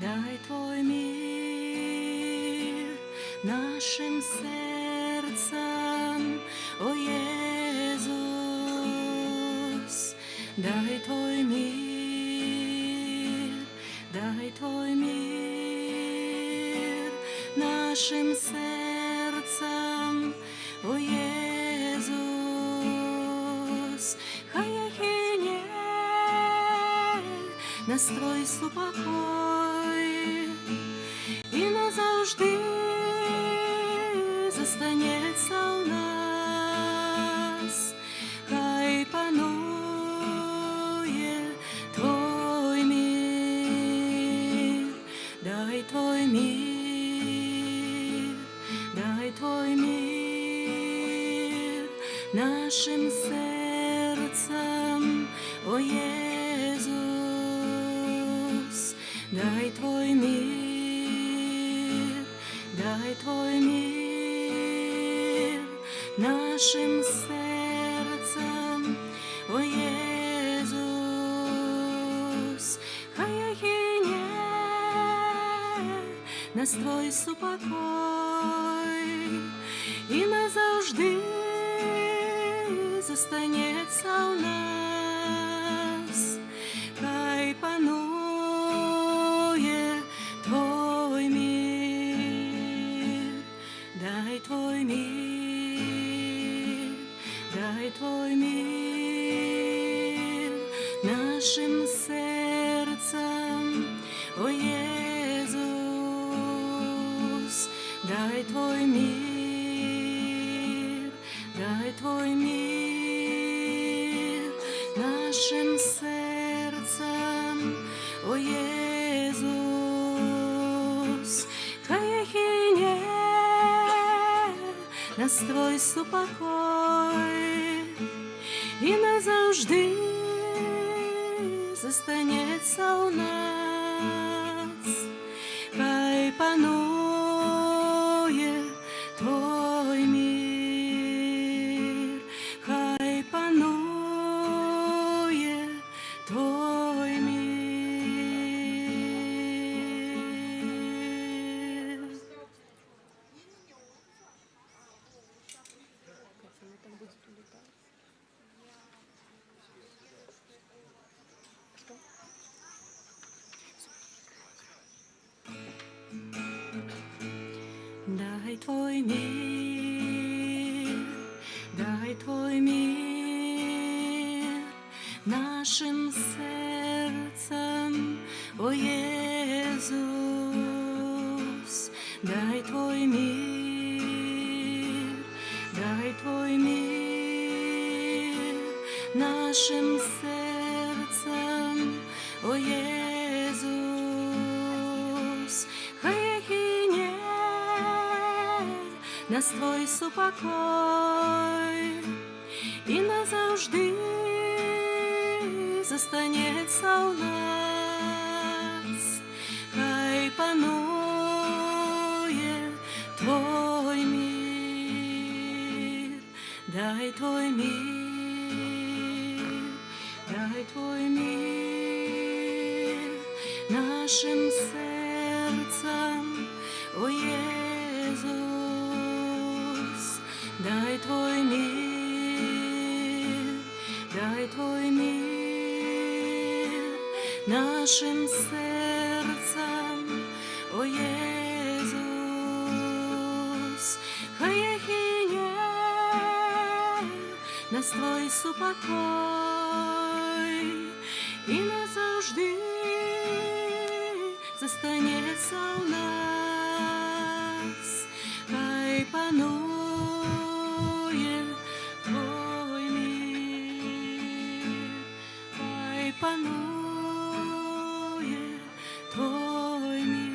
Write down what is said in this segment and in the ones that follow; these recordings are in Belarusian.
дай Твой мир нашим сердцам, о Иисус, дай Твой мир, дай Твой мир нашим сердцам, о Иисус, хай ехине настрой супокой і назавжди застанеться у нас, хай панує Твой мир, дай Твой мир, дай Твой мир нашим сердцам, о Иисус, дай Твой мир, дай Твой мир нашим сердцам, о Иисус, хай ехине настрой супокой і назавжди застанеться у нас, хай панує Твой мир, дай Твой мир, дай Твой мир нашим сердцам, о Иисус, дай Твой мир, дай Твой мир нашим сердцам, о Иисус, хай ехине настрой супокой і назавжди застанеться у нас, хай панує Твой мир, хай панує Твой мир. Дай Твой мир, дай Твой мир нашим сердцам, о Иисус, дай Твой мир, дай Твой мир нашим сердцам, о Иисус, хай ехине настрой супокой і назавжди застанеться у нас, хай панує Твой мир, дай Твой мир, дай Твой мир нашим сердцам, о Иисус, дай Твой мир, дай Твой мир нашим сердцам, о Иисус, хай ехине настрой супокой і назавжди застанеться у нас, хай панує Твой мир, хай панує Твой мир.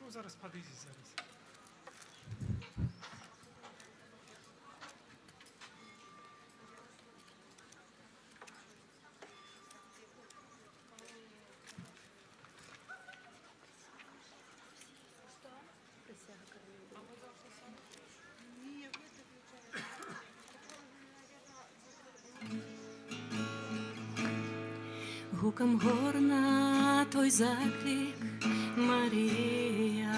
Ну, зараз подивіться зараз. Ні, гуком горна той заклик Марія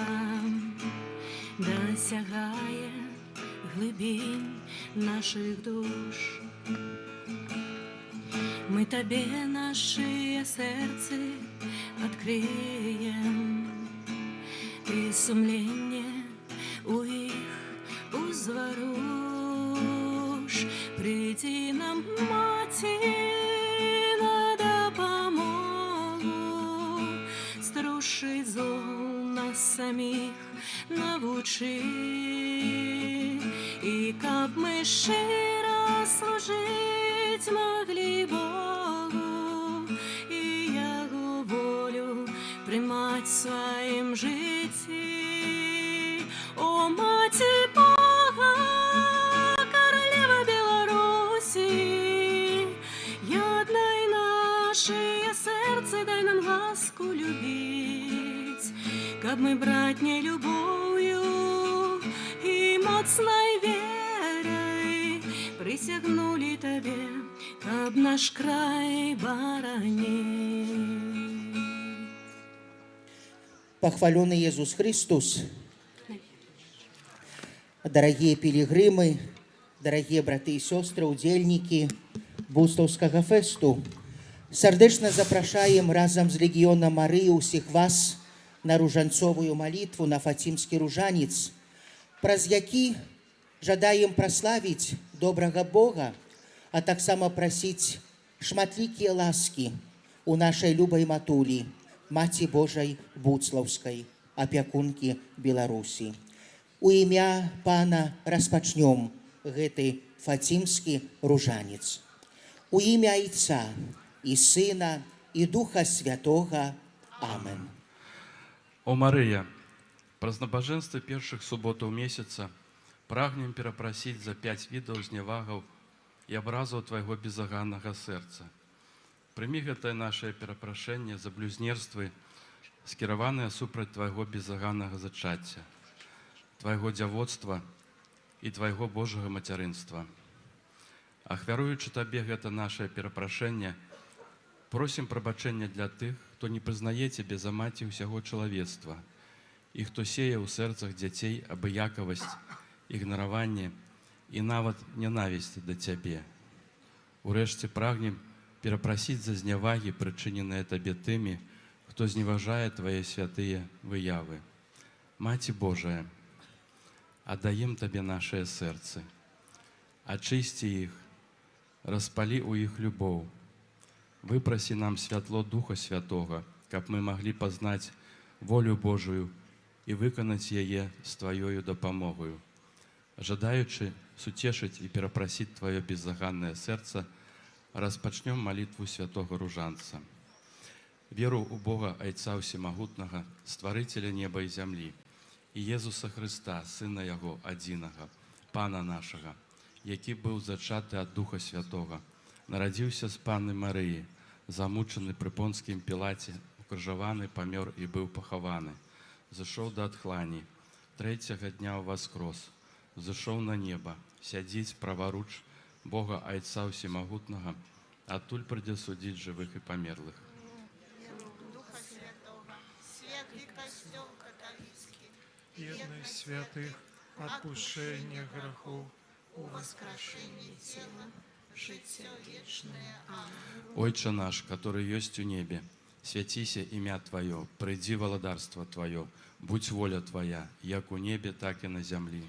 досягає глибінь наших душ. Мы Тебе наши сердца открыем, и сумление у их узворуш. Приди нам, Мати, на допомогу, струшить зол нас самих навучи, и каб мы щиро служить могли Богу, и Его волю примать в своем житті. О, Мати Бога, королева Беларуси, яднай наше сердце, дай нам ласку любить, каб мы братней любовью и моцной верой присягнули Тебе, каб наш край боронить. Похваленный Иисус Христос! Дорогие пилигримы, дорогие браты и сестры, удельники Бустовского фесту, сердечно запрошаем разом с Легионом Марии усіх вас на ружанцовую молитву на Фатимский ружанец, праз які жадаем прославить доброго Бога, а так само просить шматликие ласки у нашей любой матулі, Маті Божей Буцлавской, опекунки Беларуси. У імя Пана распачнем гэты Фатимский ружанец. У імя Отца и Сына и Духа Святого. Амен. О Мария, празднабажэнстве першых суботаў месяца прагнем перапросіць за 5 відаў знявагаў і абразаў Твайго безаганнага сэрца. Прымі гэтае нашае перапрашэнне за блюзнерствы, скіраванае супраць Твайго безаганнага зачацця, Твайго дзявоцтва і Твайго Божага мацярынства. Ахвяруючы Табе гэта нашае перапрашэнне, просім прабачэння для тых, хто не прызнае Цябе за маці ўсяго чалавецтва і хто сее ў сэрцах дзяцей абыякавасць, ігнараванне і нават нянавісць да Цябе. Урэшце прагнем перапрасіць за знявагі, прычыненыя Табе тымі, хто зневажае Твае святыя выявы. Маці Божая, аддаем Табе нашыя сэрцы, ачысці іх, распалі ў іх любоў, выпрасі нам святло Духа Святога, каб мы маглі пазнаць волю Божую і выканаць яе з Тваёю дапамогаю. Жадаючы суцешыць і перапрасіць Тваё безаганнае сэрца, распачнём малітву святого ружанца. Веру ў Бога Айца Усемагутнага, Стварыцеля неба і зямлі, і Езуса Христа, Сына Яго адзінага, Пана нашага, які быў зачаты ад Духа Святога, нарадзіўся з Панны Марыі, замучаны пры Понскім Пілаце, укрыжаваны, памёр і быў пахаваны, зышоў да адхлані, трэцяга дня ўваскрос, зышоў на неба, сядзіць праваруч Бога Айца Усемагутнага, адтуль прыйдзе судзіць жывых і памерлых. Духа Святого, святый костел католицкий, Едность святых, отпущение грехов, воскрешение тела, житие вечное. Аминь. Ойче наш, который есть у небе, святися імя Твое, прийди владарство Твое, будь воля Твоя, як у небе, так и на землі.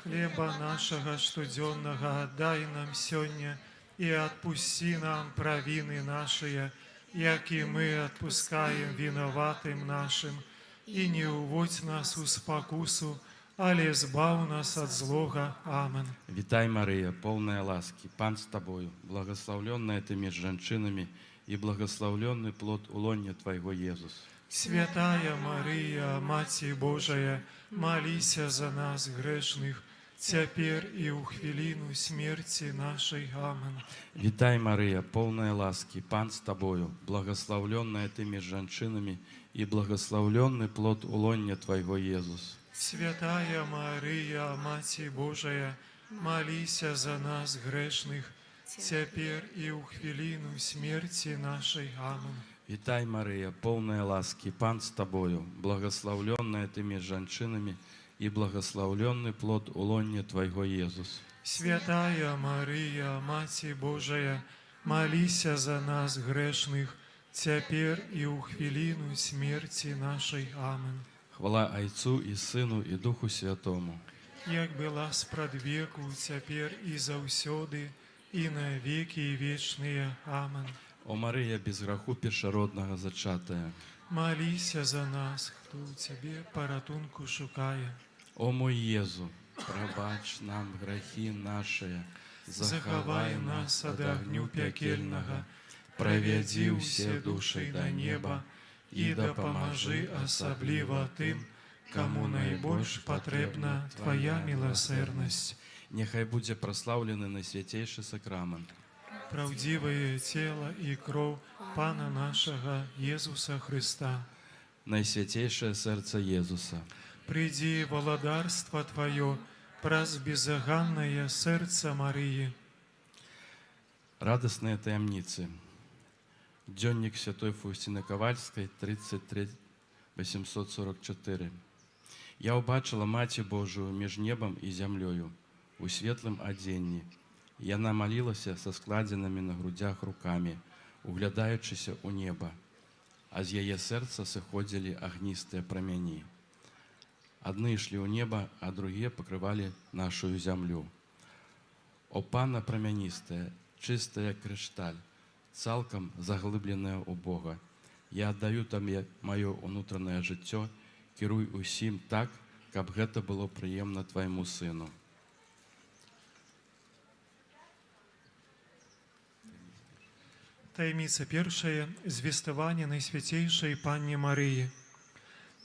хлеба нашего штоденного дай нам сегодня, и отпусти нам провины наши, яки мы отпускаем виноватым нашим, и не уводь нас у спокусу, але збав нас от злого. Амен. Витай, Мария, полная ласки, Пан с Тобою, благословленная Ты между женщинами, и благословленный плод улонья Твоего, Иисус. Святая Мария, Матерь Божия, молися за нас грешных, теперь и у хвилину смерти нашей. Амен. Витай, Мария, полная ласки, Пан с Тобою, благословленная Ты между женщинами, и благословленный плод улонья Твоего, Иисус. Святая Мария, Матерь Божия, молися за нас грешных, цяпер і ў хвіліну смерці нашай. Амин. Вітай, Мария, полная ласки, Пан с тобою, благословленная ты между женщинами, и благословленный плод улонья Твоего, Иисус. Святая Марія, Маці Божая, молися за нас грешних, цяпер і ў хвіліну смерці нашай. Амин. Хвала Отцу и Сыну и Духу Святому. Як была спрадвеку, цяпер і заўсёды, і на веки вечныя. Амин. О Мария, без граху першородного зачатая, Молися за нас, хто у Цябе паратунку шукає. о мой Езу, пробач нам грехи наши, Захавай нас ад агню пякельнага, правядзі ўсе душы да неба і дапамажы асабліва тым, каму найбольш патрэбна Твая міласэрнасць. Нехай будзе прославлены Найсвятейший сакрамент. Праўдзівае цела і кроў Пана нашага Езуса Христа. Найсвятейшее сердце Иисуса. Придзі валадарства Тваё праз безаганнае сэрца Марыі. Радостные таямницы. Дневник Святой Фаустины Ковальской, 33 844. Я убачила Маті Божию між небом і землею у светлым оденні. Яна молилася со складенными на грудях руками, углядаючися у небо, а з яе сердца сыходзілі агністыя прамяні. Одни шли у неба, а другие покрывали нашу землю. О Панна прамяністая, чистая кришталь, цалком заглыбленная у Бога, я отдаю Табе мое внутреннее жыццё, кіруй усім так, каб гэта было прыемна Твайму Сыну. Таємниця першая – звествування Найсвятейшої Панні Марії.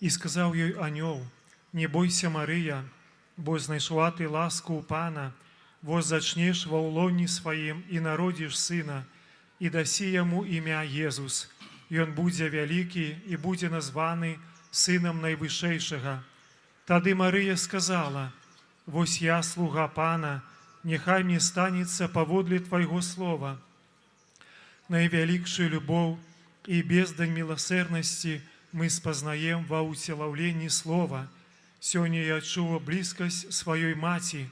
І сказав їй аньол: «Не бойся, Марія, бо знайшла ти ласку у Пана, воз зачнеш во улоні своїм і народиш сина, і дасі йому ім'я Єзус. І он буде великий, і буде названий Сином Найвищейшого». Тады Марія сказала: «Вось я, слуга Пана, нехай мне станется поводле Твоего слова». Наивеликшую любовь и бездань милосердности мы спознаем во уцеловлении Слова. Сёння я чула близкость своей Мати,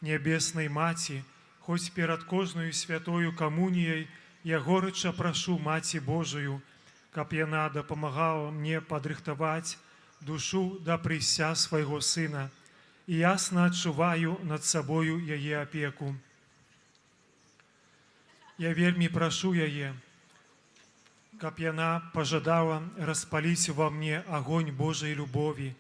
Небесной Мати, хоть перед кожною святою коммунией я горячо прошу Мати Божию, каб яна дапамагала мне подрыхтовать душу до прыся своего Сына, и ясно отчуваю над собою яе опеку. Я вельмі прашу яе, каб яна пажадала распаліць ва мне агонь Божай любові,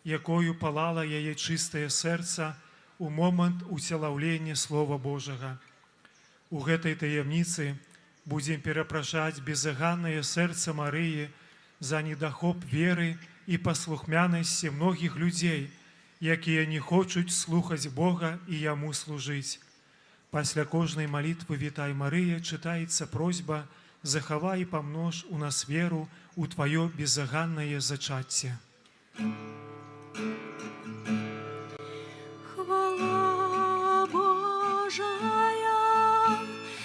якою палала яе чыстае сэрца у момант уцелаўлення Слова Божага. У гэтай таямніцы будзем перапрашаць безаганнае сэрца Марыі за недахоп веры і паслухмянасці многіх людзей, якія не хочуць слухаць Бога і Яму служыць. Пасля кожнай малітвы «Вітай, Марыя» чытаецца просьба «Захавай і памнож у нас веру у Твоё безаганнае зачацце». Хвала Божая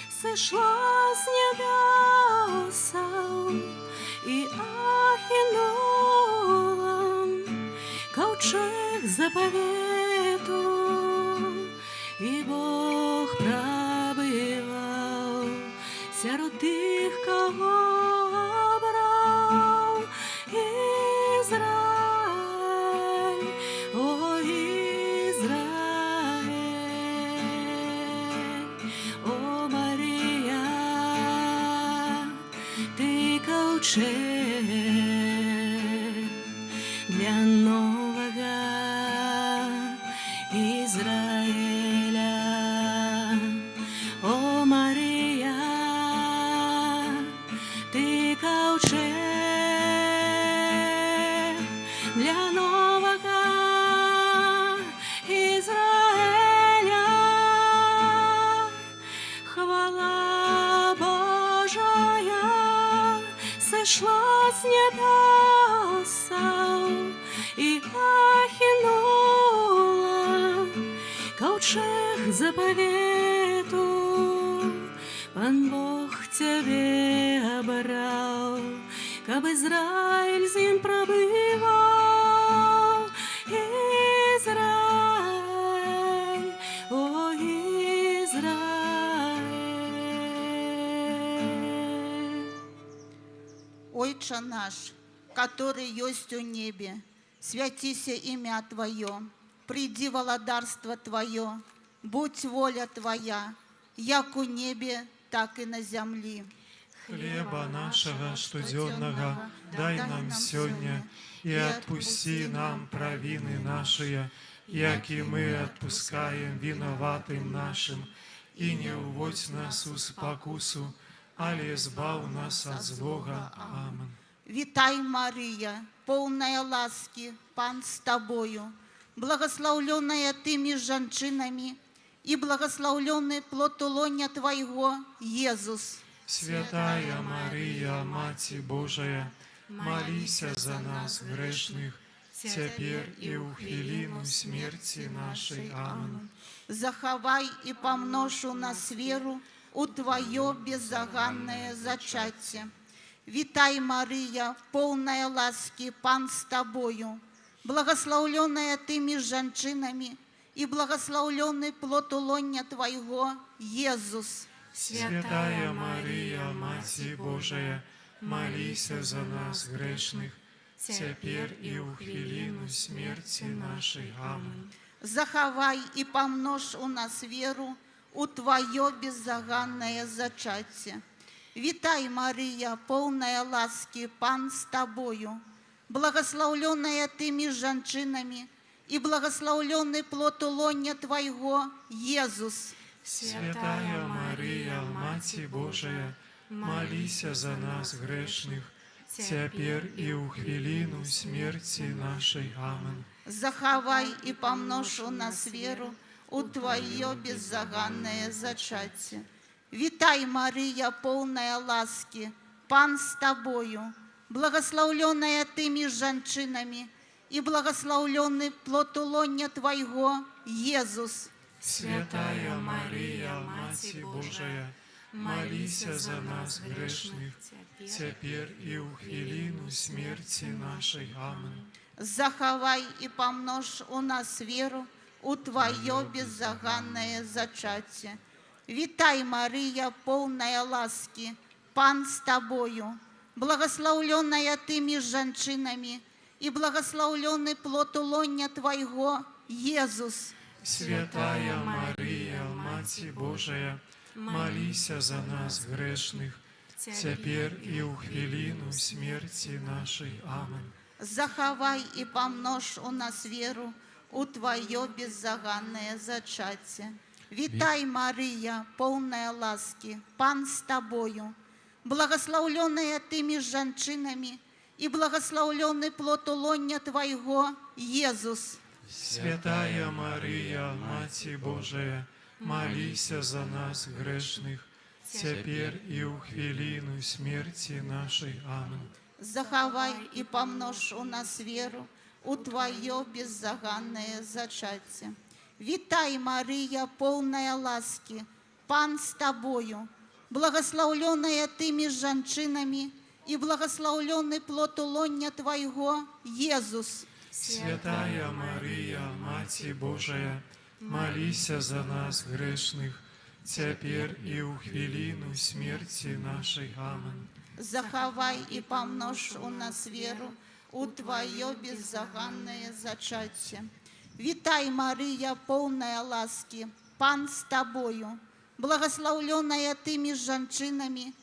сошла с небесов и ахинула ковчег заповету, и Бог пробывал сярод тых, кого обрал Израиль, о Израиль, о Мария, ты ковчег для нового Израиля. О Мария, ты ковчег для нового Израиля. Хвала Божая сошла с небесов и ахинула ковчег заповету, Пан Бог Цябе абраў, каб Ізраіль з ім прабываў. Ізраіль, о Израиль. Отче наш, который есть у небе, святися имя Твое, приди володарство Твое, будь воля Твоя, як у небе, так и на земле. Хлеба нашего штодзённага дай нам сёння, и отпусти нам провины наши, як и мы отпускаем виноватым нашим, и не уводь нас в спокусу, але избав нас от злого. Аминь. Витай, Мария, полная ласки, Пан с Тобою, благословленная Ты между женщинами, и благословленный плод лоня Твоего, Иисус. Святая Мария, Мати Божия, молися за нас грешных, теперь и у хвилину смерти нашей. Аминь. Заховай и помножь у нас веру у Твое беззаганное зачатие. Витай, Мария, полная ласки, Пан с Тобою, благословленная Ты между женщинами, и благословленный плод лоня Твоего, Иисус. Святая Мария, Мати Божия, молися за нас грешных, теперь и у хвилину смерти нашей. Аминь. Заховай и помножь у нас веру у Твое беззаганное зачатие. Витай, Мария, полная ласки, Пан с Тобою, благословленная Ты между женщинами, и благословленный плод лоня Твоего, Иисус. Святая Мария, Мати Божия, молися за нас грешных, теперь и у хвилину смерти нашей. Аминь. Заховай и помножь у нас веру у Твое беззаганное зачатие. Витай, Мария, полная ласки, Пан с Тобою, благословленная Ты между женщинами, и благословленный плод лоня Твоего, Иисус. Святая Мария, Мати Божия, молися за нас грешных, теперь и у хвилину смерти нашей. Аминь. Заховай и помножь у нас веру у Твое беззаганное зачатие. Витай, Мария, полная ласки, Пан с Тобою, благословленная Ты между женщинами, и благословленный плод лоня Твоего, Иисус. Святая Мария, Мати Божия, молися за нас грешных, теперь и у хвилину смерти нашей. Аминь. Заховай и помножь у нас веру у Твое беззаганное зачатие. Витай, Мария, полная ласки, Пан с Тобою, благословленная Ты между женщинами, и благословленный плод лоня Твоего, Иисус. Святая Мария, Мати Божия, молися за нас грешных, теперь и у хвилину смерти нашей. Аминь. Заховай и помножь у нас веру у Твое беззаганное зачатие. Витай, Мария, полная ласки, Пан с Тобою, благословленная Ты между женщинами, и благословленный плод лоня Твоего, Иисус. Святая Мария, Мати Божия, молися за нас грешных, теперь и у хвилину смерти нашей. Аминь. Заховай и помножь у нас веру у Твое беззаганное зачатие. Витай, Мария, полная ласки, Пан с Тобою, благословленная Ты между женщинами,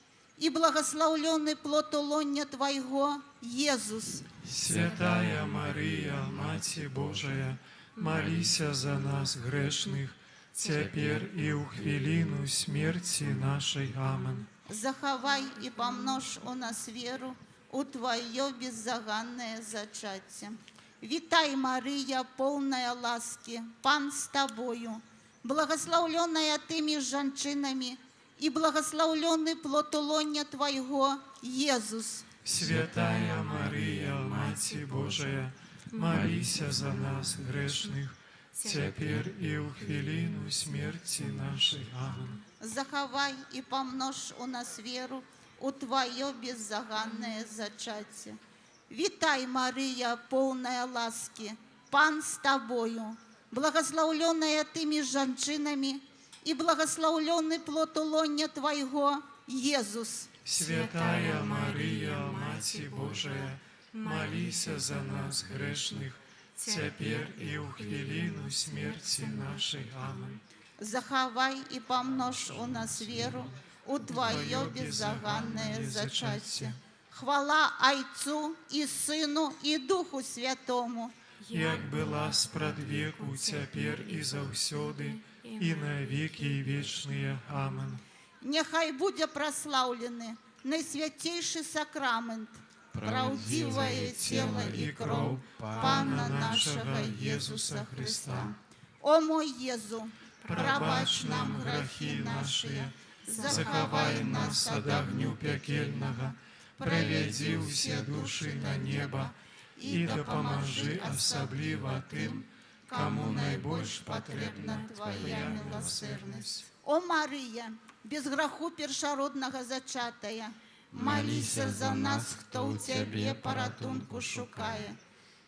и благословленный плод лоня Твоего, Иисус. Святая Мария, Мати Божия, молися за нас грешных, теперь и у хвилину смерти нашей. Аминь. Заховай и помножь у нас веру у Твое беззаганное зачатие. Витай, Мария, полная ласки, Пан с Тобою, благословленная Ты между женщинами, и благословленный плод лоня Твоего, Иисус. Святая Мария, Мати Божия, молися за нас грешных, теперь и у хвилину смерти нашей. Аминь. захавай і памнож у нас веру у Твое беззаганное зачатие. Витай, Мария, полная ласки, Пан с Тобою, благословленная Ты между женщинами, и благословленный плод улоня Твоего, Иисус. Святая Мария, Матерь Божия, молись за нас грешных, теперь и у хвилину смерти нашей. Аминь. Захавай и помножь у нас веру у Твое беззаганное зачатие. Хвала Отцу и Сыну и Духу Святому, Як была спрад веку, теперь и заўсёды, и на веки вечные. Аминь. нехай буде прославлены наисвятейший сакрамент, правдивое тело и кровь Пана нашего Иисуса Христа. О мой Езу, пробачь нам грехи наши, Захавай нас от огню пекельного, проведи все души на небо, и допоможи особливо тым, кому найбольш потребна Твоя милосердность. О Мария, без греху першородного зачатая, молися за нас, кто у Тебе поратунку шукає,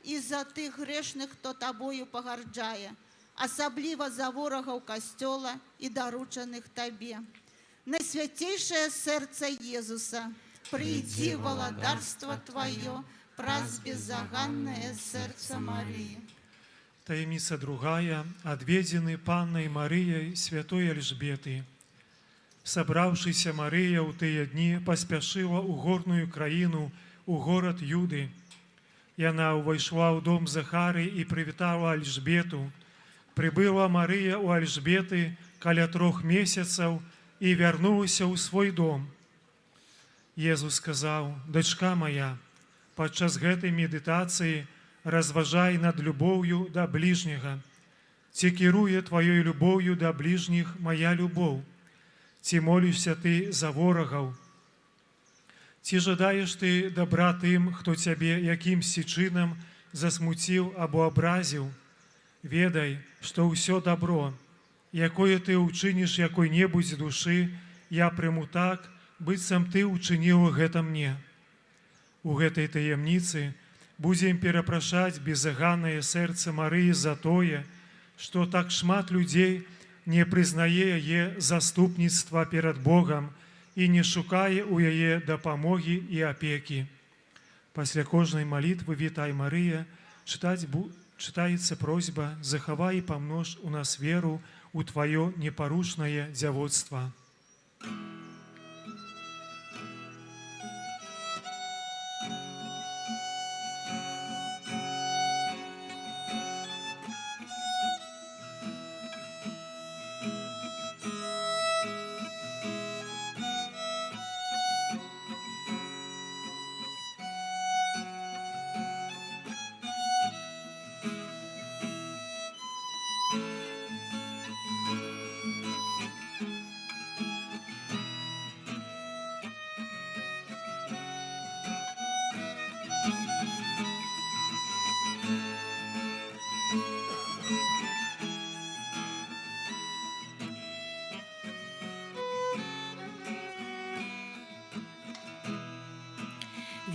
і за тих грешних, хто Тобою погарджає, особливо за ворогов костела і доручених Тобі. Найсвятейшее сердце Иисуса, приди володарство Твое, праз беззаганное сердце Марии. Таємниця другая, отведены Панной Марией святой Эльжбеты. Собравшаяся Мария у тыя дни поспешила у горную краину, у город Юды. И она увайшла у дом Захары и привітала Эльжбету. Прибыла Мария у Эльжбеты каля 3 месяцев и вярнулася у свой дом. Езус сказал: «Дочка моя, падчас гэтай медитации разважай над любов'ю да ближнего. Ці кіруе твоей любов'ю да ближних моя любовь? Ці молишься ты за ворогов? Ці жадаешь ты добра тым, хто цябе якімсьці чынам засмуціў або абразіў? Ведай, што ўсё добро, якое ты ўчыніш якой-небудзь душы, я прыму так, быццам ты ўчыніў гэта мне». У гэтай таемніцы будзем перапрашаць беззаганнае сэрца Марыі за тое, што так шмат людзей не прызнае яе заступніцтва перад Богам і не шукае ў яе дапамогі і апекі. Пасля кожнай малітвы «Вітай, Марыя» чытаецца просьба «Захавай і памнож у нас веру у Твоё непарушнае дзявоцтва».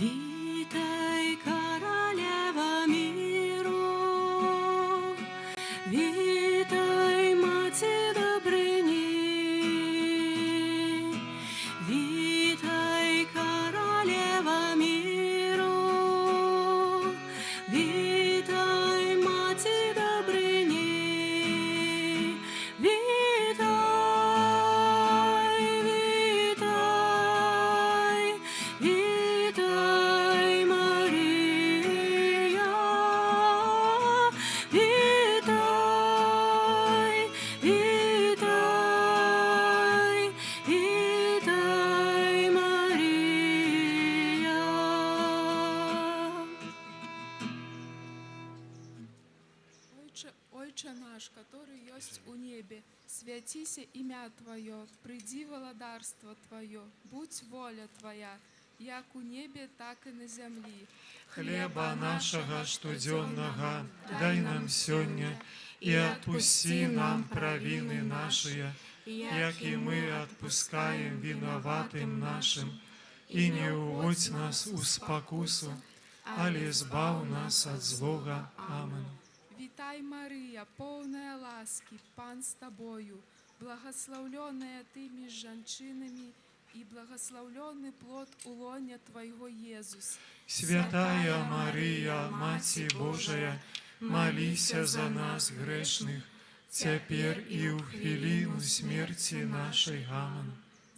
Вітай, королева миру, вітай, Маті добрині, вітай, королева миру, вітай, Маті добрині, вітай, вітай, вітай, Марія, вітай, вітай, вітай, Марія. Отче наш, который есть у небе, святися имя Твое, приди володарство Твое, будь воля Твоя, як у небе, так і на землі. Хлеба нашага штодзённага дай нам сёння, і адпусці нам правіны нашыя, як і мы адпускаем вінаватым нашым, і не ўводзь нас у спакусу, але збаў нас ад злога. Амин. Вітай, Марія, повна ласки, Пан з тобою, благословленная ты між жанчинами, и благословленный плод улоня Твоего, Иисус. Святая Мария, Маці Божия, молися за нас грешных, цяпер і ў хвіліну смерти нашей. Амин.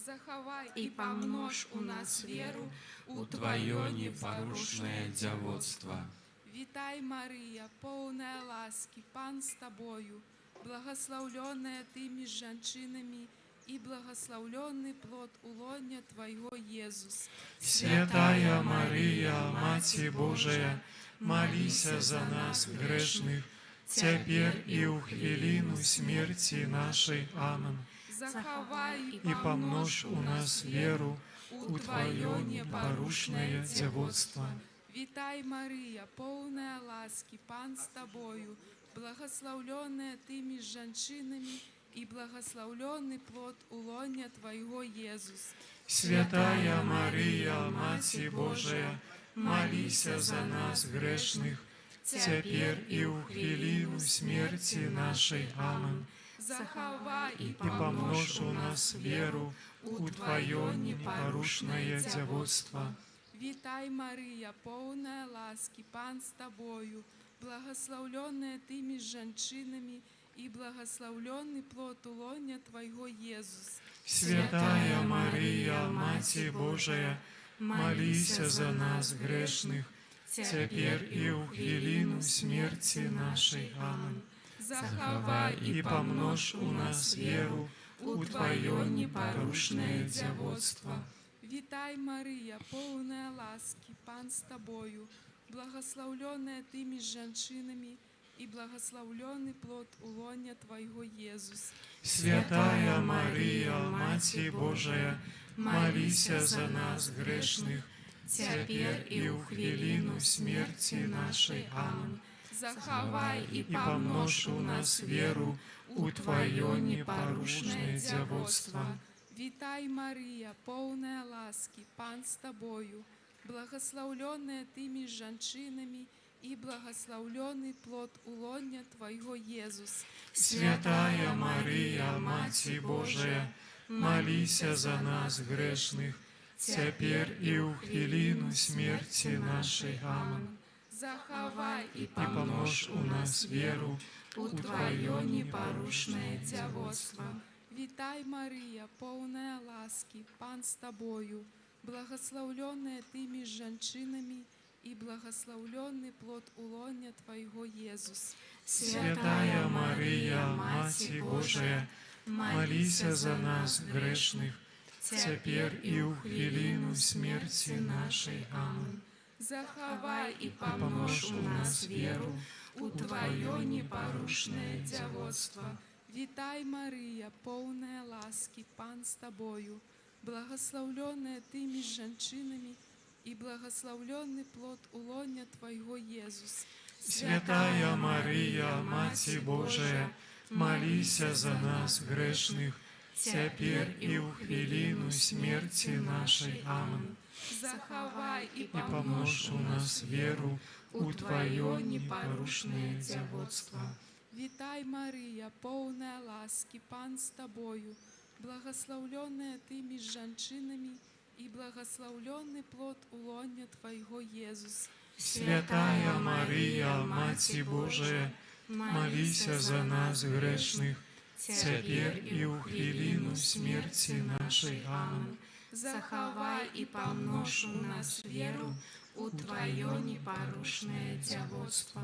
Заховай и помножь у нас веру у Твое непорушное дзявоцтва. Витай, Мария, полная ласки, Пан с Тобою, благословленная ты меж жанчинами, и благословленный плод улоня Твоего, Иисус. Святая Мария, Маці Божия, молися за нас грешных, цяпер і ў хвіліну смерти нашей. Амин. Заховай И помножь у нас веру у Твое непорушное дзявоцтва. Витай, Мария, полная ласки, Пан с Тобою, благословленная ты меж жанчинами, и благословленный плод улоня Твоего, Иисус. Святая Мария, Маці Божия, молися за нас грешных, цяпер і ў хвіліну смерти нашей. Амин. Заховай И помножь у нас веру у Твое непорушное дзявоцтва. Витай, Мария, полная ласки, Пан с Тобою, благословленная ты меж жанчинами, и благословленный плод улоня Твоего, Иисус. Святая Мария, Маці Божия, молися за нас грешных, цяпер і ў хвіліну смерти нашей. Амин. Заховай И помножь у нас веру у Твое непорушное дзявоцтва. Витай, Мария, полная ласки, Пан с Тобою, благословленная ты меж жанчинами, и благословленный плод улоня Твоего, Иисус. Святая Мария, Маці Божия, молися за нас грешных, цяпер і ў хвіліну смерти нашей. Амин. Заховай И помножь у нас веру у Твое непорушное дзявоцтва. Витай, Мария, полная ласки, Пан с Тобою, благословленная ты меж жанчинами, и благословленный плод улоня Твоего, Иисус. Святая Мария, Маці Божия, молися за нас грешных, цяпер і ў хвіліну смерти нашей. Амин. Заховай И помножь у нас веру у Твое непорушное дзявоцтва. Витай, Мария, полная ласки, Пан с Тобою, благословленная ты меж жанчинами, и благословленный плод улоня Твоего, Иисус. Святая Мария, Маці Божия, молися за нас грешных, цяпер і ў хвіліну смерти нашей. Амин. Заховай и Помножь у нас веру у Твое непорушное дзявоцтва. Витай, Мария, полная ласки, Пан с Тобою, благословленная ты меж жанчинами, и благословленный плод улоня Твоего, Иисус. Святая Мария, Маці Божия, молися за нас грешных, цяпер і ў хвіліну смерти нашей. Амин. Заховай и И помножь у нас веру у Твое непорушное дзявоцтва. Витай, Мария, полная ласки, Пан с Тобою, благословленная ты меж жанчинами, и благословленный плод улоня Твоего, Иисус. Святая Мария, Маці Божия, молися за нас грешных, цяпер і ў хвіліну смерти нашей. Амин. Заховай и помножь у нас веру у Твое непорушное дзявоцтва.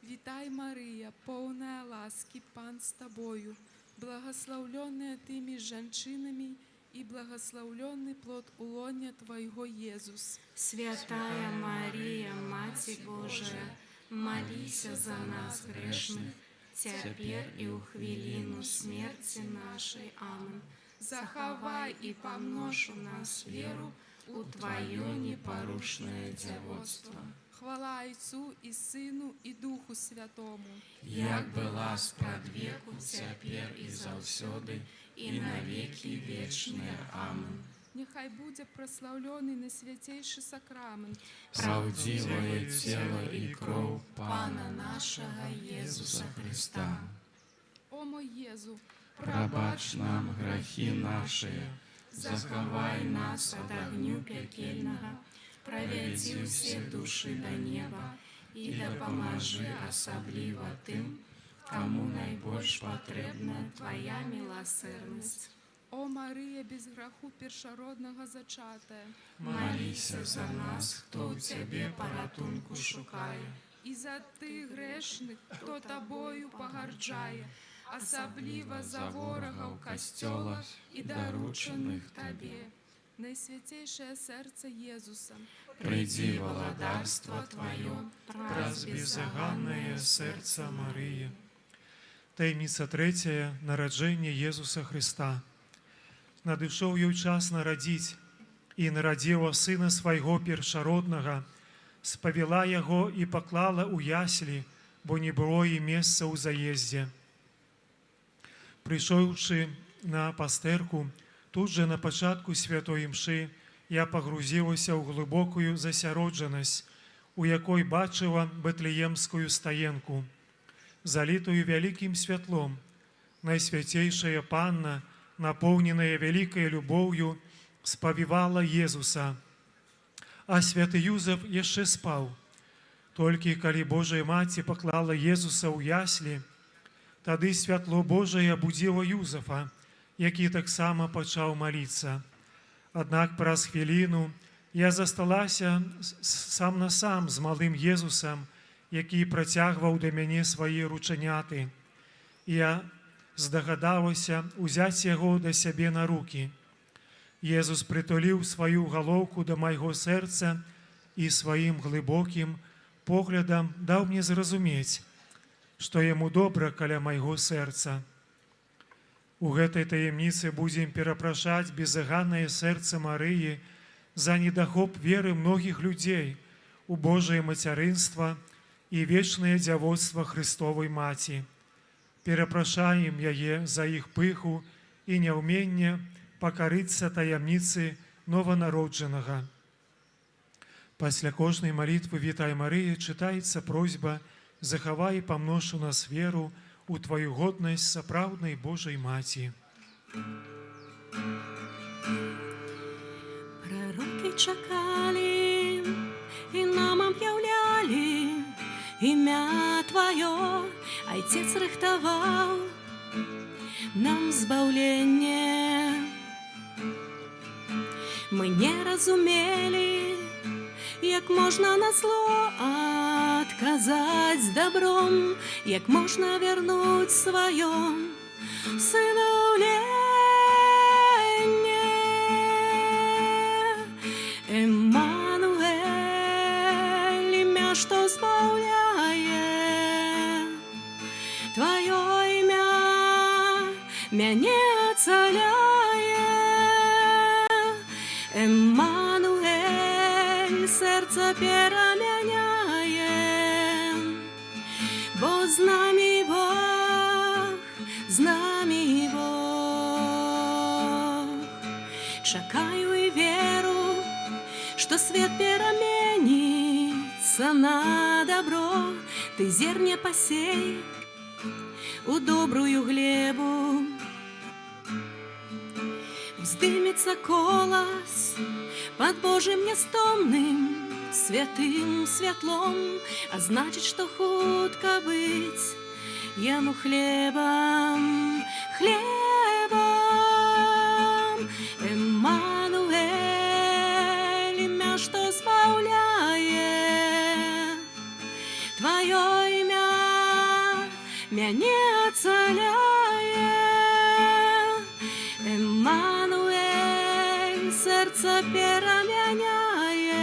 Витай, Мария, полная ласки, Пан с Тобою, благословленная ты меж жанчинами, и благословленный плод улоня Твоего, Иисус. Святая Мария, Матерь Божия, молися за нас грешных, цяпер і ў хвіліну смерти нашей. Амин. Заховай и помножь у нас веру у Твое непорушное дзяводство. Хвала Отцу и Сыну и Духу Святому. Як была спрад веку, цяпер і заўсёды, і на веки вечные. Амин. Нехай буде прославлений найсвятейший сакрамент, Правдивое тело и кровь Пана нашего Иисуса Христа. О мой Єзу, Пробач нам грехи наши, заховай нас от огню пекельного, проведи все души до неба и допоможи особливо тым, кому найбольш потребна Твоя милосердность. о Марія без граху першородного зачатая, Молися за нас, хто у Тебе порятунку шукає. і за тих грешних, хто тобою погарджає, особливо за ворогів костьола і доручених Тобі. Найсвятейшее серце Єзуса, Приди володарство Твое, Праз беззаганное сердце Марии. Таємниця третя. Народження Єсуса Христа. Надышоў ёй час нарадзіць, і нарадзіла Сына свайго першароднага, спавяла яго і паклала ў яслі, бо не было і месца ў заездзе. Прыйшоўшы на пастэрку, тут же на пачатку святой імшы я пагрузілася ў глыбокую засяроджанасць, у якой бачыла бэтлеемскую стаенку, залітую вялікім святлом. Найсвяцейшая Панна, напоўненая вялікай любоўю, спавівала Езуса. А святы Юзеф яшчэ спаў. Толькі калі Божая Маці паклала Езуса ў яслі, тады святло Божае абудзіла Юзефа, які таксама пачаў маліцца. Аднак праз хвіліну я засталася сам на сам з малым Езусам, які працягваў да мяне свае ручаняты. Я здагадалася узяць яго да сябе на рукі. Езус прытуліў сваю галоўку да майго сэрца і сваім глыбокім поглядам даў мне зразумець, што яму добра каля майго сэрца. У гэтай таемніцы будзем перапрашаць беззаганнае сэрца Марыі за недахоп веры многіх людзей у Божае мацярынства і вечнае дзяводства Христовай Маці. Перапрашаем яе за іх пыху і няўменне пакарыцца таямніцы нованароджанага. Пасля кожнай малітвы «Вітай, Марыя» чытаецца просьба «Захавай і памнож у нас веру у Тваю годнасць сапраўднай Божай Маці». Пророки чакалі і нам об'являлі імя Твое, Отец рыхтаваў нам збаўленне. Мы не разумелі, як можна на зло адказаць добром, як можна вернуць сваё сынаўленне. Эммануэль, імя, што збаўляе, Твоё імя мяне ацаляе. Эммануэль, сэрца перамяняе, бо з намі Бог, з намі Бог. Чакаю і веру, што свет пераменіцца на добро. Ты зерне пасей у добрую глебу. Вздымется колос под Божьим нестомным святым святлом, а значит, что хутка быть яму хлебом, хлебом. Эммануэль, імя, што збаўляе, Твоё імя мяне ацаляе. Эммануэль, сэрца перамяняе,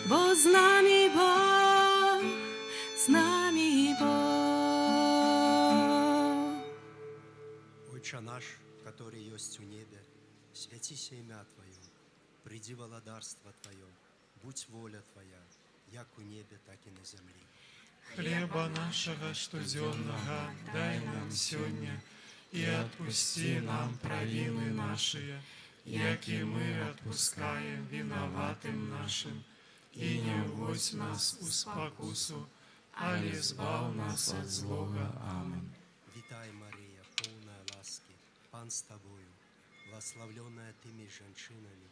бо з намі Бог, з намі Бог. Отче наш, который есть у небе, святися имя Твое, приди владарство Твое, будь воля Твоя, як у небе, так и на земле. Хлеба нашего штодзённага дай нам сёння, и отпусти нам провины наши, яки мы отпускаем виноватым нашим, и не вводь нас в спокусу, али избав нас от злого. Аминь. Витай, Мария, полная ласки, Пан с Тобою, благословленная Ты между женщинами,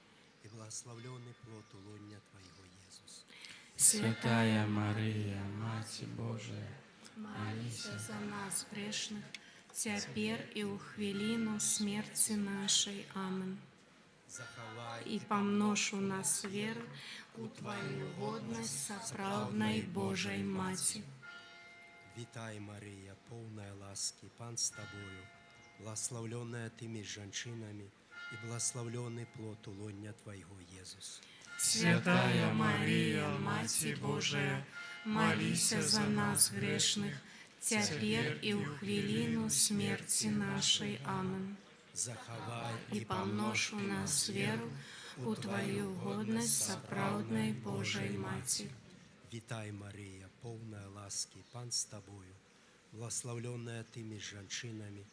и благословленный плод улонья Твоего, Иисус. Святая Мария, Мать Божия, молись за нас грешных, теперь и у хвилину смерти нашей. Аминь. Заховай И помножь у нас веру у Твою годность соправдной Божией Мати. Витай, Мария, полная ласки, Пан с Тобою, благословленная Ты между женщинами, и благословленный плод улонья Твоего, Иисус. Святая Мария, Мать Божия, молись за нас грешных, теперь и у хвилину смерти нашей. Аминь. Заховай И помножь у нас веру у Твою годность соправдной Божией Мати. Витай, Мария, полная ласки, Пан с Тобою, благословленная Ты между женщинами,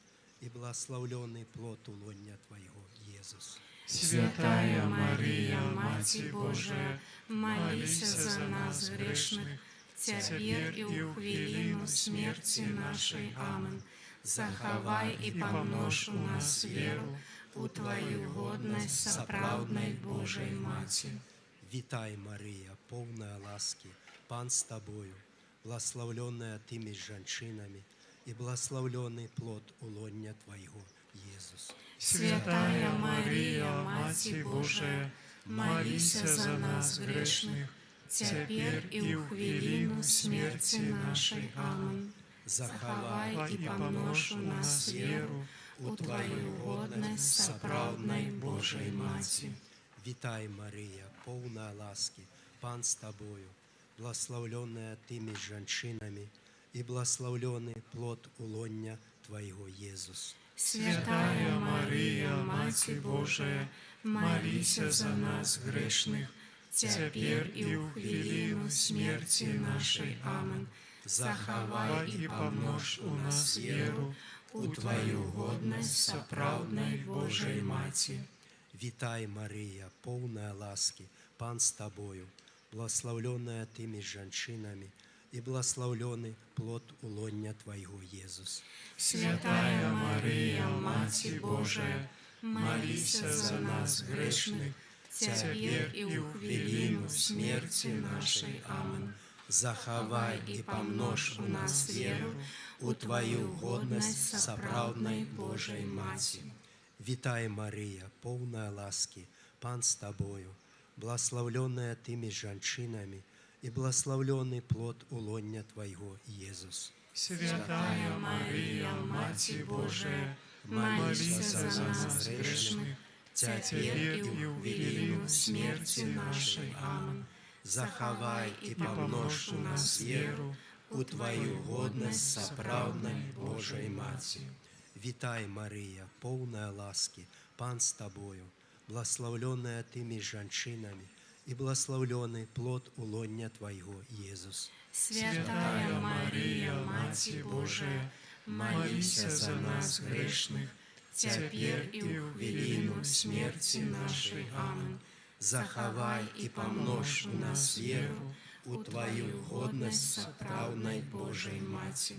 и благословленный плод улонья Твоего, Иисус. Святая Мария, Мать Божия, молись за нас грешных, теперь и у хвилину смерти нашей. Аминь. Заховай и помножь у нас веру у Твою годность соправдной Божией Мати. Витай, Мария, полная ласки, Пан с Тобою, благословленная Ты между женщинами, и благословленный плод улонья Твоего, Иисус. Святая Мария, Мать Божия, молись за нас грешных, теперь и у хвилину смерти нашей. Аминь. Заховай И помножь у нас веру у Твою годность соправдной Божией Мати. Витай, Мария, полная ласки, Пан с Тобою, благословленная Ты между женщинами, и благословленный плод улонья Твоего, Иисус. Святая Мария, Мать Божия, молись за нас грешных, теперь и у хвилину смерти нашей. Аминь. Заховай и помножь у нас веру у Твою годность соправдной Божией Мати. Витай, Мария, полная ласки, Пан с Тобою, благословленная Ты между женщинами, и благословленный плод улонья Твоего, Иисус. Святая Мария, Мать Божия, молись за нас грешных, теперь и у хвилину смерти нашей. Аминь. Заховай и помножь у нас веру у Твою годность соправдной Божией Мати. Витай, Мария, полная ласки, Пан с Тобою, благословленная Ты между женщинами, и благословленный плод улонья Твоего, Иисус. Святая Мария, Мать Божия, молись за нас грешных, теперь и у хвилину смерти нашей. Аминь. Заховай и помножь у нас веру у Твою годность соправдной Божией Мати. Витай, Мария, полная ласки, Пан с Тобою, благословленная Ты между женщинами, и благословленный плод улонья Твоего, Иисус. Святая Мария, Мать Божия, молись за нас грешных, теперь и у хвилину смерти нашей. Аминь. Заховай и помножь у нас веру у Твою годность соправдной Божией Мати.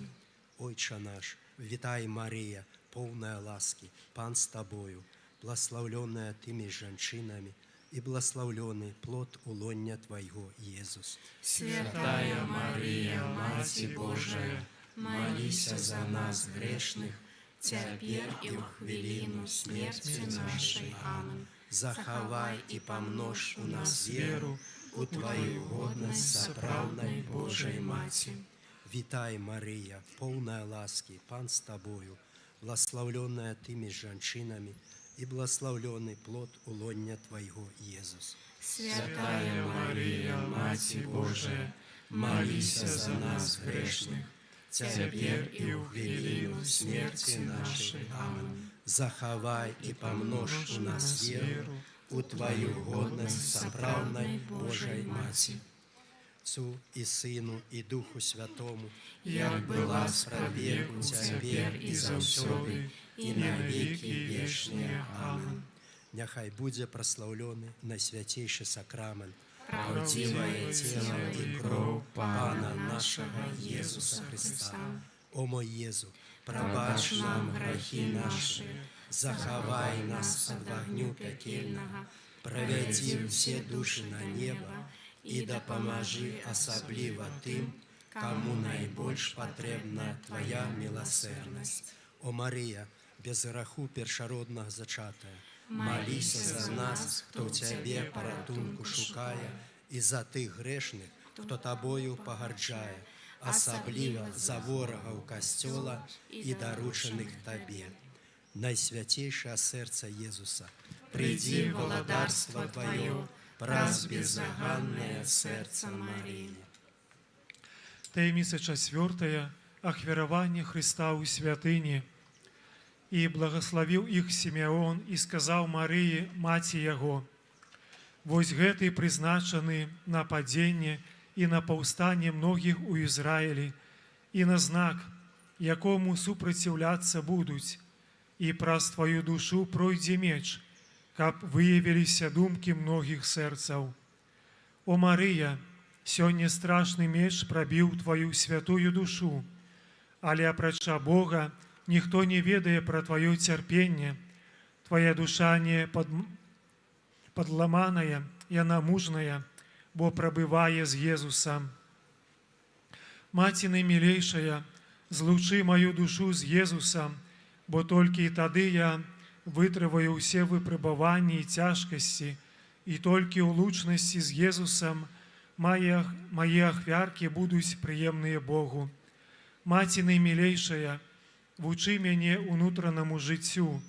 Отче наш, витай, Мария, полная ласки, Пан с Тобою, благословленная Ты между женщинами, и благословленный плод улонья Твоего, Иисус. Святая Мария, Мать Божия, молись за нас грешных, теперь и у хвилину смерти нашей. Аминь. Заховай и помножь у нас веру у Твою годность соправдной Божией Мати. Витай, Мария, полная ласки, Пан с Тобою, благословленная Ты между женщинами, и благословленный плод улонья Твоего, Иисус. Святая Мария, Мать Божия, молись за нас грешных, теперь и у хвилину смерти нашей. Аминь. Заховай и помножь у нас веру у Твою годность соправной Божей Маті. Отцу и Сыну и Духу Святому, як была справедку цяпер і заўсёды, і на веки вечные. Амин. Няхай будзе праслаўлёны найсвяцейшы сакрамент, Правдивое тело и кровь Пана нашего Иисуса Христа. О мой Езу, Пробач нам грехи наши, захавай нас ад агню пякельнага, правядзі все души на небо і дапамажы асабліва тым, каму найбольш патрэбна Твоя милосердность. О Мария, без граху першароднага зачатая, молися за нас, хто Цябе паратунку шукае, і за тых грешных, хто Тобою погарджае, асабліва за ворагаў касцёла і даручаных Табе. Найсвятейшее сердце Иисуса, приди в владарство Твое, праз беззаганное сердце Марии. Таємниця 4. Ахвярование Христа у святыні. И благословил их Симеон и сказал Марии, маці Яго: «Вось гэты призначены на падение и на повстание многих у Израиле, и на знак, якому супротивляться будуть, и праз Твою душу пройде меч, каб выявилися думки многих сердцев. О Мария, сёння страшный меч пробил Твою святую душу, але апрача Бога ніхто не ведае про Твое терпение, Твоя душа не подламаная, яна мужная, бо пробывае з Езусом. Маці наймилейшая, злучи мою душу з Езусом, бо толькі тады я вытрываю ўсе выпрабаванні і цяжкасці, і толькі ў лучнасці з Езусом мае ахвяркі будуць прыемныя Богу. Маці наймилейшая, вучы мяне унутранаму жыццю,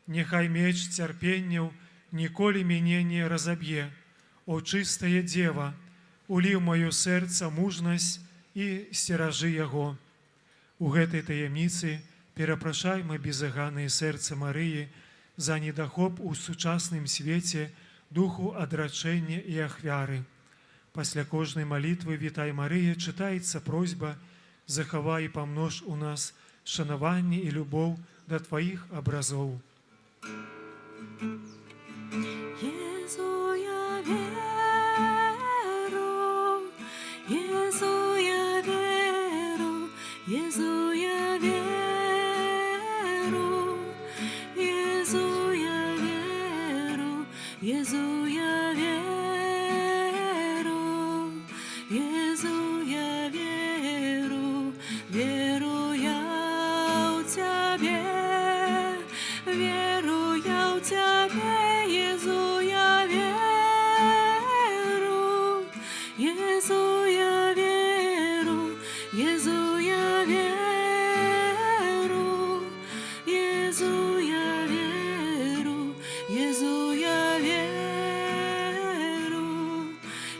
няхай меч цярпенняў ніколі мяне не разаб'е. О чыстая Дева, улі ў маё сэрца мужнасць і сцеражы яго. У гэтай таямніцы перапрашайма беззаганнае сэрца Марыі за недахоп у сучасным свеце духу адрачэння і ахвяры. Пасля кожнай малітвы «Вітай, Марыя» чытаецца просьба: захавай і памнож у нас шанаванне і любоў да Тваіх абразоў. Єзу, я віру, Єзу, я віру, Єзу, я віру, Єзу, я віру, Єзу, я віру, Єзу, я віру, віру я у Тебе, віру я у Тебе, Єзу, я віру, Єзу, я віру, Єзу, я віру, Єзу, я віру, Єзу, я віру,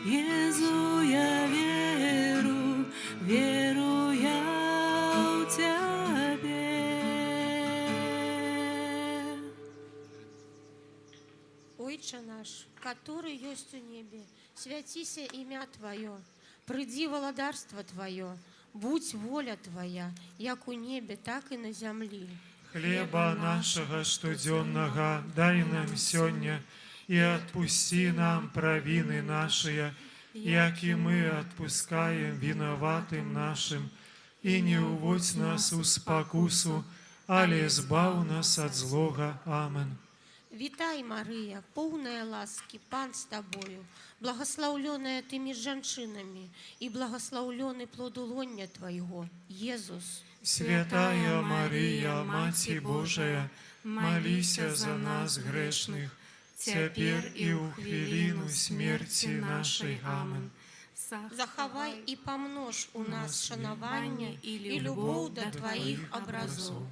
Єзу, я віру, віру я у Тебе. Отче наш, который есть у небе, святися имя Твое, приди владарство Твое, будь воля Твоя, як у небе, так и на земле. Хлеба нашего штодзённага дай нам сёння, и отпусти нам провины наши, як и мы отпускаем виноватым нашим, и не уводь нас у спокусу, але избав нас от злога. Амин. Вітай, Мария, полная ласки, Пан с Тобою, благословленная Ты меж женщинами, и благословленный плод улонья Твоего, Иисус. Святая Мария, Маті Божия, молися за нас грешных, теперь и у хвилину смерти нашей. Амин. Захавай и помнож у нас шанаванне и любовь до Твоих образов.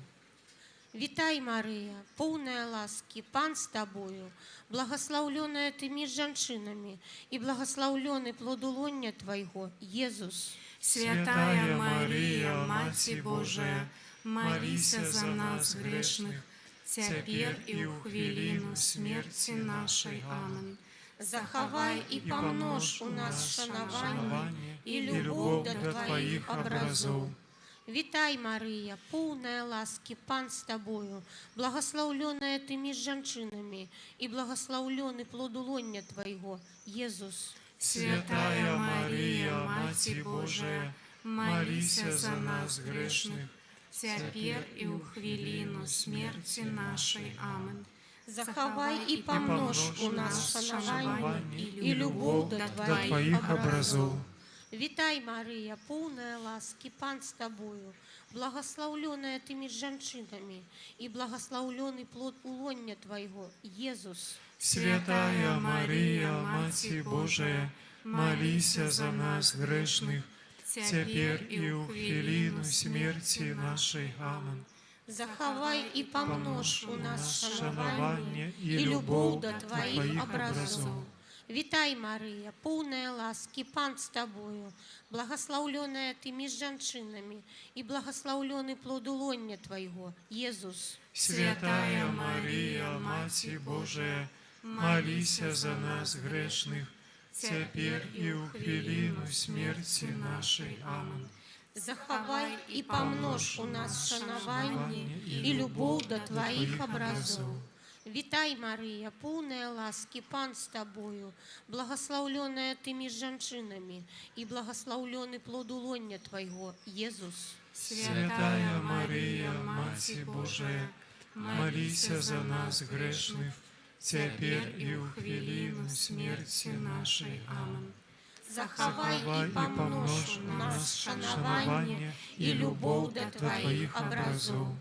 Вітай, Мария, полная ласки, Пан с Тобою, благословленная Ты меж женщинами, и благословленный плод улонья Твоего, Иисус. Святая Мария, Маті Божия, молися за нас грешных, цяпер і ў хвіліну смерці нашай. Амен. Захавай і памнож у нас шанаванне і любоў да Тваіх абразоў. Вітай, Марыя, поўная ласкі, Пан з Табою, благословленная Ты між жанчынамі, і благословлены плод улоння Твайго, Езус. Святая Марія, Маці Божая, маліся за нас грешных, цяпер і ў хвіліну смерці нашай. Амен. Захавай і памнож у нас шанаванне і любоў да Твоих Тваіх образов. абразоў. Вітай, Марыя, поўная ласкі, Пан з Табою, благословленая Ты між жанчынамі, і благословлены плод улоння Твайго, Езус. Святая Марія, Маці Божая, маліся за нас грешних, цяпер і ў хвіліну смерці нашай. Амен. Захавай і памнож у нас Шанаванне шанаванне і і любоў да Твоих Тваіх образов. абразоў. Вітай, Марыя, поўная ласкі, Пан з Табою, благословленая Ты між жанчынамі, і благословлены плод улоння Твайго, Езус. Святая Марія, Маці Божая, маліся за нас грешних, цяпер і ў хвіліну смерці нашай. Амен. Захавай і памнож у нас шанаванне і любоў да Тваіх абразоў. Вітай, Марыя, поўная ласкі, Пан з Табою, благословленая Ты між жанчынамі, і благословлены плод улоння Твайго, Езус. Святая Марія, Маці Божая, маліся за нас грешних, цяпер і ў хвіліну смерці нашай. Амен. Захавай і памнож у нас шанаванне і любоў да Тваіх абразоў.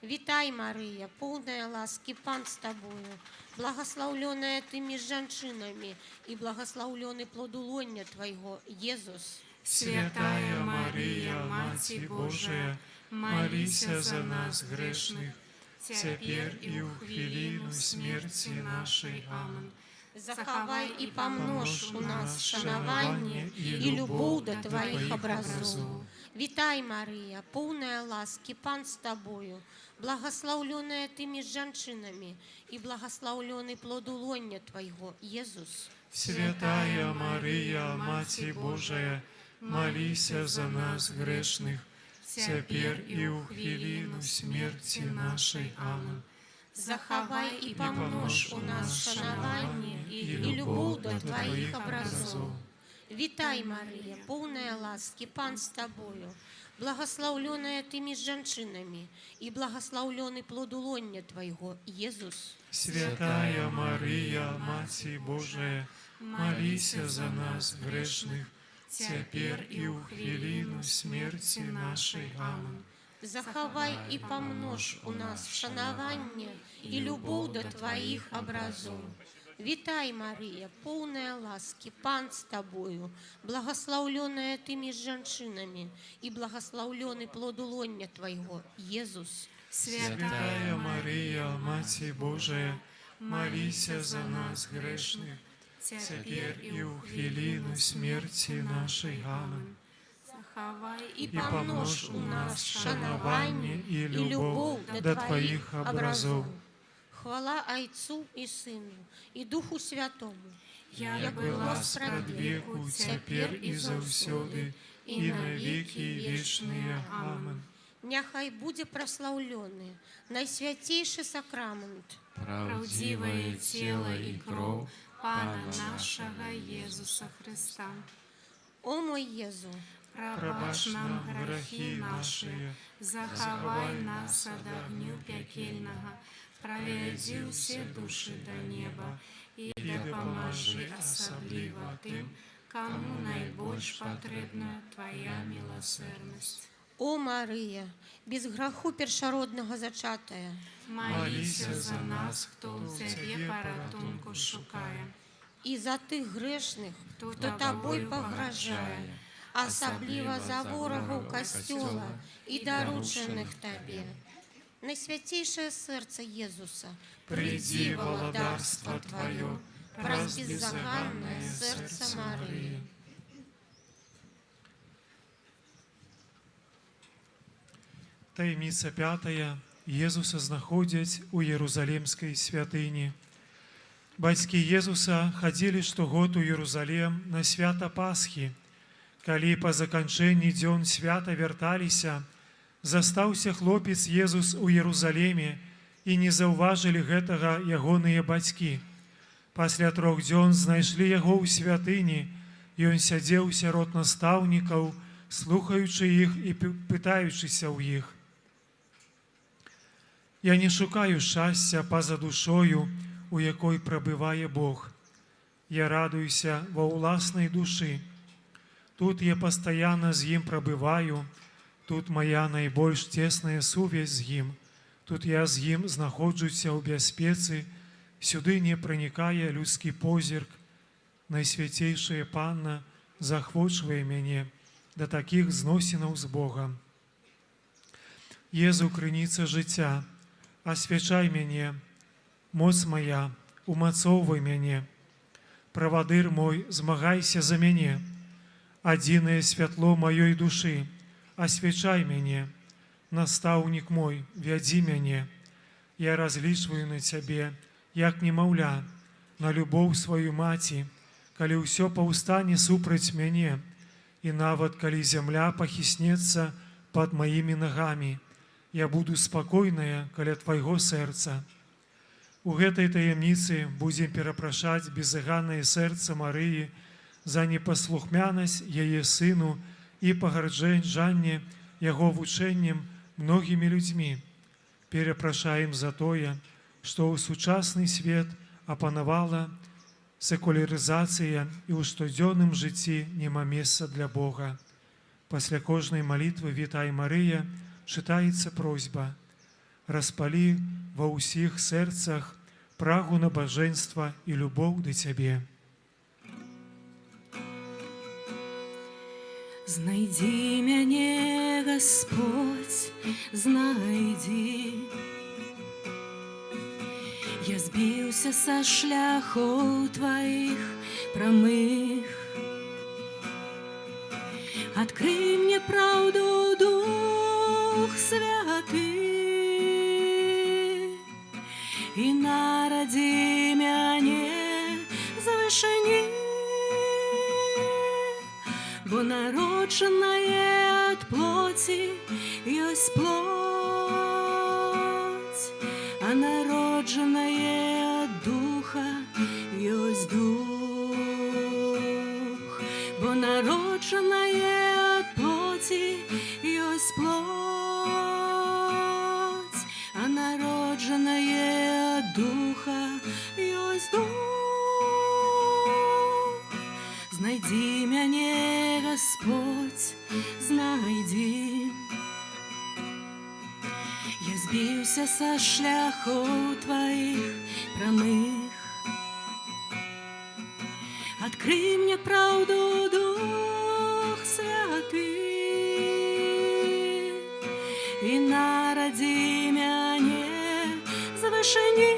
Вітай, Марыя, поўная ласкі, Пан з Табою, благословленая Ты між жанчынамі, і благословлены плод улоння Твайго, Езус. Святая Марія, Маці Божая, маліся за нас грешних, цяпер і ў хвіліну смерці нашай. Амен. Захавай і памнож у нас шанаванне і любоў да Тваіх абразоў. Вітай, Марыя, поўная ласкі, Пан з Табою, благословленая Ты між жанчынамі, і благословлены плод улоння Твайго, Езус. Святая Марія, Маці Божая, маліся за нас грешних, цяпер і ў хвіліну смерці нашай. Амен. Захавай і памнож у нас шанаванне і любоў да Тваіх абразоў. Вітай, Марія, поўная ласкі, Пан з Табою, благословленая Ты між жанчынамі, і благословлены плод улоння Твайго, Езус. Святая Марія, Маці Божая, маліся за нас грешних, цяпер і ў хвіліну смерці нашай. Амен. Захавай і памнож у нас шанаванне і любоў да Тваіх абразоў. Вітай, Марія, поўная ласкі, Пан з Табою, благословленая Ты між жанчынамі, і благословлены плод улоння Твайго, Езус. Святая Марія, Маці Божая, маліся за нас грешних, цяпер і ў хвіліну смерці нашай. Амен. Захавай І І памнож у нас шанаванне і любоў да Тваіх абразоў. Хвала Айцу і Сыну, і Духу Святому, як Была спрад веку, цяпер і заўсёды, і на векі вечныя. Амен. Няхай будзе праслаўлёны найсвяцейшы сакрамент, праўдзівае цела і кроў Пана нашага Езуса Христа. О мой Езу, Прабач нам грахі нашыя, захавай нас ад агню пякельнага, правядзі ўсе душы да неба і дапамажы асабліва тым, каму найбольш патрэбна Твая міласэрнасць. о Марыя, без граху першароднага зачатая, Маліся за нас, хто ў Цябе паратунку шукае, і за тых грэшных, хто хто Табой пагражае, асабліва за ворагаў касцёла і даручаных Табе. Найсвяцейшае сэрца Езуса, Прыйдзі валадарства Тваё, праз беззаганнае сэрца Марыі. Таємниця 5. Езуса знаходзяць у Єрусалімській святыні. Бацькі Езуса хадзілі штогод у Єрусалем на свята Пасхі. Калі па заканчэнні дзён свята вярталіся, застаўся хлопец Езус у Єрусалеме, і не заўважылі гэтага ягоныя бацькі. Пасля 3 дзён знайшлі яго ў святыні, і ён сядзеў сярод настаўнікаў, слухаючы іх і пытаючыся ў іх. Я не шукаю шчасця па-за душою, у якой прабывае Бог. Я радуюся ва ўласнай душы. Тут я пастаянна з ім прабываю, тут моя найбольш цесная сувязь з ім, тут я з ім знаходжуся ў бяспецы, сюды не пранікае людскі позірк. Найсвяцейшая Панна захвочвае мяне да такіх зносінаў з Богам. Езу, крыніца жыцця, асвячай мяне, моц моя, умацоўвай мяне. Правадыр мой, змагайся за мяне. Адзінае святло маёй душы, асвячай мяне. Настаўнік мой, вядзі мяне. Я разлічваю на цябе, як немаўля, на любоў сваю маці, калі ўсё паўстане супраць мяне, і нават калі зямля пахіснецца пад маімі нагамі, я буду спакойная каля твайго сэрца. У гэтай таямніцы будзем перапрашаць безыганнае сэрца Марыі за непаслухмянасць яе сыну і пагарджанне яго вучэннем многімі людзьмі. Перапрашаем за тое, што ў сучасны свет апанавала секулярызацыя і ў штодзённым жыцці няма месца для Бога. Пасля кожнай малітвы «Вітай, Марыя» чытаецца просьба: распалі ва ўсіх сэрцах прагу набажэнства і любоў да цябе. Знайдзі мяне, Господь, знайдзі. Я збіўся са шляхоў тваіх прамых. Адкрый мне праўду, Дух Святы, і нарадзі мяне з вышыні, бо народжанае ад плоці ёсць плоть, а народжанае ад духа ёсць дух, бо народжанае ад плоці ёсць плоть, а народжанае ад духа ёсць дух. Знайдзі мяне, Господь, знайдзі. Я збіўся са шляхоў тваіх прамых. Адкрый мне праўду, Дух Святы, і нарадзі мяне з вышыні,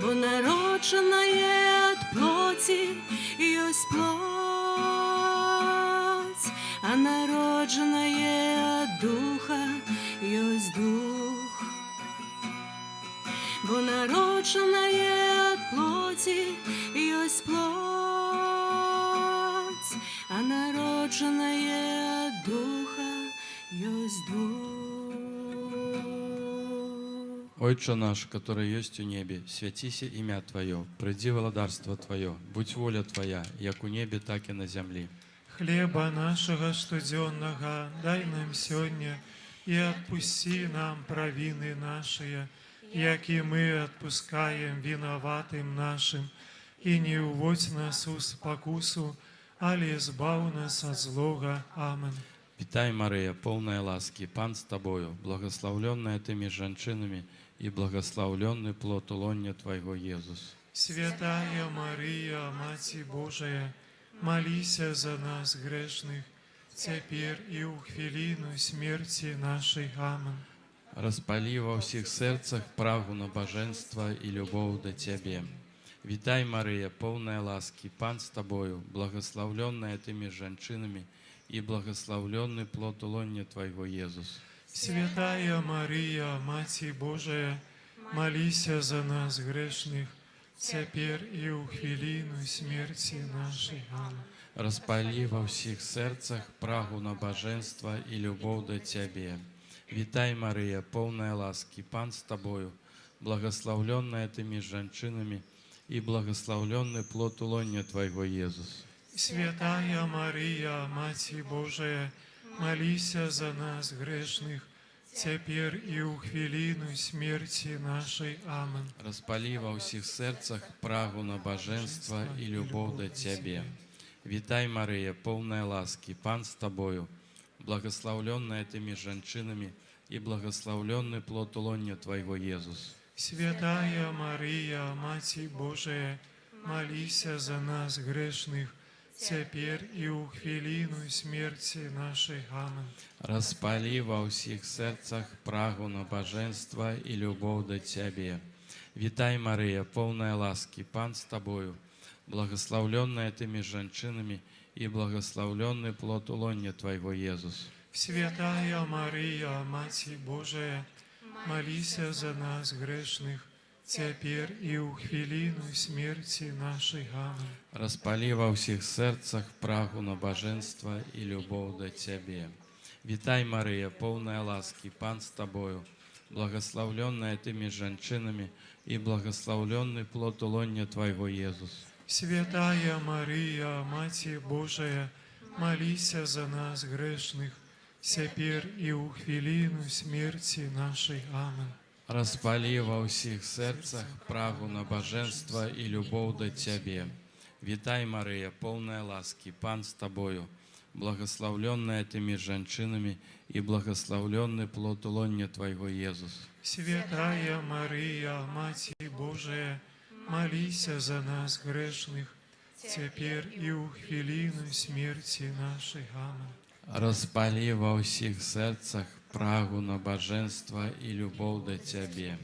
бо народжанае ад плоці ёсць плоть, а народжанае ад духа ёсць дух, бо народжанае ад плоці ёсць плоть, а народжанае ад духа ёсць дух. Отче наш, который есть у небе, святися имя Твое, приди владарство Твое, будь воля Твоя, як у небе, так и на земле. Хлеба нашага штодзённага дай нам сёння, і адпусці нам правіны нашыя, як і мы адпускаем вінаватым нашым, і не ўводзь нас у спакусу, але збаў нас ад злога. Амен. Вітай, Мария, полная ласки, Пан с Тобою, благословленная Ты между женщинами, и благословленный плод улонья Твоего, Иисус. Святая Мария, Маці Божия, молися за нас грешных, теперь и у хвилину смерти нашей. Амен. Распали во всех сердцах прагу на божество и любовь до Тебе. Витай, Мария, полная ласки, Пан с Тобою, благословленная Ты между женщинами, и благословленный плод улонья Твоего, Иисус. Святая Мария, Матерь Божия, молися за нас грешных, теперь и у хвилину смерти нашей. Аминь. Распали во всіх серцах прагу на божество и любовь до Тебе. Витай, Мария, полная ласки, Пан с Тобою, благословленная Ты между женщинами, и благословленный плод лоня Твоего, Иисус. Святая Мария, Матерь Божия, молися за нас грешных, теперь и у хвилину смерти нашей. Аминь. Распали во всіх серцах прагу на божество и любовь до Тебе. Витай, Мария, полная ласки, Пан с Тобою, благословленная Ты между женщинами, и благословленный плод лоня Твоего, Иисус. Святая Мария, Матерь Божия, молися за нас грешных, теперь и у хвилину смерти нашей. Аминь. Распали во всіх серцах прагу на божество и любовь до Тебе. Витай, Мария, полная ласки, Пан с Тобою, благословленная Ты между женщинами, и благословленный плод лоня Твоего, Иисус. Святая Мария, Матерь Божия, молися за нас грешных, теперь и у хвилину смерти нашей. Аминь. Распали во всіх серцах прагу на божество и любовь до Тебе. Витай, Мария, полная ласки, Пан с Тобою, благословленная Ты между женщинами, и благословленный плод лоня Твоего, Иисус. Святая Мария, Матерь Божия, молися за нас грешных, теперь и у хвилину смерти нашей. Аминь. Распали во всіх серцах прагу на божество и любовь до Тебе. Витай, Мария, полная ласки, Пан с Тобою, благословленная Ты между женщинами, и благословленный плод лоня Твоего, Иисус. Святая Мария, Матерь Божия, молися за нас грешных, теперь и у хвилину смерти нашей. Аминь. Распали во всіх серцах прагу на божество и любовь до Тебе.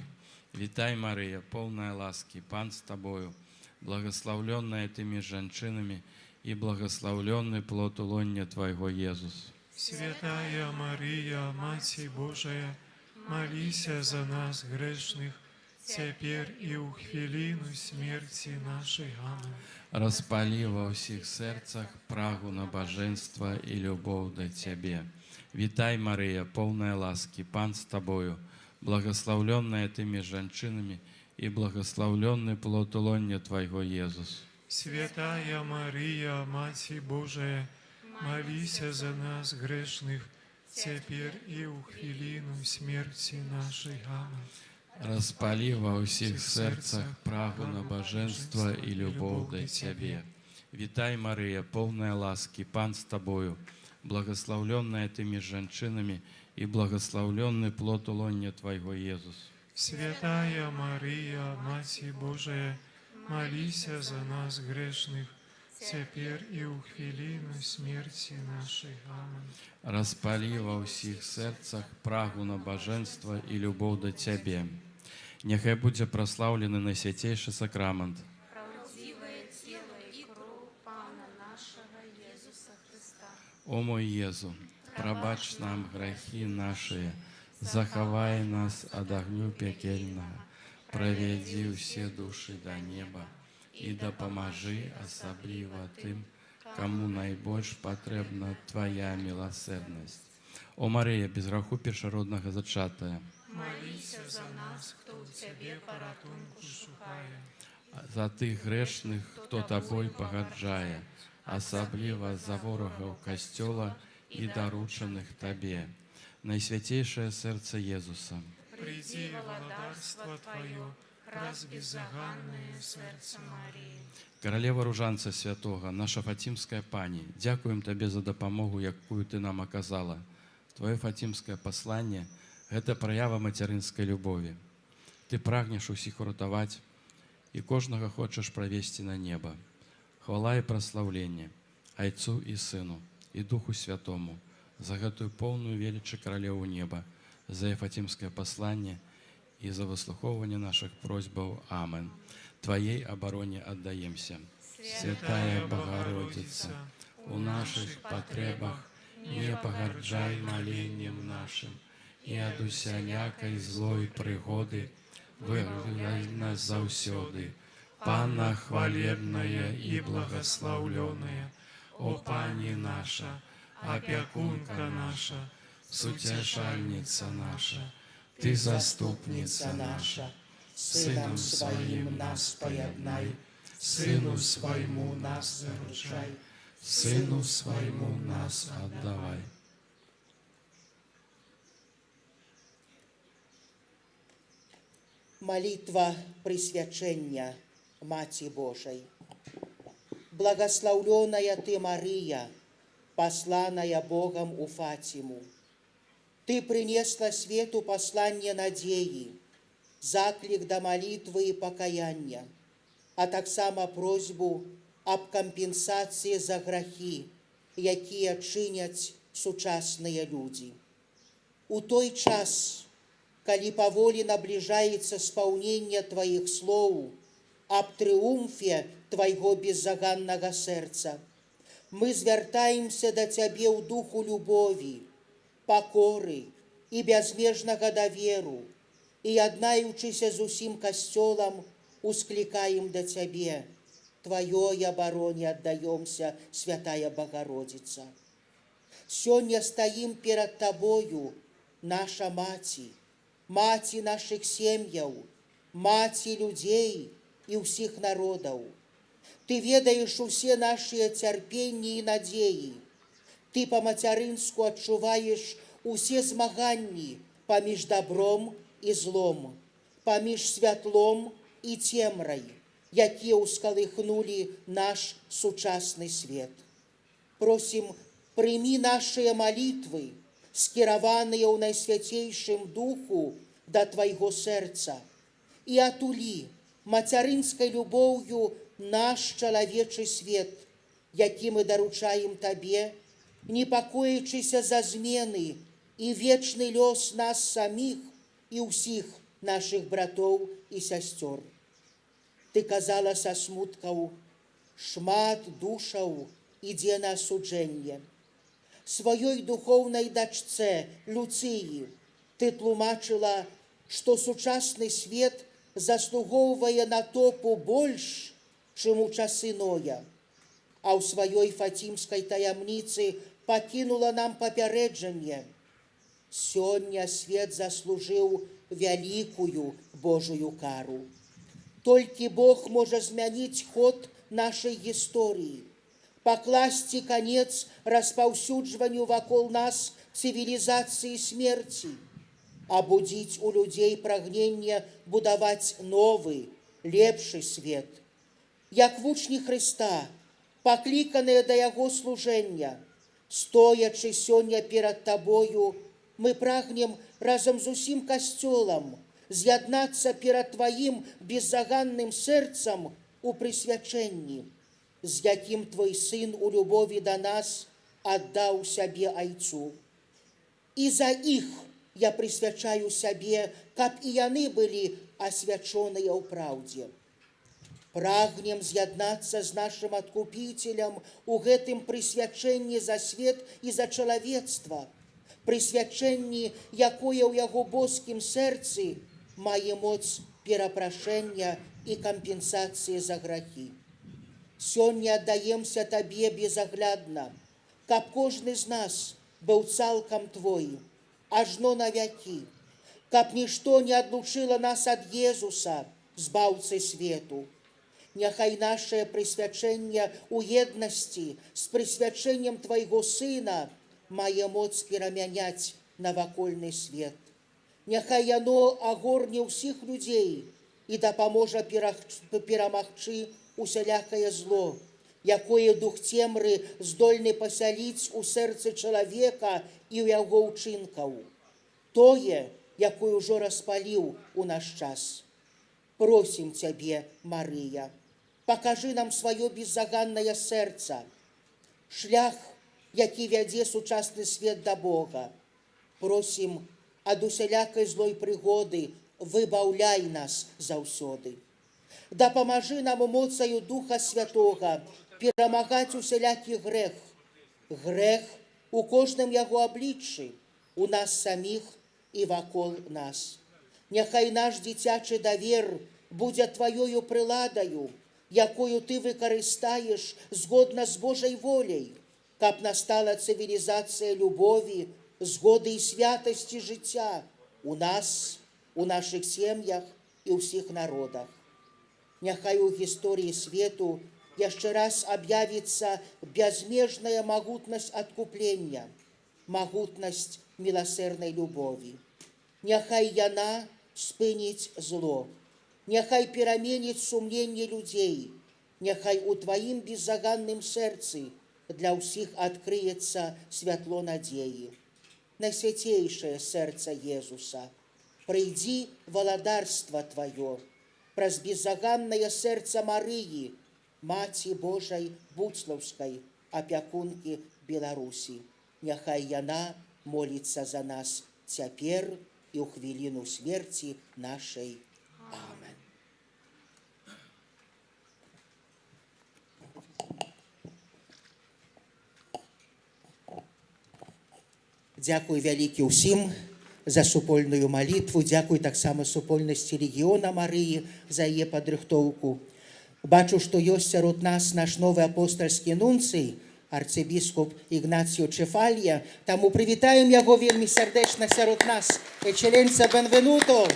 Витай, Мария, полная ласки, Пан с Тобою, благословленная Ты между женщинами, и благословленный плод лоня Твоего, Иисус. Святая Мария, Матерь Божия, молися за нас грешных, теперь и у хвилину смерти нашей. Аминь. Распали во всіх серцах прагу на божество и любовь до Тебе. Витай, Мария, полная ласки, Пан с Тобою, благословленная Ты между женщинами, и благословленный плод лоня Твоего, Иисус. Святая Мария, Матерь Божия, молися за нас грешных, теперь и у хвилину смерти нашей. Аминь. Распали во всіх серцах прагу на божество и любовь до Тебе. Витай, Мария, полная ласки, Пан с Тобою, благословленная Ты между женщинами, и благословленный плод лоня Твоего, Иисус. Святая Мария, Матерь Божия, молися за нас грешных, теперь и у хвилину смерти нашей. Аминь. Распали во всіх серцах прагу на божество и любовь до Тебе. Нехай буде прославлений найсвятейший сакрамент. Правдивое тело и кровь Пана нашего Иисуса Христа. О мой Єзу, пробач нам грехи наши, заховай нас от огню пекельного, проведи все души до неба и допоможи особливо тим, кому найбольш потребна Твоя милосердность. О Мария, без граху першородного зачатая, Молися за нас, кто в Тебе порятунку шукає. за тих грешних, хто Тобой погаджає, особливо за ворогов костела и доручених Тебе. Найсвятейшее сердце Иисуса, Приди в владарство Твое, раз беззаганное сердце Марии. Королева Ружанця Святого, наша Фатимская Пані, дякуємо Тобі за допомогу, яку Ти нам оказала. Твоє Фатимське послання – це проява материнської любові. Ти прагнеш усіх урятувати і кожного хочеш провести на небо. Хвала і прославлення Отцу і Сину, і Духу Святому, за гэтую повную величі Королеву неба, за Фатимське послання и за выслуховывание наших просьбов. Амин. Твоей обороне отдаемся. Святая Богородица, у наших потребах не погорджай молением нашим і ад усялякай злой прыгоды, вырвай нас заўсёды. Панна хвалебная і благаслаўлёная, о Пані наша, апякунка наша, суцяшальніца наша, Ты заступніца наша, Сынам Сваім нас паяднай, Сыну Свайму нас заручай, Сыну Свайму нас аддавай. Молитва присвячения Маті Божией. Благословленная Ты, Мария, посланная Богом у Фатиму. Ты принесла свету послание надеи, заклик до молитвы и покаяния, а так само просьбу об компенсации за грехи, якія чинять сучасные люди. У той час, калі паволі набліжаецца спаўненне Тваіх слоў аб трыумфе Твайго беззаганнага сэрца, мы звяртаемся да Цябе ў духу любові, пакоры і бязмежнага даверу, і, яднаючыся з усім касцёлам, усклікаем да Цябе. Тваёй абароне аддаёмся, Святая Богородица. Сёння стаім перад Табою, наша Маці, Маці наших сем'яў, Маці людзей і ўсіх народаў. Ты ведаеш усе нашыя цярпенні і надзеі. Ты па-мацярынску адчуваеш усе змаганні паміж добром і злом, паміж святлом і цемрай, якія ўскалыхнулі наш сучасны свет. Просім, прымі нашыя малітвы, скіраваныя ў найсвяцейшым духу да Твайго сэрца, і атулі мацярынскай любоўю наш чалавечы свет, які мы даручаем Табе, непакоячыся за змены і вечны лёс нас саміх і ўсіх нашых братоў і сясцёр. Ты казала са смуткаў, шмат душаў ідзе на асуджэнне. Сваёй духоўнай дачцэ Люцыі ты тлумачыла, што сучасны свет заслугоўвае натопу больш, чым у часы Ноя, а ў сваёй фатімскай таямніцы пакінула нам папярэджанне. Сёння свет заслужыў вялікую Божую кару. Толькі Бог можа змяніць ход нашай гісторыі, пакласці канец распаўсюджванню вакол нас цывілізацыі смерці, абудзіць у людзей прагненне будаваць новы, лепшы свет. Як вучні Хрыста, пакліканыя да Яго служэння, стоячы сёння перад Табою, мы прагнем разам з усім касцёлам з'яднацца перад Тваім беззаганным сэрцам у прысвячэнні, з якім Твой Сын у любові да нас аддаў сябе Айцу. І за іх я прысвячаю сябе, каб і яны былі асвячоныя ў праўдзе. Прагнем з'яднацца з нашым адкупіцелем у гэтым прысвячэнні за свет і за чалавецтва, прысвячэнні, якое ў яго боскім сэрцы мае моц перапрашэння і кампенсацыі за грахі. Сёння аддаемся Табе безаглядна, каб кожны з нас быў цалкам Твой, ажно на вякі, каб нішто не адлучыла нас ад Езуса, збаўцы свету. Няхай нашае прысвячэнне ў еднасці з прысвячэннем Твайго Сына мае моц перамяняць навакольны свет. Няхай яно агорне ўсіх людзей і дапаможа перамагчы усялякае зло, якое дух цемры здольны пасяліць у сэрцы чалавека і ў яго ўчынкаў. Тое, якое ўжо распаліў у наш час. Просім Цябе, Марыя, пакажы нам сваё беззаганнае сэрца, шлях, які вядзе сучасны свет да Бога. Просім, ад усялякай злой прыгоды выбаўляй нас заўсёды. Дапамажы нам моцаю Духа Святога перамагаць усялякі грэх. Грэх у кожным яго абліччы, у нас саміх і вакол нас. Няхай наш дзіцячы давер будзе тваёю прыладаю, якую ты выкарыстаеш згодна з Божай воляй, каб настала цывілізацыя любові, згоды і святасці жыцця у нас, у нашых сем'ях і ўсіх народах. Няхай у гісторыі свету яшчэ раз аб'явіцца бязмежная магутнасць адкуплення, магутнасць міласэрнай любові. Няхай яна спыніць зло, няхай пераменіць сумленне людзей, няхай у тваім беззаганным сэрцы для ўсіх адкрыецца святло надзеі. Найсвяцейшае сэрца Езуса, прыйдзі валадарства тваё, праз беззаганнае сэрца Марыі, Маці Божай Буцлаўскай, апякункі Беларусі. Няхай яна моліцца за нас цяпер і ў хвіліну смерці нашай. Амен. Дзякуй вялікі ўсім за супольную малітву, дзякуй таксама супольнасці рэгіёна Марыі за яе падрыхтоўку. Бачу, што ёсць сярод нас наш новы апостальскі нунцый, арцыбіскуп Ігнацію Чефалья, таму прывітаем яго вельмі сардэчна сярод нас. Eccellenza, benvenuto!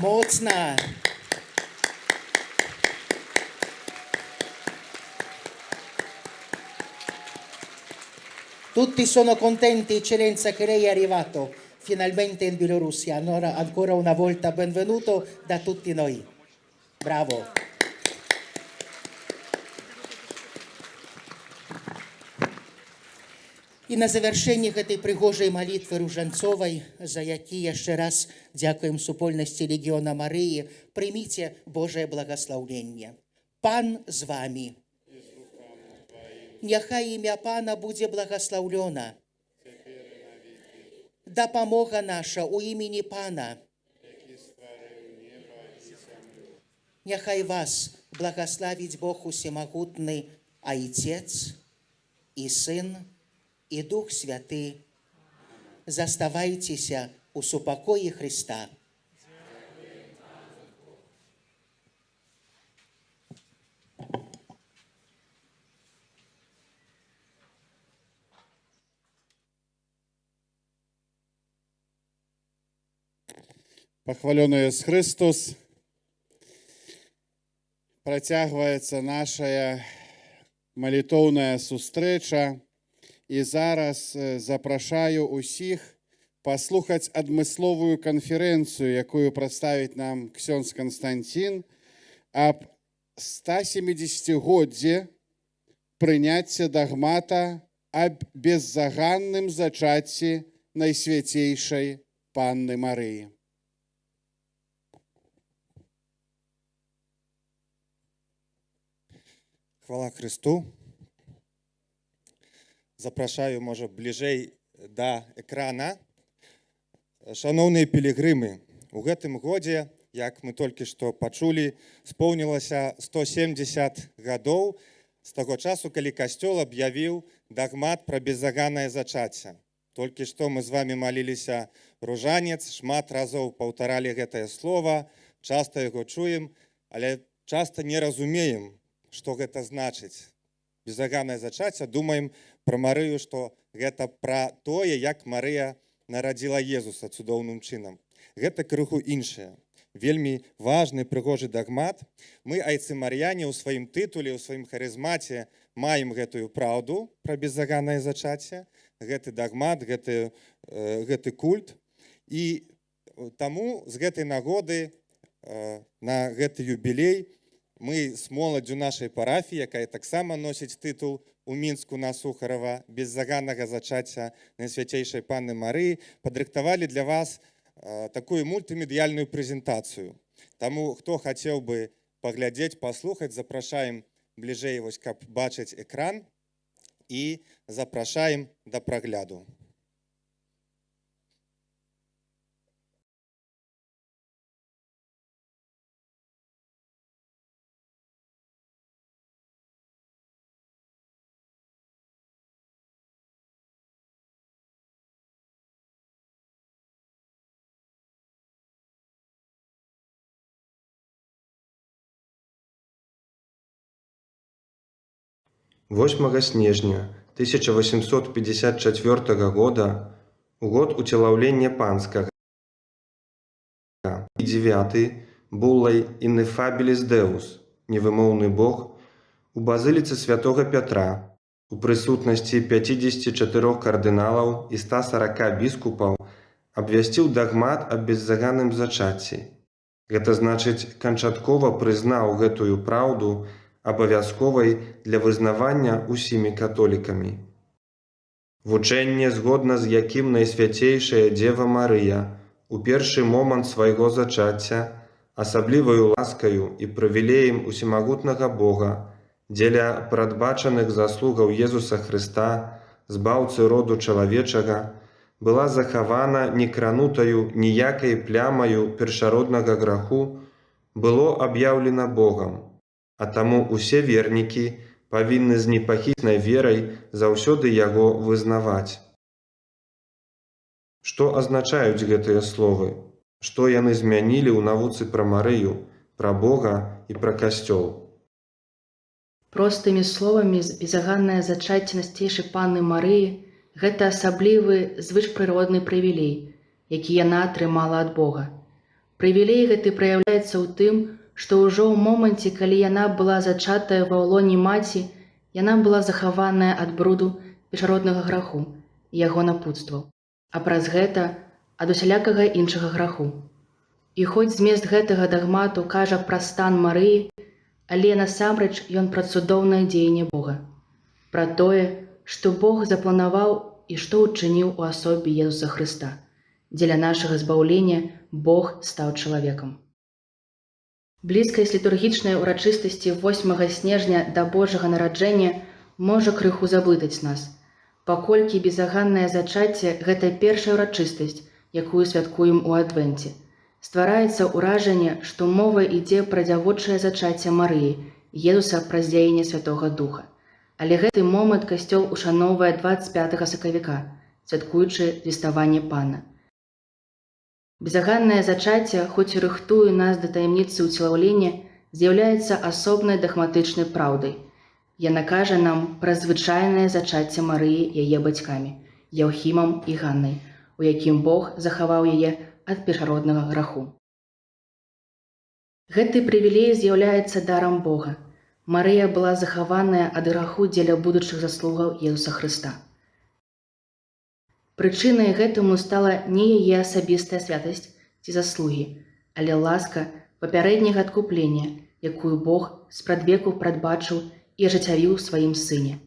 Моцна! Tutti sono contenti, Eccellenza, che lei è arrivato finalmente in Bielorussia. Allora, ancora una volta benvenuto da tutti noi. Bravo. І на завяршэнні гэтай прыгожай малітвы ружанцовай, за які яшчэ раз дзякуем супольнасці легіёна Марыі, прыміце Божае благаслаўленне. Пан з вамі. Няхай імя Пана будзе благаслаўлёна. Дапамога наша ў імені Пана. Няхай вас благаславіць Бог усемагутны Айцец і Сын і Дух Святы. Заставайцеся у супакоі Христа. Пахвалёны Ісус Христос. Працягваецца наша малітоўная сустрэча. І зараз запрашаю усіх паслухаць адмысловую канферэнцыю, якую прадставіць нам ксёндз Канстантин аб 170-годдзе прыняцця дагмата аб беззаганным зачацці Найсвяцейшай Панны Марыі. Хвала Христу. Запрашаю, можа, бліжэй да экрана. Шаноўныя пілігрымы, у гэтым годзе, як мы толькі што пачулі, споўнілася 170 гадоў з таго часу, калі касцёл аб'явіў дагмат пра беззаганнае зачацце. Толькі што мы з вамі маліліся ружанец, шмат разоў паўтаралі гэтае слова, часта яго чуем, але часта не разумеем, што гэта значыць. Беззаганнае зачацце, думаем пра Марыю, што гэта пра тое, як Марыя нарадзіла Езуса цудоўным чынам. Гэта крыху іншае. Вельмі важны прыгожы дагмат. Мы, айцы мар'яне, у сваім тытуле, у сваім харызмаце маем гэтую праўду пра беззаганнае зачацце, гэты дагмат, гэты культ. І таму з гэтай нагоды на гэты юбілей мы з моладдзю нашай парафіі, якая таксама носіць тытул у Мінску на Сухарова беззаганнага зачацця Найсвяцейшай Панны Марыі, падрыхтавалі для вас такую мультымедыяльную прэзентацыю. Таму, хто хацеў бы паглядзець, паслухаць, запрашаем бліжэй, каб бачыць экран, і запрашаем да прагляду. 8 снежня 1854 года, у год уцелаўлення панскага, і 9 буллай «Ineffabilis Deus» невымоўны Бог у базыліцы святого Пятра у прысутнасці 54 кардыналаў і 140 біскупаў абвясціў дагмат аб беззаганным зачацці. Гэта значыць, канчаткова прызнаў гэтую праўду абавязковай для вызнавання усімі католікамі. Вучэнне, згодна з якім Найсвяцейшая Дзева Марыя у першы момант свайго зачацця асабліваю ласкаю і прывілеем усімагутнага Бога дзеля прадбачаных заслугаў Езуса Хрыста, збаўцы роду чалавечага, была захавана некранутаю ніякай плямаю першароднага граху, было аб'яўлена Богам, а таму усе вернікі павінны з непахіснай верай заўсёды яго вызнаваць. Што азначаюць гэтыя словы? Што яны змянілі ў навуцы пра Марыю, пра Бога і пра Касцёл? Простымі словамі, безаганнае зачацце Найсвяцейшай Панны Марыі – гэта асаблівы звышпрыродны прывілей, які яна атрымала ад Бога. Прывілей гэты праяўляецца ў тым, што ўжо ў моманце, калі яна была зачатая ва ўлоне маці, яна была захаваная ад бруду першароднага граху і яго напутстваў, а праз гэта ад усялякага іншага граху. І хоць змест гэтага дагмату кажа пра стан Марыі, але насамрэч ён пра цудоўнае дзеянне Бога, пра тое, што Бог запланаваў і што ўчыніў у асобе Езуса Хрыста. Дзеля нашага збаўлення Бог стаў чалавекам. Блізкасць літургічнай урачыстасці 8 снежня да Божага нараджэння можа крыху заблытаць нас, паколькі безаганнае зачацце – гэта першая урачыстасць, якую святкуем у Адвенце. Ствараецца ўражанне, што мова ідзе пра дзявочае зачацце Марыі, Езуса праз дзеянне Святога Духа. Але гэты момант касцёл ушаноўвае 25 сакавіка, святкуючы звеставанне Пана. Безаганнае зачацце, хоць і рыхтуе нас да таямніцы ўцелаўлення, з'яўляецца асобнай дагматычнай праўдай. Яна кажа нам пра звычайнае зачацце Марыі яе бацькамі, Яўхімам і Ганнай, у якім Бог захаваў яе ад першароднага граху. Гэты прывілей з'яўляецца дарам Бога. Марыя была захаваная ад граху дзеля будучых заслугаў Езуса Хрыста. Прычынай гэтаму стала не яе асабістая святасць ці заслугі, але ласка папярэдняга адкуплення, якую Бог спрадвеку прадбачыў і ажыццявіў у сваім сыне.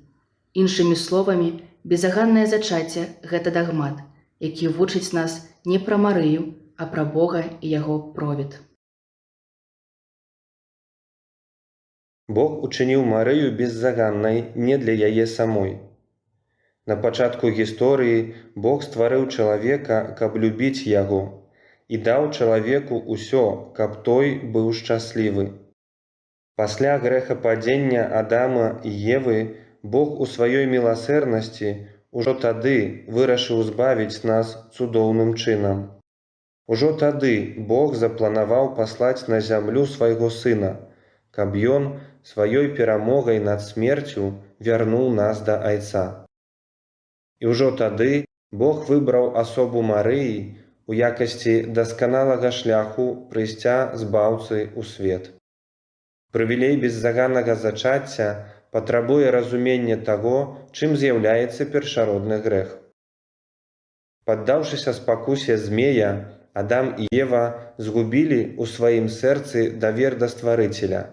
Іншымі словамі, безаганнае зачацце – гэта дагмат, які вучыць нас не пра Марыю, а пра Бога і яго провід. Бог учыніў Марыю беззаганнай не для яе самой. На пачатку гісторыі Бог стварыў чалавека, каб любіць яго, і даў чалавеку ўсё, каб той быў шчаслівы. Пасля грэхападзення Адама і Евы Бог у сваёй міласэрнасці ужо тады вырашыў збавіць нас цудоўным чынам. Ужо тады Бог запланаваў паслаць на зямлю свайго сына, каб ён сваёй перамогай над смерцю вярнуў нас да Айца. І ўжо тады Бог выбраў асобу Марыі у якасці дасканалага шляху прыйсця збаўцы ў свет. Прывілей беззаганнага зачацця патрабуе разумення таго, чым з'яўляецца першародны грэх. Паддаўшыся спакусе змея, Адам і Ева згубілі ў сваім сэрцы давер да Стварыцеля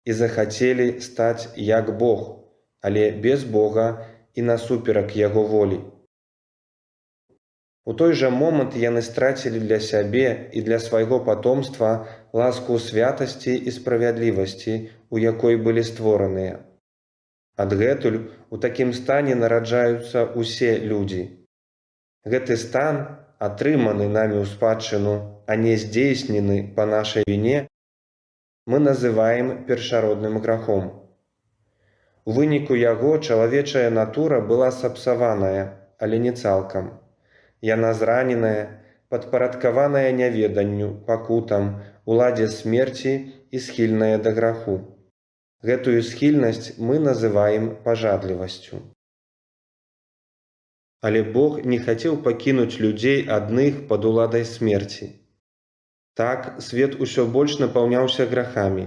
і захацелі стаць як Бог, але без Бога і насуперак яго волі. У той жа момант яны страцілі для сябе і для свайго патомства ласку святасці і справядлівасці, у якой былі створаныя. Адгэтуль у такім стане нараджаюцца ўсе людзі. Гэты стан, атрыманы намі ў спадчыну, а не здзейснены па нашай віне, мы называем першародным грахом. У выніку яго чалавечая натура была сапсаваная, але не цалкам. Яна зраненая, падпарадкаваная няведанню, пакутам, уладзе смерці і схільная да граху. Гэтую схільнасць мы называем пажадлівасцю. Але Бог не хацеў пакінуць людзей адных пад уладай смерці. Так, свет усё больш напаўняўся грахамі.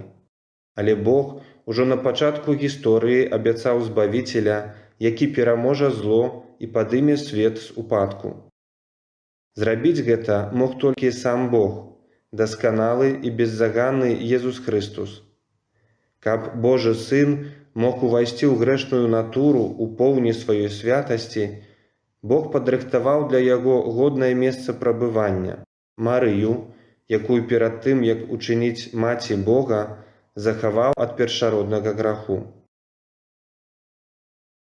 Але Бог ужо на пачатку гісторыі абяцаў збавіцеля, які пераможа зло і падыме свет з упадку. Зрабіць гэта мог толькі сам Бог, дасканалы і беззаганны Езус Хрыстус. Каб Божы Сын мог увайсці ў грэшную натуру ў поўні сваёй святасці, Бог падрыхтаваў для яго годнае месца прабывання – Марыю, якую перад тым, як учыніць маці Бога, захаваў ад першароднага граху.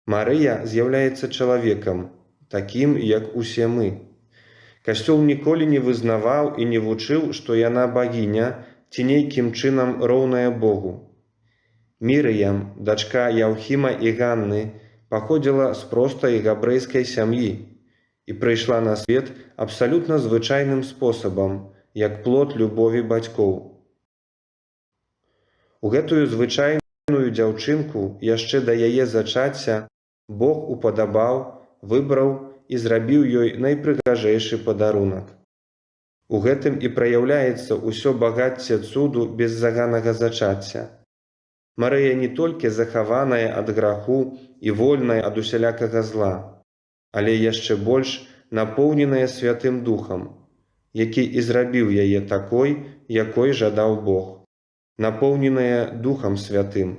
Марыя з'яўляецца чалавекам, такім, як усе мы. Касцёл ніколі не вызнаваў і не вучыў, што яна багіня ці нейкім чынам роўная Богу. Мірыям, дачка Яўхіма і Ганны, паходзіла з простай габрэйскай сям'і і прыйшла на свет абсалютна звычайным спосабам, як плод любові бацькоў. У гэтую звычайную дзяўчынку яшчэ да яе зачацця Бог упадабаў, выбраў і зрабіў ёй найпрыгажэйшы падарунак. У гэтым і праяўляецца ўсё багацце цуду беззаганнага зачацця. Марыя не толькі захаваная ад граху і вольная ад усялякага зла, але яшчэ больш напоўненая Святым Духам, які і зрабіў яе такой, якой жадаў Бог. Напоўненая Духам Святым.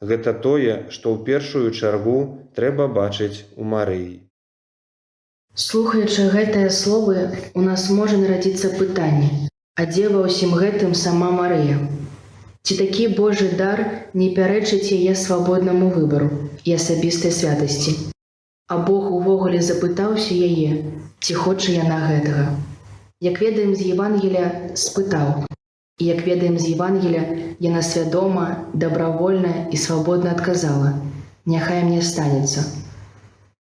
Гэта тое, што ў першую чаргу трэба бачыць у Марыі. Слухаючы гэтыя словы, у нас можа нарадзіцца пытанне: а дзе ва ўсім гэтым сама Марыя? Ці такі Божы дар не пярэчыць яе свабоднаму выбару і асабістай святасці? А Бог увогуле запытаўся яе, ці хоча яна гэтага? Як ведаем з Евангелія, спытаў. І як ведаем з Евангелія, яна свядома, добравольна і свабодна адказала: «Няхай мне станецца».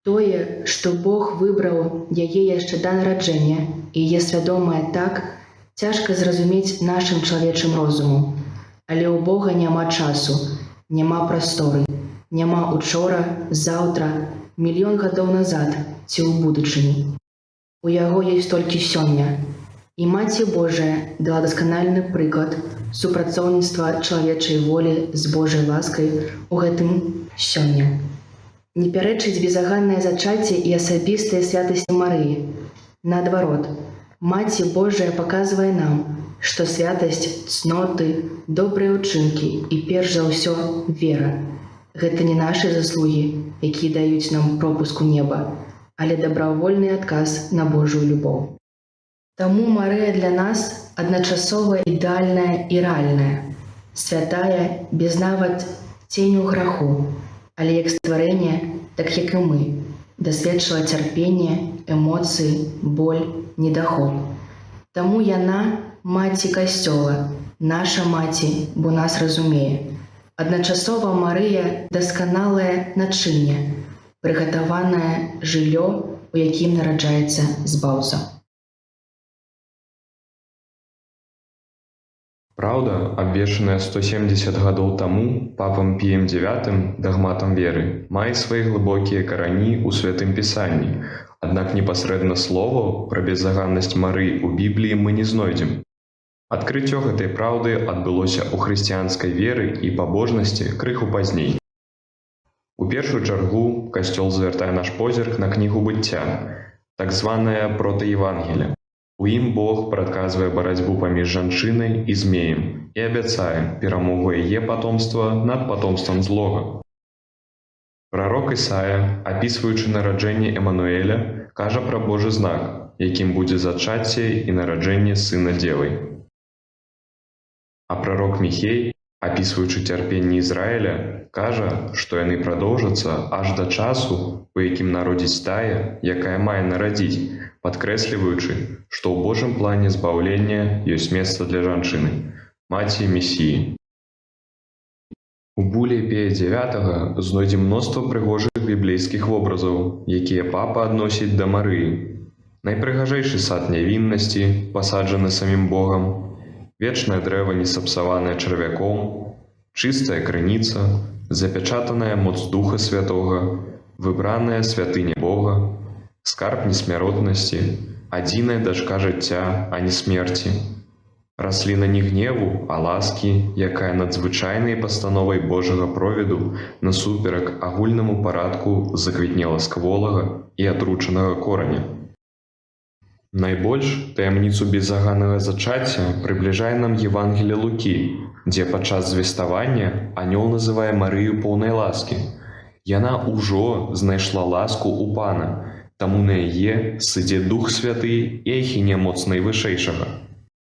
Тое, што Бог выбраў яе яшчэ да нараджэння і яе свядомае так, цяжка зразумець нашым чалавечым розумам. Але ў Бога няма часу, няма прасторы, няма учора, заўтра, мільён гадоў назад ці ў будучыні. У яго ёсць толькі сёння. І Маці Божая дала дасканальны прыклад супрацоўніцтва чалавечай волі з Божай ласкай у гэтым сёння. Не пярэчыць безаганнае зачацце і асабістыя святасці Марыі. Наадварот, Маці Божая паказвае нам, што святасць, цноты, добрыя ўчынкі і перш за ўсё вера – гэта не нашы заслугі, якія даюць нам пропуск у неба, але добравольны адказ на Божую любоў. Таму Марыя для нас адначасова ідэальная і рэальная, святая, без нават ценю граху, але як стварэнне, так як і мы, дасведчыла цярпення, эмоцыі, боль, недахоп. Таму яна маці Касцёла, наша маці, бо нас разумее. Адначасова Марыя дасканалае начынне, прыгатаванае жыллё, у якім нараджаецца збаўца. Праўда, абвешчаная 170 гадоў таму папам Піем IX дагматам веры, мае свае глыбокія карані ў Святым Пісанні, аднак непасрэдна словаў пра беззаганнасць Марыі ў Бібліі мы не знойдзем. Адкрыццё гэтай праўды адбылося ў хрысціянскай веры і пабожнасці крыху пазней. У першую чаргу Касцёл звяртае наш позірк на кнігу быцця, так званае протаевангелле. У ім Бог прадказвае барацьбу паміж жанчынай і змеем і абяцае перамогу яе патомства над патомствам злога. Прарок Ісая, апісваючы нараджэнне Эмануэля, кажа пра Божы знак, якім будзе зачацце і нараджэнне сына дзевы. А прарок Міхей, апісваючы цярпенне Ізраіля, кажа, што яны прадоўжацца аж да часу, у якім народзіць тая, якая мае нарадзіць, падкрэсліваючы, што ў Божым плане збаўлення ёсць месца для жанчыны, маці Месіі. У буле Пія IX знойдзем мноства прыгожых біблейскіх вобразаў, якія папа адносіць да Марыі. Найпрыгажэйшы сад нявіннасці, пасаджаны самім Богам, вечнае дрэва, не сапсаванае чарвяком, чистая крыніца, запячатаная моц Духа Святога, выбраная святыня Бога, скарб несмяротнасці, адзіная дачка жыцця, а не смерці. Расліна не гневу, а ласкі, якая надзвычайнай пастановай Божага провіду насуперак агульнаму парадку заквітнела з кволага і атручанага кораня. Найбольш таямніцу беззаганнага зачацця прыбліжае нам Евангелие Лукі, дзе падчас звеставання анёл называе Марыю поўнай ласкі. Яна ўжо знайшла ласку ў Пана, таму на яе сыдзе Дух Святы і ахіне моц найвышэйшага.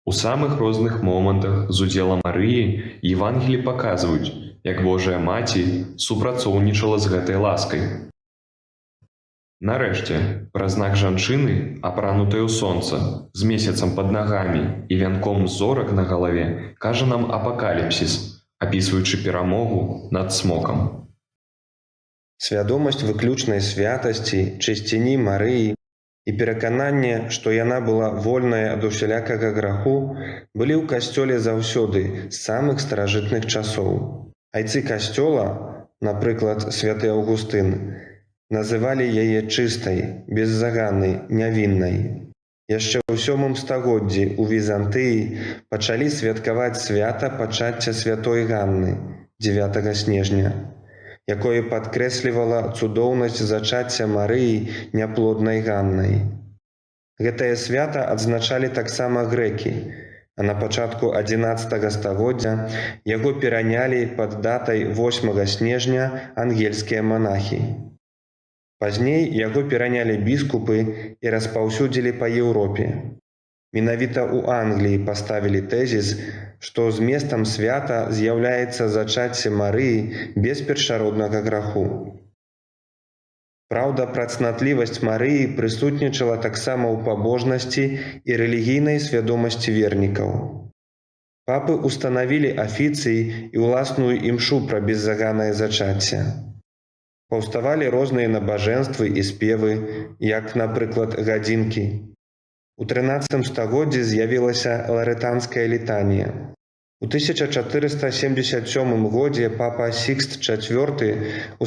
У самых розных момантах з удзелам Марыі Евангелі паказваюць, як Божая Маці супрацоўнічала з гэтай ласкай. Нарэшце, праз знак жанчыны, апранутай у сонца, з месяцам пад нагамі і вянком зорак на галаве, кажа нам апакаліпсіс, апісваючы перамогу над смокам. Свядомасць выключнай святасці, чысціні Марыі і перакананне, што яна была вольная ад усялякага граху, былі ў касцёле заўсёды з самых старажытных часоў. Айцы касцёла, напрыклад, святы Аўгустын, называлі яе чыстай, беззаганнай, нявіннай. Яшчэ ў 7 стагоддзі ў Візантыі пачалі святкаваць свята пачацця святой Ганны 9 снежня, якое падкрэслівала цудоўнасць зачацця Марыі няплоднай Ганнай. Гэтае свята адзначалі таксама грэкі, а на пачатку 11 стагоддзя яго перанялі пад датай 8 снежня ангельскія манахі. Пазней яго перанялі біскупы і распаўсюдзілі па Еўропе. Менавіта ў Англіі паставілі тэзіс, што зместам свята з'яўляецца зачацце Марыі без першароднага граху. Праўда, працнатлівасць Марыі прысутнічала таксама ў пабожнасці і рэлігійнай свядомасці вернікаў. Папы ўстанавілі афіцый і ўласную імшу пра беззаганнае зачацце. Паўставалі розныя набажэнствы і спевы, як, напрыклад, гадзінкі. У 13 стагоддзі з'явілася ларэтанская літанія. У 1477 годзе папа Сікст IV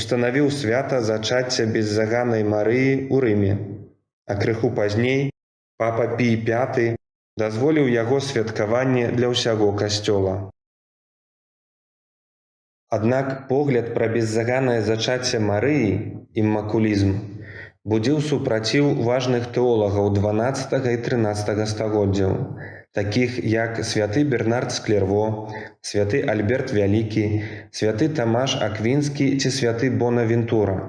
устанавіў свята зачацця беззаганнай Марыі ў Рыме, а крыху пазней папа Пій V дазволіў яго святкаванне для ўсяго касцёла. Аднак погляд пра беззаганнае зачацце Марыі, іммакулізм, будзіў супраціў важных тэолагаў 12 і 13 стагоддзяў, такіх як святы Бернард з Клерво, святы Альберт Вялікі, святы Тамаш Аквінскі ці святы Бонавентура.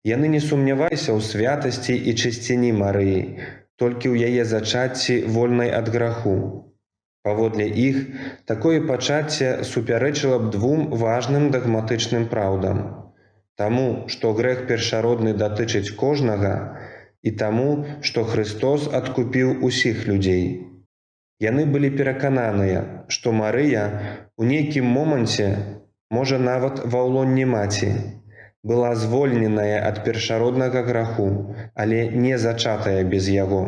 Яны не сумняваліся ў святасці і чысціні Марыі, толькі ў яе зачацці вольнай ад граху. Паводле іх, такое пачацце супярэчыла б двум важным дагматычным праўдам. Таму, што грэх першародны датычыць кожнага, і таму, што Христос адкупіў усіх людзей. Яны былі перакананыя, што Марыя у нейкім моманце, можа нават ва ўлонні маці, была звольненая ад першароднага граху, але не зачатая без яго.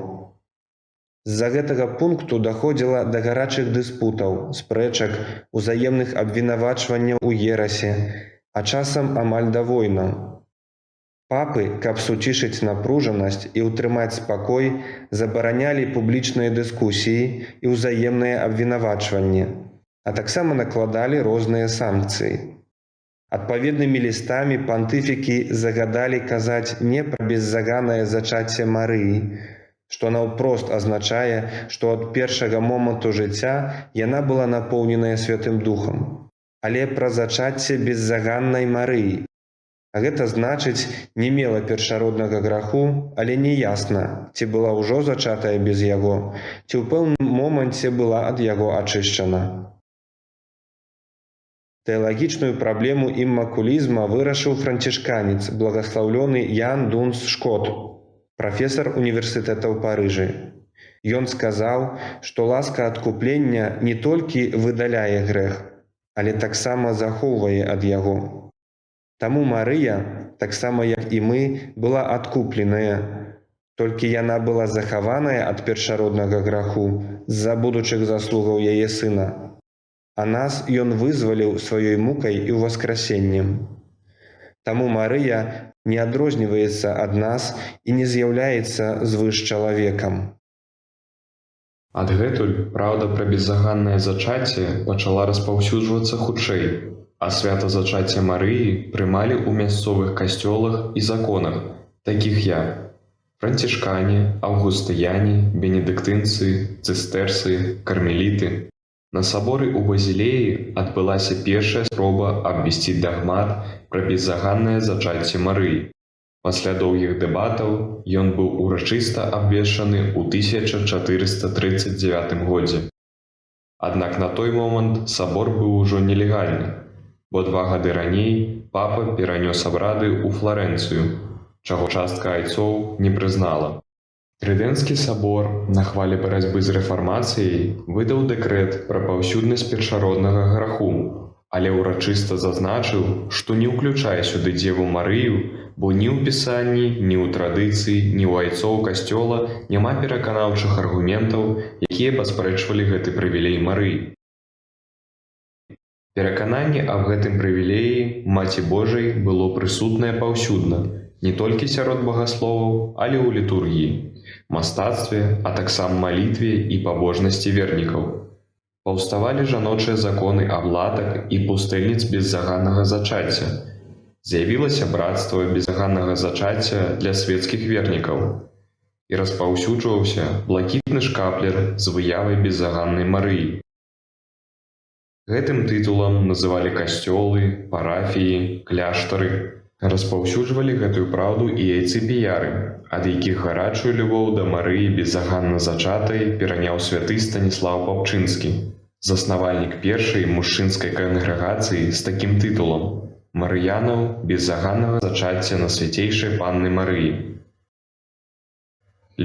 З-за гэтага пункту даходзіла да гарачых дыспутаў, спрэчак, узаемных абвінавачванняў у ерасе, а часам амаль да войнаў. Папы, каб суцішыць напружанасць і ўтрымаць спакой, забаранялі публічныя дыскусіі і ўзаемныя абвінавачванні, а таксама накладалі розныя санкцыі. Адпаведнымі лістамі пантыфікі загадалі казаць не пра беззаганнае зачацце Марыі, што наўпрост азначае, што ад першага моманту жыцця яна была напоўненая Святым Духам, але пра зачацце беззаганнай Марыі. А гэта значыць, не мела першароднага граху, але не ясна, ці была ўжо зачатая без яго, ці ў пэўным моманце была ад яго ачышчана. Тэалагічную праблему іммакулізма вырашыў францішканец, благаслаўлёны Ян Дунс Шкот, прафесар універсітэта ў Парыжы. Ён сказаў, што ласка адкуплення не толькі выдаляе грэх, але таксама захоўвае ад яго. Таму Марыя, таксама як і мы, была адкупленая, толькі яна была захаваная ад першароднага граху з-за будучых заслугаў яе сына. а нас Ён вызваліў сваёй мукай і ўваскрасеннем. Таму Марыя не адрозніваецца ад нас і не з'яўляецца звыш чалавекам. Адгэтуль праўда пра беззаганнае зачацце пачала распаўсюджвацца хутчэй, а свята-зачацце Марыі прымалі ў мясцовых касцёлах і законах, такіх як францішкане, аўгустыяне, бенедыктынцы, цыстэрцы, кармеліты. На саборы ў Базілеі адбылася першая спроба абвесціць дагмат пра беззаганнае зачацце Марыі. Пасля доўгіх дэбатаў ён быў урачыста абвешчаны ў 1439 годзе. Аднак на той момант сабор быў ужо нелегальны, бо 2 гады раней папа перанёс абрады ў Фларэнцыю, чаго частка айцоў не прызнала. Трыдэнцкі сабор на хвале барацьбы з рэфармацыяй выдаў дэкрэт пра паўсюднасць першароднага граху, але ўрачыста зазначыў, што не ўключае сюды Дзеву Марыю, бо ні ў пісанні, ні ў традыцыі, ні ў айцоў касцёла няма пераканаўчых аргументаў, якія паспрэчвалі гэты прывілей Марыі. Перакананне аб гэтым прывілеі Маці Божай было прысутнае паўсюдна, не толькі сярод багасловаў, але ў літургіі, мастацтве, а таксама малітве і пабожнасці вернікаў. Паўставалі жаночыя законы аблатак і пустэльніц беззаганнага зачацця. З'явілася брацтва беззаганнага зачацця для свецкіх вернікаў і распаўсюджваўся блакітны шкаплер з выявай беззаганнай Марыі. Гэтым тытулам называлі касцёлы, парафіі, кляштары. Распаўсюджвалі гэтую праўду і яйцы-піяры, ад якіх гарачую любоў да Марыі беззаганна зачатай пераняў святы Станіслаў Папчынскі, заснавальнік першай мужчынскай кангрэгацыі з такім тытулам «Марыянаў беззаганнага зачацця на свяцейшай Панны Марыі».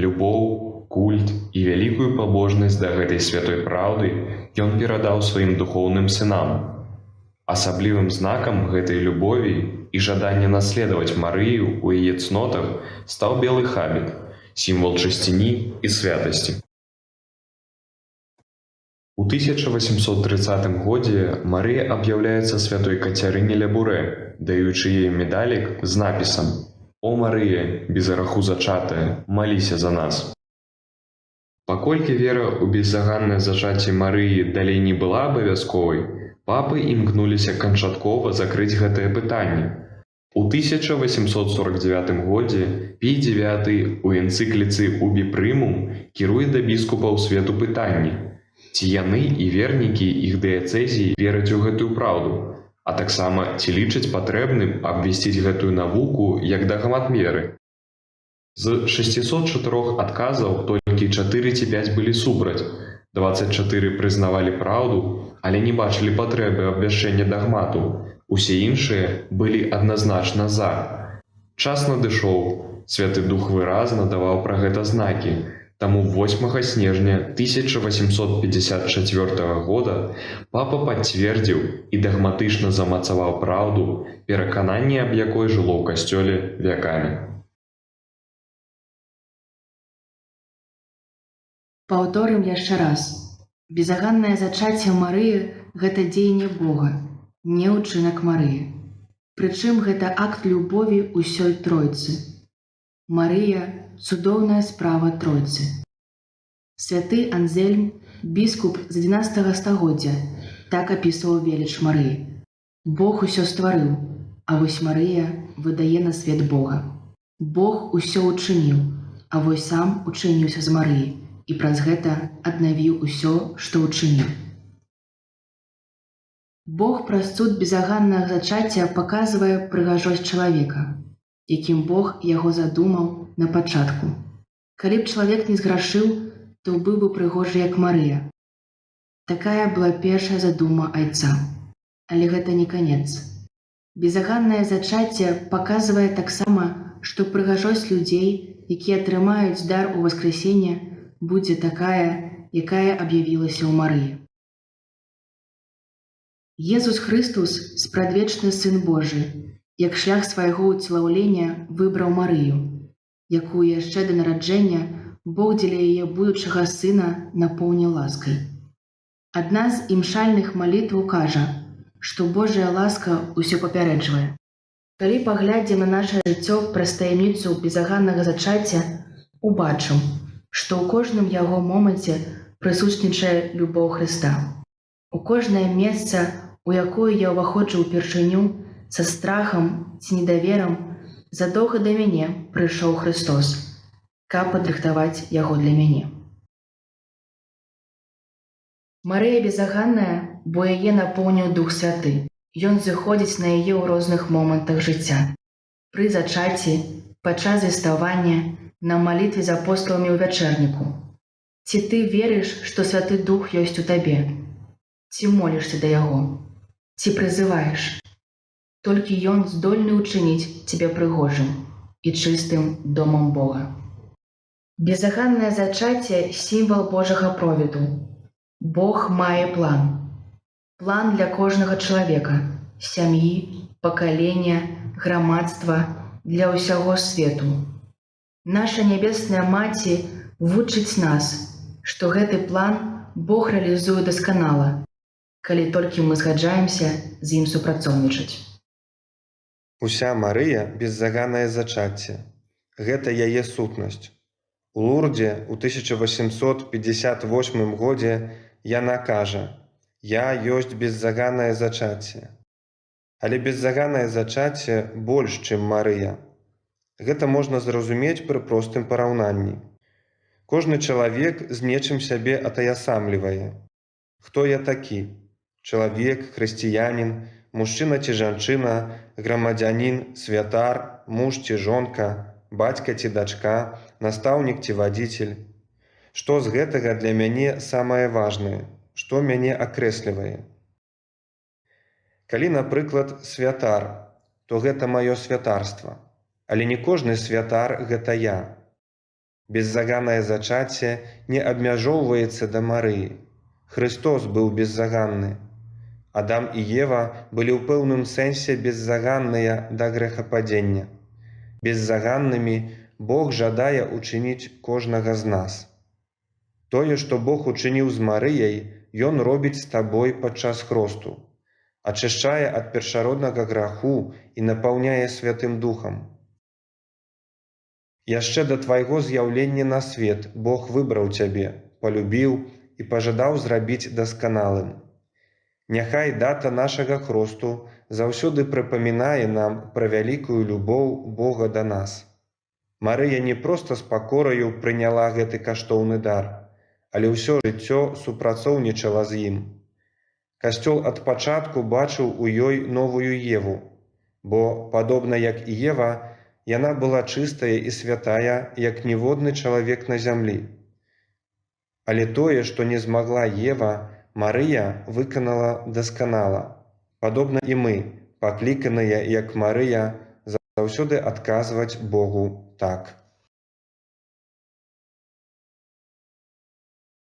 Любоў, культ і вялікую пабожнасць да гэтай святой праўды ён перадаў сваім духоўным сынам. Асаблівым знакам гэтай любові і жадання наследаваць Марыю ў яе цнотах стаў белы хабіт, сімвал чысціні і святасці. У 1830 годзе Марыя аб'яўляецца святой Кацярыне ля Бурэ, даючы ёй медалік з напісам «О Марыя, без граху зачатая, маліся за нас». Паколькі вера ў беззаганнае зачацце Марыі далей не была абавязковай, папы імкнуліся канчаткова закрыць гэтае пытанне. У 1849 годзе Пій IX у энцыкліцы «Уби Прымум» кіруе да біскупаў свету пытанні, ці яны і вернікі іх дыяцэзіі вераць у гэтую праўду, а таксама ці лічаць патрэбным абвесціць гэтую навуку як дагмат веры. З 604 адказаў толькі 4 ці 5 былі супраць, 24 прызнавалі праўду, але не бачылі патрэбы абвяшчэння дагмату. Усе іншыя былі адназначна за. Час надышоў, Святы Дух выразна даваў пра гэта знакі, таму 8 снежня 1854 года папа пацвердзіў і дагматычна замацаваў праўду, перакананне аб якой жыло ў касцёле вякамі. Паўторым яшчэ раз. Беззаганнае зачацце Марыі – гэта дзеянне Бога, не ўчынак Марыі. Прычым гэта акт любові ўсёй Тройцы. Марыя – цудоўная справа Тройцы. Святы Анзельм, біскуп з 12 стагоддзя, так апісваў веліч Марыі. Бог усё стварыў, а вось Марыя выдае на свет Бога. Бог усё ўчыніў, а вось сам учыніўся з Марыі і праз гэта аднавіў усё, што ўчыніў. Бог праз цуд беззаганнага зачацця паказвае прыгажосць чалавека, якім Бог яго задумаў на пачатку. Калі б чалавек не зграшыў, то быў бы прыгожы, як Марыя. Такая была першая задума айца. Але гэта не канец. Беззаганнае зачацце паказвае таксама, што прыгажосць людзей, якія атрымаюць дар у васкрэсення, будзе такая, якая аб'явілася ў Марыі. Езус Хрыстус, спрадвечны Сын Божы, як шлях свайго ўцелаўлення выбраў Марыю, якую яшчэ да нараджэння Бог дзеля яе будучага сына напоўніў ласкай. Адна з імшальных малітваў кажа, што Божая ласка ўсё папярэджвае. Калі паглядзім на наша жыццё праз таямніцу безаганнага зачацця, убачым, што ў кожным яго моманце прысутнічае любоў Хрыста. У кожнае месца, у якое я ўваходжу ўпершыню, са страхам ці недаверам, задоўга да мяне прыйшоў Хрыстос, каб падрыхтаваць яго для мяне. Марыя безаганная, бо яе напоўніў Дух Святы. Ён зыходзіць на яе ў розных момантах жыцця. Пры зачацці, падчас заставання, на малітве з апосталамі ў вячэрніку. Ці ты верыш, што Святы Дух ёсць у табе? Ці молішся да яго? Ці прызываеш? Толькі ён здольны ўчыніць цябе прыгожым і чыстым домам Бога. Безаганнае зачацце – сімвал Божага провіду. Бог мае план. План для кожнага чалавека, сям'і, пакалення, грамадства, для ўсяго свету. Наша нябесная Маці вучыць нас, што гэты план Бог рэалізуе дасканала, калі толькі мы згаджаемся з ім супрацоўнічаць. Уся Марыя – беззаганнае зачацце. Гэта яе сутнасць. У Лурдзе ў 1858 годзе яна кажа: «Я ёсць беззаганнае зачацце». Але беззаганнае зачацце больш, чым Марыя. Гэта можна зразумець пры простым параўнанні. Кожны чалавек з нечым сябе атаясамлівае. Хто я такі? Чалавек, хрысціянін, мужчына ці жанчына, грамадзянін, святар, муж ці жонка, бацька ці дачка, настаўнік ці вадзіцель. Што з гэтага для мяне самае важнае? Што мяне акрэслівае? Калі, напрыклад, святар, то гэта маё святарства. Але не кожны святар – гэта я. Беззаганнае зачацце не абмяжоўваецца да Марыі. Хрыстос быў беззаганны. Адам і Ева былі ў пэўным сэнсе беззаганныя да грэхападзення. Беззаганнымі Бог жадае учыніць кожнага з нас. Тое, што Бог учыніў з Марыяй, Ён робіць з табой падчас хросту. Ачышчае ад першароднага граху і напаўняе Святым Духам. Яшчэ да твайго з'яўлення на свет Бог выбраў цябе, палюбіў і пажадаў зрабіць дасканалым. Няхай дата нашага хросту заўсёды прыпамінае нам пра вялікую любоў Бога да нас. Марыя не проста з пакораю прыняла гэты каштоўны дар, але ўсё жыццё супрацоўнічала з ім. Касцёл ад пачатку бачыў у ёй новую Еву, бо, падобна як і Ева, яна была чыстая і святая, як ніводны чалавек на зямлі. Але тое, што не змагла Ева, Марыя выканала дасканала. Падобна і мы, пакліканыя, як Марыя, заўсёды адказваць Богу так.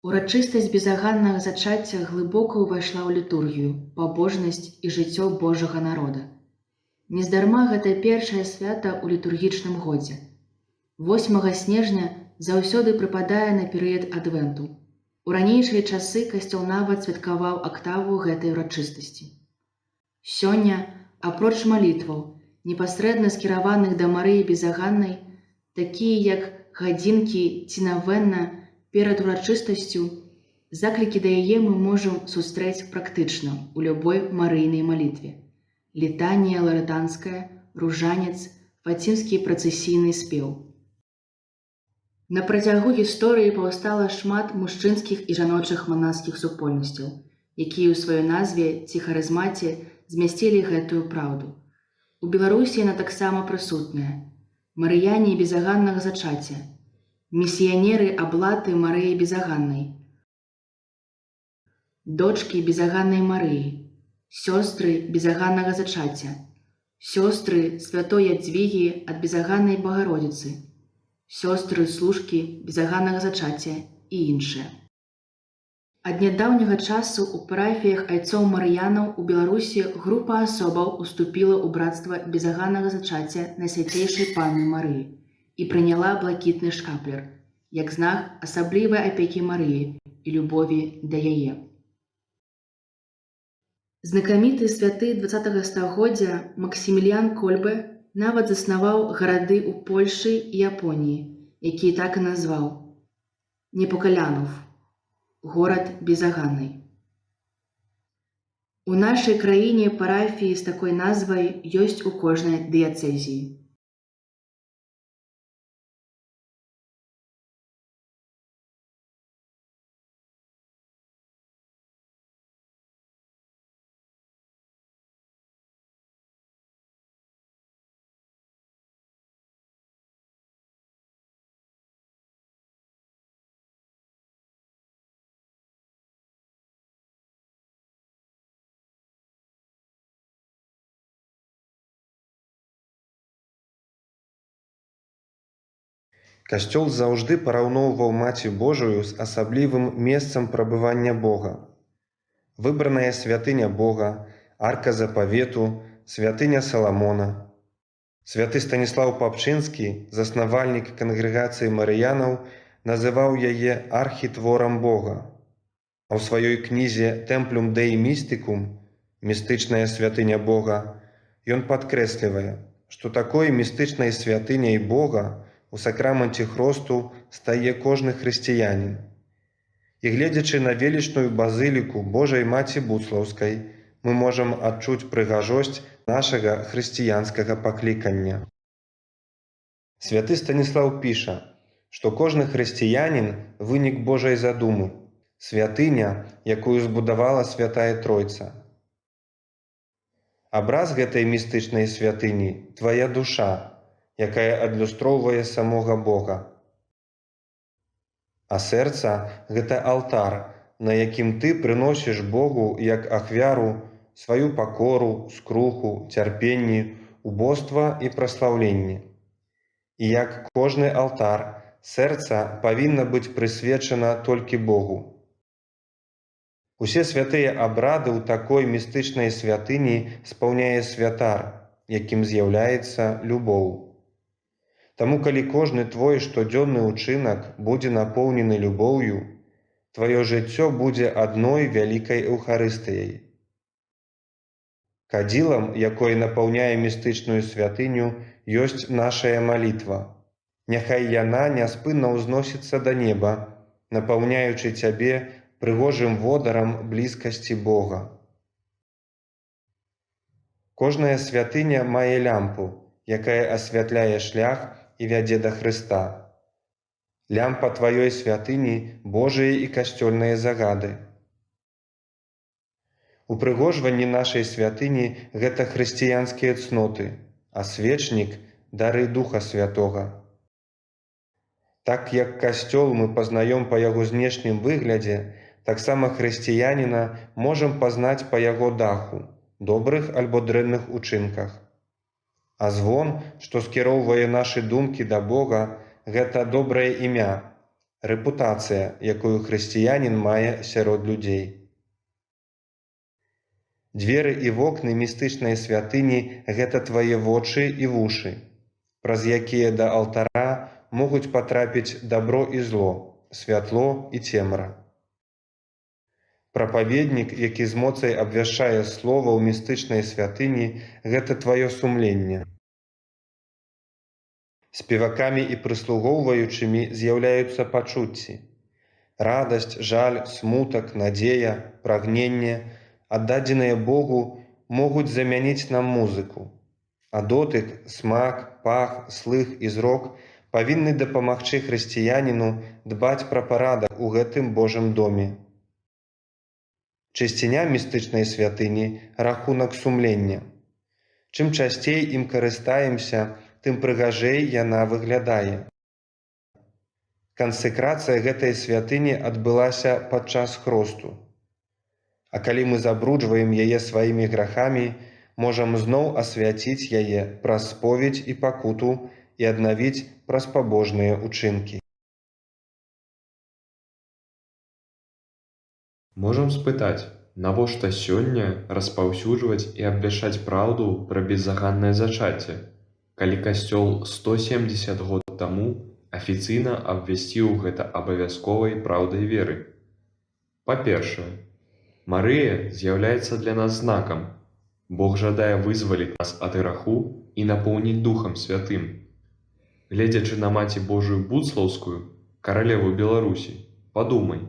Урачыстасць безаганнага зачацця глыбока ўвайшла ў літургію, пабожнасць і жыццё Божага народа. Нездарма гэта першае свята ў літургічным годзе. 8 снежня заўсёды прыпадае на перыяд адвенту. У ранейшыя часы касцёл нават святкаваў актаву гэтай урачыстасці. Сёння, апроч малітваў, непасрэдна скіраваных да Марыі безаганнай, такія як гадзінкі ці навенна перад урачыстасцю, заклікі да яе мы можам сустрэць практычна ў любой марыйнай малітве. Літанія ларетанская, ружанец, фацімскі працэсійны спеў. На працягу гісторыі паўстала шмат мужчынскіх і жаночых манаскіх супольнасцяў, якія ў сваёй назве ці харызмаце змясцілі гэтую праўду. У Беларусі яна таксама прысутная. Марыяне безаганнага зачацця, місіянеры аблаты Марыі безаганнай, дочкі безаганнай Марыі, сёстры безаганнага зачацця, сёстры святой Ядзвігі ад безаганнай Багародзіцы, сёстры-служкі безаганнага зачацця і іншыя. Ад нядаўняга часу ў парафіях айцоў марыянаў у Беларусі група асобаў уступіла ў брацтва безаганнага зачацця Найсвяцейшай Панны Марыі і прыняла блакітны шкаплер, як знак асаблівай апекі Марыі і любові да яе. Знакаміты святы 20 стагоддзя Максіміліян Кольбе нават заснаваў гарады ў Польшы і Японіі, якія так і назваў Непакалянов, горад безаганны. У нашай краіне парафіі з такой назвай ёсць у кожнай дыяцэзіі. Касцёл заўжды параўноўваў Маці Божую з асаблівым месцам прабывання Бога. Выбраная святыня Бога, арка запавету, святыня Саламона. Святы Станіслаў Папчынскі, заснавальнік кангрэгацыі марыянаў, называў яе архітворам Бога. А ў сваёй кнізе «Темплюм Деи Містикум» «Містычная святыня Бога» ён падкрэслівае, што такой містычнай святыняй Бога у сакраменце хросту стае кожны хрысціянін. І гледзячы на велічную базыліку Божай Маці Буцлаўскай, мы можам адчуць прыгажосць нашага хрысціянскага паклікання. Святы Станіслаў піша, што кожны хрысціянін – вынік Божай задумы, святыня, якую збудавала Святая Тройца. Абраз гэтай містычнай святыні – твая душа, якая адлюстроўвае самога Бога. А сэрца – гэта алтар, на якім ты прыносіш Богу як ахвяру сваю пакору, скруху, цярпенні, убоства і праслаўленне. І як кожны алтар, сэрца павінна быць прысвечана толькі Богу. Усе святыя абрады ў такой містычнай святыні спаўняе святар, якім з'яўляецца любоў. Таму, калі кожны твой штодзённы ўчынак будзе напоўнены любоўю, тваё жыццё будзе адной вялікай эўхарыстыяй. Кадзілам, якое напаўняе містычную святыню, ёсць нашая малітва. Няхай яна няспынна ўзносіцца да неба, напаўняючы цябе прыгожым водарам блізкасці Бога. Кожная святыня мае лямпу, якая асвятляе шлях і вядзе да Хрыста. Лямпа тваёй святыні – Божыя і касцёльныя загады. Упрыгожванне нашай святыні – гэта хрысціянскія цноты, а свечнік – дары Духа Святога. Так як касцёл мы пазнаём па яго знешнім выглядзе, таксама хрысціяніна можам пазнаць па яго даху, добрых альбо дрэнных учынках. А звон, што скіроўвае нашы думкі да Бога, гэта добрае імя, рэпутацыя, якую хрысціянін мае сярод людзей. Дзверы і вокны містычнай святыні – гэта твае вочы і вушы, праз якія да алтара могуць патрапіць дабро і зло, святло і цемра. Прапаведнік, які з моцай абвяшчае слова ў містычнай святыні, гэта тваё сумленне. Спевакамі і прыслугоўваючымі з'яўляюцца пачуцці. Радасць, жаль, смутак, надзея, прагненне, аддадзеныя Богу, могуць замяніць нам музыку. А дотык, смак, пах, слых і зрок павінны дапамагчы хрысціяніну дбаць пра парадак у гэтым Божым доме. Чысціня містычнай святыні – рахунак сумлення. Чым часцей ім карыстаемся, тым прыгажэй яна выглядае. Кансекрацыя гэтай святыні адбылася падчас хросту. А калі мы забруджваем яе сваімі грахамі, можам зноў асвяціць яе праз споведь і пакуту і аднавіць праз пабожныя ўчынкі. Можам спытаць, навошта сёння распаўсюджваць і абвяшчаць праўду пра беззаганнае зачацце, калі касцёл 170 год таму афіцыйна абвясціў гэта абавязковай праўдай веры? Па-першае, Марыя з'яўляецца для нас знакам. Бог жадае вызваліць нас ад граху і напоўніць Духам Святым. Гледзячы на Маці Божую Буцлаўскую, каралеву Беларусі, падумай,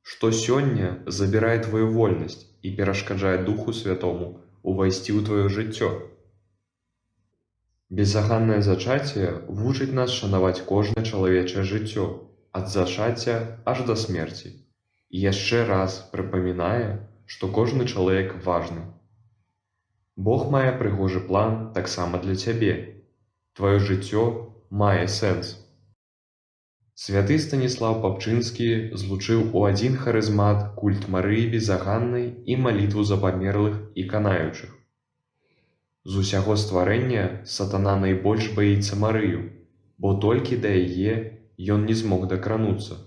што сёння забірае твою вольнасць і перашкаджае Духу Святому увайсці ў твоё жыццё. Беззаганнае зачацце вучыць нас шанаваць кожнае чалавечае жыццё, ад зачацця аж да смерці. І яшчэ раз прыпамінае, што кожны чалавек важны. Бог мае прыгожы план таксама для цябе. Твоё жыццё мае сэнс. Святы Станіслаў Папчынскі злучыў у адзін харызмат культ Марыі Безаганнай і малітву за памерлых і канаючых. З усяго стварэння сатана найбольш баіцца Марыю, бо толькі да яе ён не змог дакрануцца.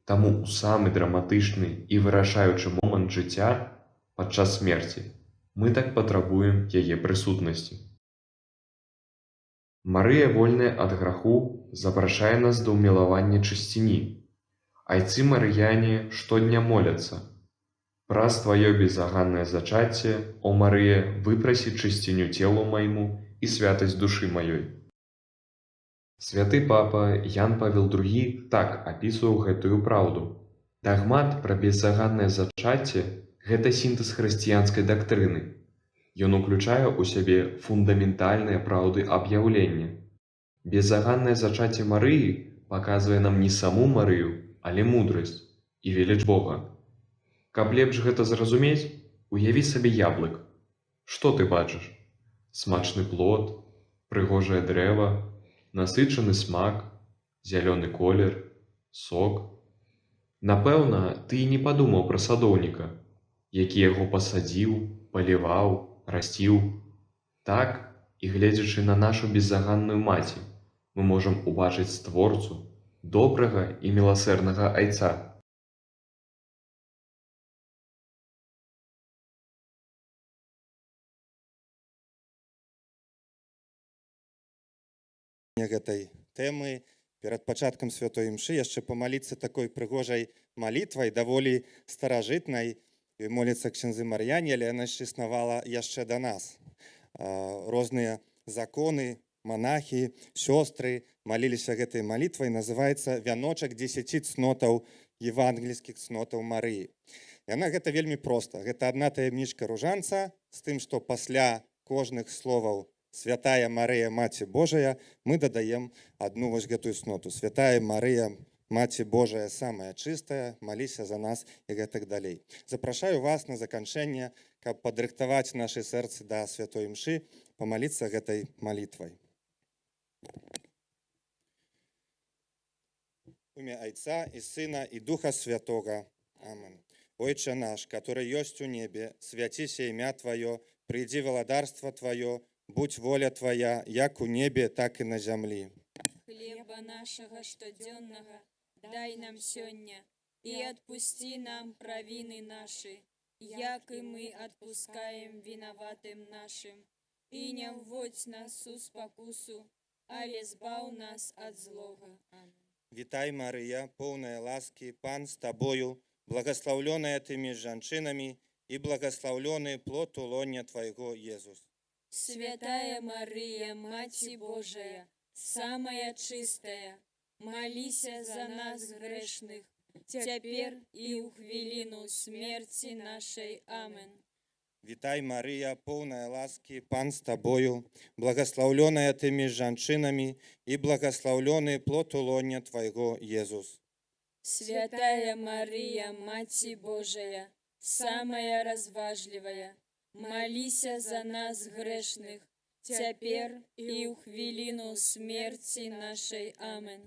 Таму ў самы драматычны і вырашаючы момант жыцця, падчас смерці, мы так патрабуем яе прысутнасці. Марыя, вольная ад граху, запрашае нас да ўмілавання чысціні. Айцы марыяне штодня моляцца: «Праз тваё безаганнае зачацце, о Марыя, выпрасі чысціню целу майму і святасць душы маёй». Святы папа Ян Павел II так апісваў гэтую праўду. Дагмат пра безаганнае зачацце – гэта сінтэз хрысціянскай дактрыны. Ён уключае ў сябе фундаментальныя праўды аб'яўлення. Безаганнае зачацце Марыі паказвае нам не саму Марыю, але мудрасць і веліч Бога. Каб лепш гэта зразумець, уяві сабе яблык. Што ты бачыш? Смачны плод, прыгожае дрэва, насычаны смак, зялёны колер, сок. Напэўна, ты і не падумаў пра садоўніка, які яго пасадзіў, паліваў, расціў. Так, і гледзячы на нашу безаганную маці, мы можам убачыць створцу, добрага і міласэрнага айца. Гэтай тэмы перад пачаткам святой імшы яшчэ памаліцца такой прыгожай малітвай, даволі старажытнай. І моліцца ксяндзы мар'яне, але яна ж існавала яшчэ да нас. Розныя законы, монахі, сёстры маліліся гэтай малітвай, называецца «Вяночак 10 цнотаў евангельскіх цнотаў Марыі». Яна гэта вельмі проста. Гэта адна таямнічка ружанца з тым, што пасля кожных словаў «Святая Марыя, Маці Божая» мы дадаем адну вось гэтую цноту. «Святая Марыя, Маці Божая, самая чыстая, маліся за нас» і гэтак далей. Запрашаю вас на заканчэнне, каб падрыхтаваць нашы сэрцы да святой імшы, памаліцца гэтай малітвай. В імя Айца і Сына і Духа Святога. Амен. Ойче наш, который ёсць у небе, свяціся імя Тваё, прыйдзі валадарства Тваё, будь воля Твая, як у небе, так і на зямлі. Хлеба нашага штодзённага дай нам сёння, і адпусці нам правіны нашы, як і мы адпускаем вінаватым нашым. І не ўводзь нас у спакусу, але збаў нас ад злога. Вітай, Марыя, поўная ласкі, Пан з Табою, благословленная Ты між жанчынамі, і благословлены плод улоння Твайго, Езус. Святая Марыя, Маці Божая, самая чыстая, молися за нас грешных, цяпер і ў хвіліну смерці нашай. Амен. Вітай, Марыя, поўная ласкі, Пан з Табою, благословленная Ты між жанчынамі, і благословлены плод улоння Твайго, Езус. Святая Марыя, Маці Божая, самая разважлівая, молися за нас грешных, цяпер і ў хвіліну смерці нашай. Амен.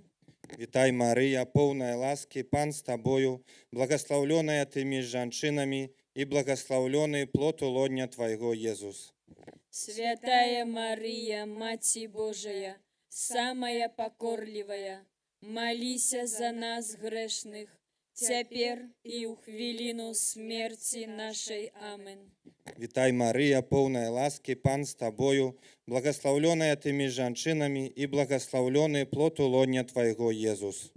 Вітай, Марыя, поўная ласкі, Пан з Табою, благословленная Ты між жанчынамі, і благословлены плод улоння Твайго, Езус. Святая Марыя, Маці Божая, самая пакорлівая, молися за нас грешных, цяпер і ў хвіліну смерці нашай. Амен. Вітай, Марыя, поўная ласкі, Пан з Табою, благословленная Ты між жанчынамі, і благословлены плод улоння Твайго, Езус.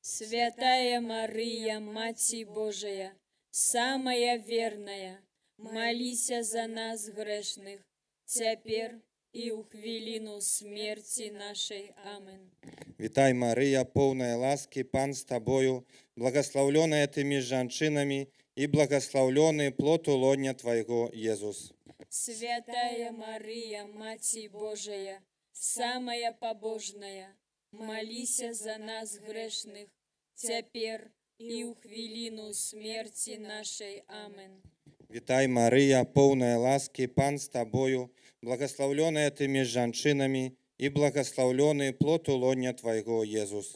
Святая Марыя, Маці Божая, самая верная, молися за нас грешных, цяпер і ў хвіліну смерці нашай. Амин. Вітай, Марыя, поўная ласкі, Пан з табою, благословленная ты між жанчынамі і благословленный плод улоння Твайго, Езус. Святая Мария, Маці Божия, самая побожная, молися за нас грешных, цяпер і ў хвіліну смерці нашай. Амин. Вітай, Марыя, поўная ласкі, Пан з табою, благословленная ты між жанчынамі і благословленный плод улоння Твайго, Езус.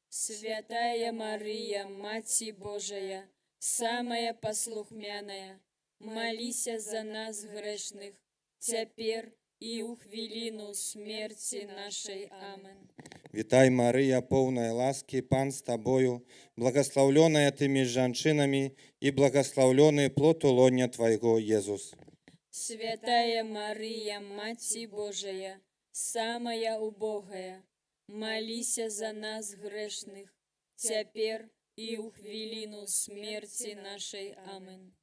Святая Мария, Маці Божия, самая послухмяная, молися за нас грешных, цяпер і ў хвіліну смерці нашай. Амин. Вітай, Марыя, поўная ласкі, Пан з табою, благословленная ты між жанчынамі і благословленный плод улоння Твайго, Езус. Святая Мария, Маці Божия, самая убогая, молися за нас грешных, цяпер і ў хвіліну смерці нашай. Амин.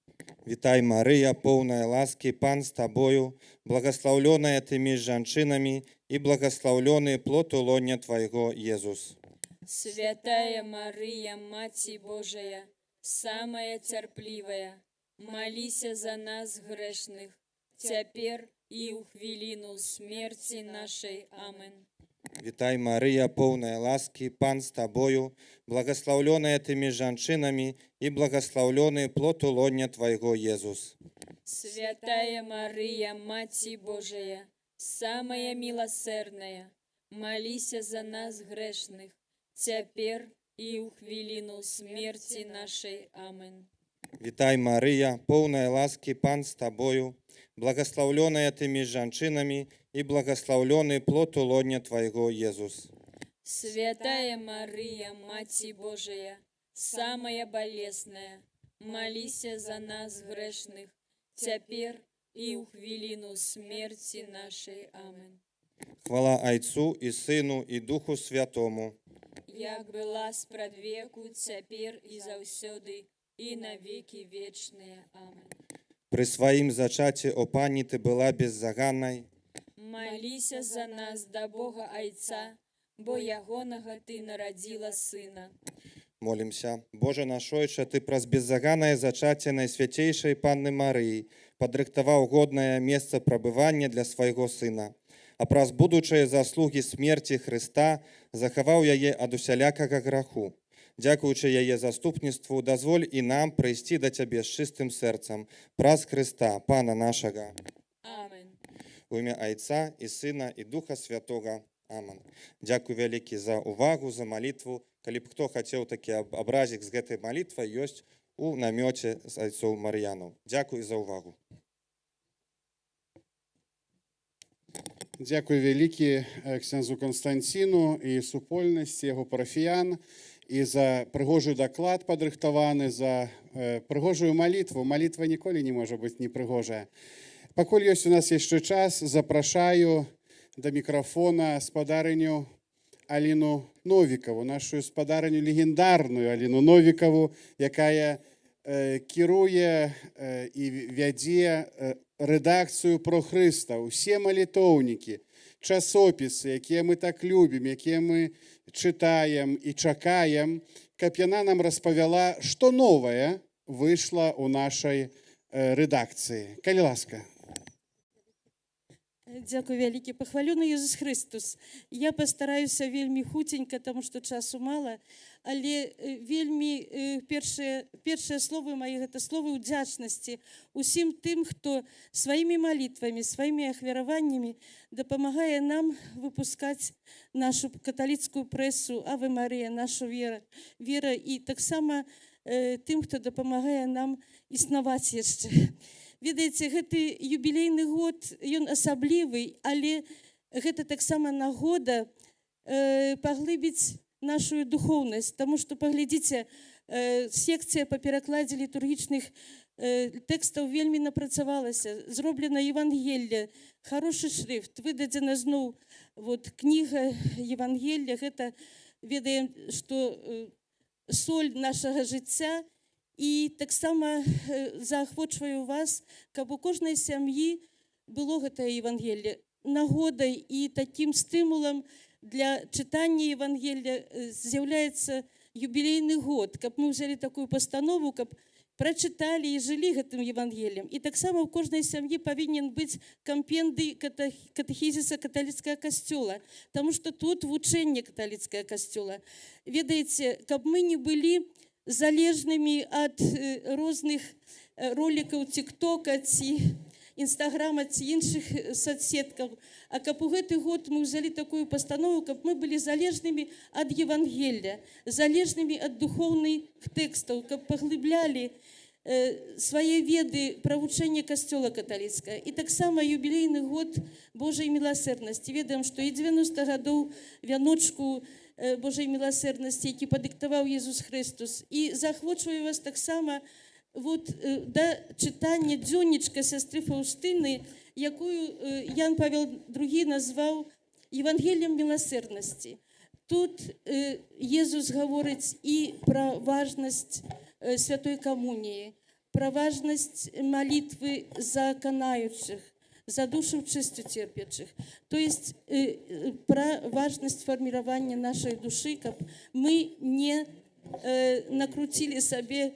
Вітай, Марыя, поўная ласкі, Пан з табою, благословленная ты між жанчынамі і благословленный плод улоння Твайго, Езус. Святая Мария, Маці Божия, самая цярплівая, молися за нас грешных, цяпер і ў хвіліну смерці нашай. Амин. Вітай, Марыя, поўная ласкі, Пан з табою, благословленная ты між жанчынамі і благословленный плод улоння Твайго, Езус. Святая Мария, Маці Божия, самая милосердная, молися за нас грешных, цяпер і ў хвіліну смерці нашай. Амин. Вітай, Марыя, поўная ласкі, Пан з табою, благословленная ты між жанчынамі і благословленный плод улоння Твайго, Езус. Святая Мария, Маці Божия, самая болесная, молися за нас грешных, цяпер і ў хвіліну смерці нашай. Амин. Хвала Айцу і Сыну і Духу Святому. Як была спрадвеку, цяпер і заўсёды, і на векі вечныя. Амин. При сваім зачаці, о Пані, ты была беззаганнай. Молися за нас да Бога Айца, бо ягонага ты нарадзіла Сына. Молімся. Боже наш Ойча, ты праз беззаганае зачацце Найсвяцейшай Панны Марыі падрыхтаваў годнае месца прабывання для свайго Сына, а праз будучыя заслугі смерці Хрыста захаваў яе ад усялякага граху. Дзякуючы яе заступніцтву, дазволь і нам прыйсці да Цябе з чыстым сэрцам праз Хрыста, Пана нашага. Амин. У імя Айца і Сына і Духа Святога. Амин. Дзякуй вялікі за увагу, за малітву. Калі б хто хацеў такі абразік з гэтай малітвай, ёсць у намёце з айцоў Мар'янаў. Дзякуй за увагу. Дзякуй вялікі ксяндзу Канстанціну і супольнасці яго парафіян і за прыгожы даклад падрыхтаваны, за прыгожую малітву. Малітва ніколі не можа быць непрыгожая. Пакуль ёсць у нас яшчэ час, запрашаю да мікрафона спадарыню Аліну Новікаву, нашу спадарыню легендарную Аліну Новікаву, якая кіруе і вядзе рэдакцыю про Хрыста. Усе малітоўнікі, часопісы, якія мы так любім, якія мы чытаем і чакаем, каб яна нам распавяла, што новае выйшла ў нашай рэдакцыі. Калі ласка. Дзякуй вялікі. Пахвалёны Езус Христос. Я пастараюся вельмі хуценька, таму што часу мала, але вельмі першыя словы мае гэта словы ўдзячнасці усім тым, хто сваімі малітвамі, сваімі ахвяраваннямі дапамагае нам выпускаць нашу каталіцкую прэсу Аве Марыя, нашу вера і таксама тым, хто дапамагае нам існаваць яшчэ. Ведаеце, гэты юбілейны год, ён асаблівы, але гэта таксама нагода паглыбіць нашу духоўнасць, таму што, паглядзіце, секцыя па перакладзе літургічных тэкстаў вельмі напрацавалася, зроблена Евангелле, хорошы шрифт, выдадзена зноў кніга Евангелля, гэта ведаем, што соль нашага жыцця, І таксама заахвочваю вас, каб у кожнай сям'і было гэтае Евангелие нагодай і такім стымулам для чытання Евангелия з'яўляецца юбілейны год, каб мы ўзялі такую пастанову, каб прачыталі і жылі гэтым Евангелием. І таксама ў кожнай сям'і павінен быць кампендый катэхізіса каталіцкага касцёла, таму што тут вучэнне каталіцкага касцёла. Ведаеце, каб мы не былі залежнымі ад розных ролікаў тиктока ці інстаграма ці іншых соцсеткаў, а каб у гэты год мы ўзялі такую пастанову, каб мы былі залежнымі ад Евангелля, залежнымі ад духоўных тэкстаў, каб паглыблялі свае веды пра вучэнне касцёла каталіцкага. І таксама юбілейны год Божай міласэрнасці. Ведаем, што і 90 гадоў вяночку Божай міласэрнасці, які падыктаваў Езус Христос. І заахвочваю вас таксама да чытання дзённічка сястры Фаўстыны, якую Ян Павел II назваў Евангеліем міласэрнасці. Тут Езус гаворыць і пра важнасць святой камуніі, пра важнасць малітвы за канаючых, за душу чыстю церпячых. То есть пра важнасць фарміравання нашай душы, каб мы не накруцілі сабе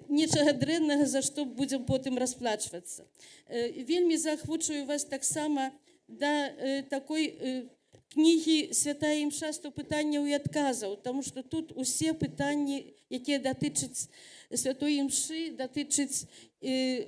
нечага дрэннага, за што будзем потым расплачвацца. Вельмі заахвочваю вас таксама да такой кнігі «Святая імша, 100 пытанняў і адказаў», таму што тут усе пытанні, якія датычаць святой імшы, датычаць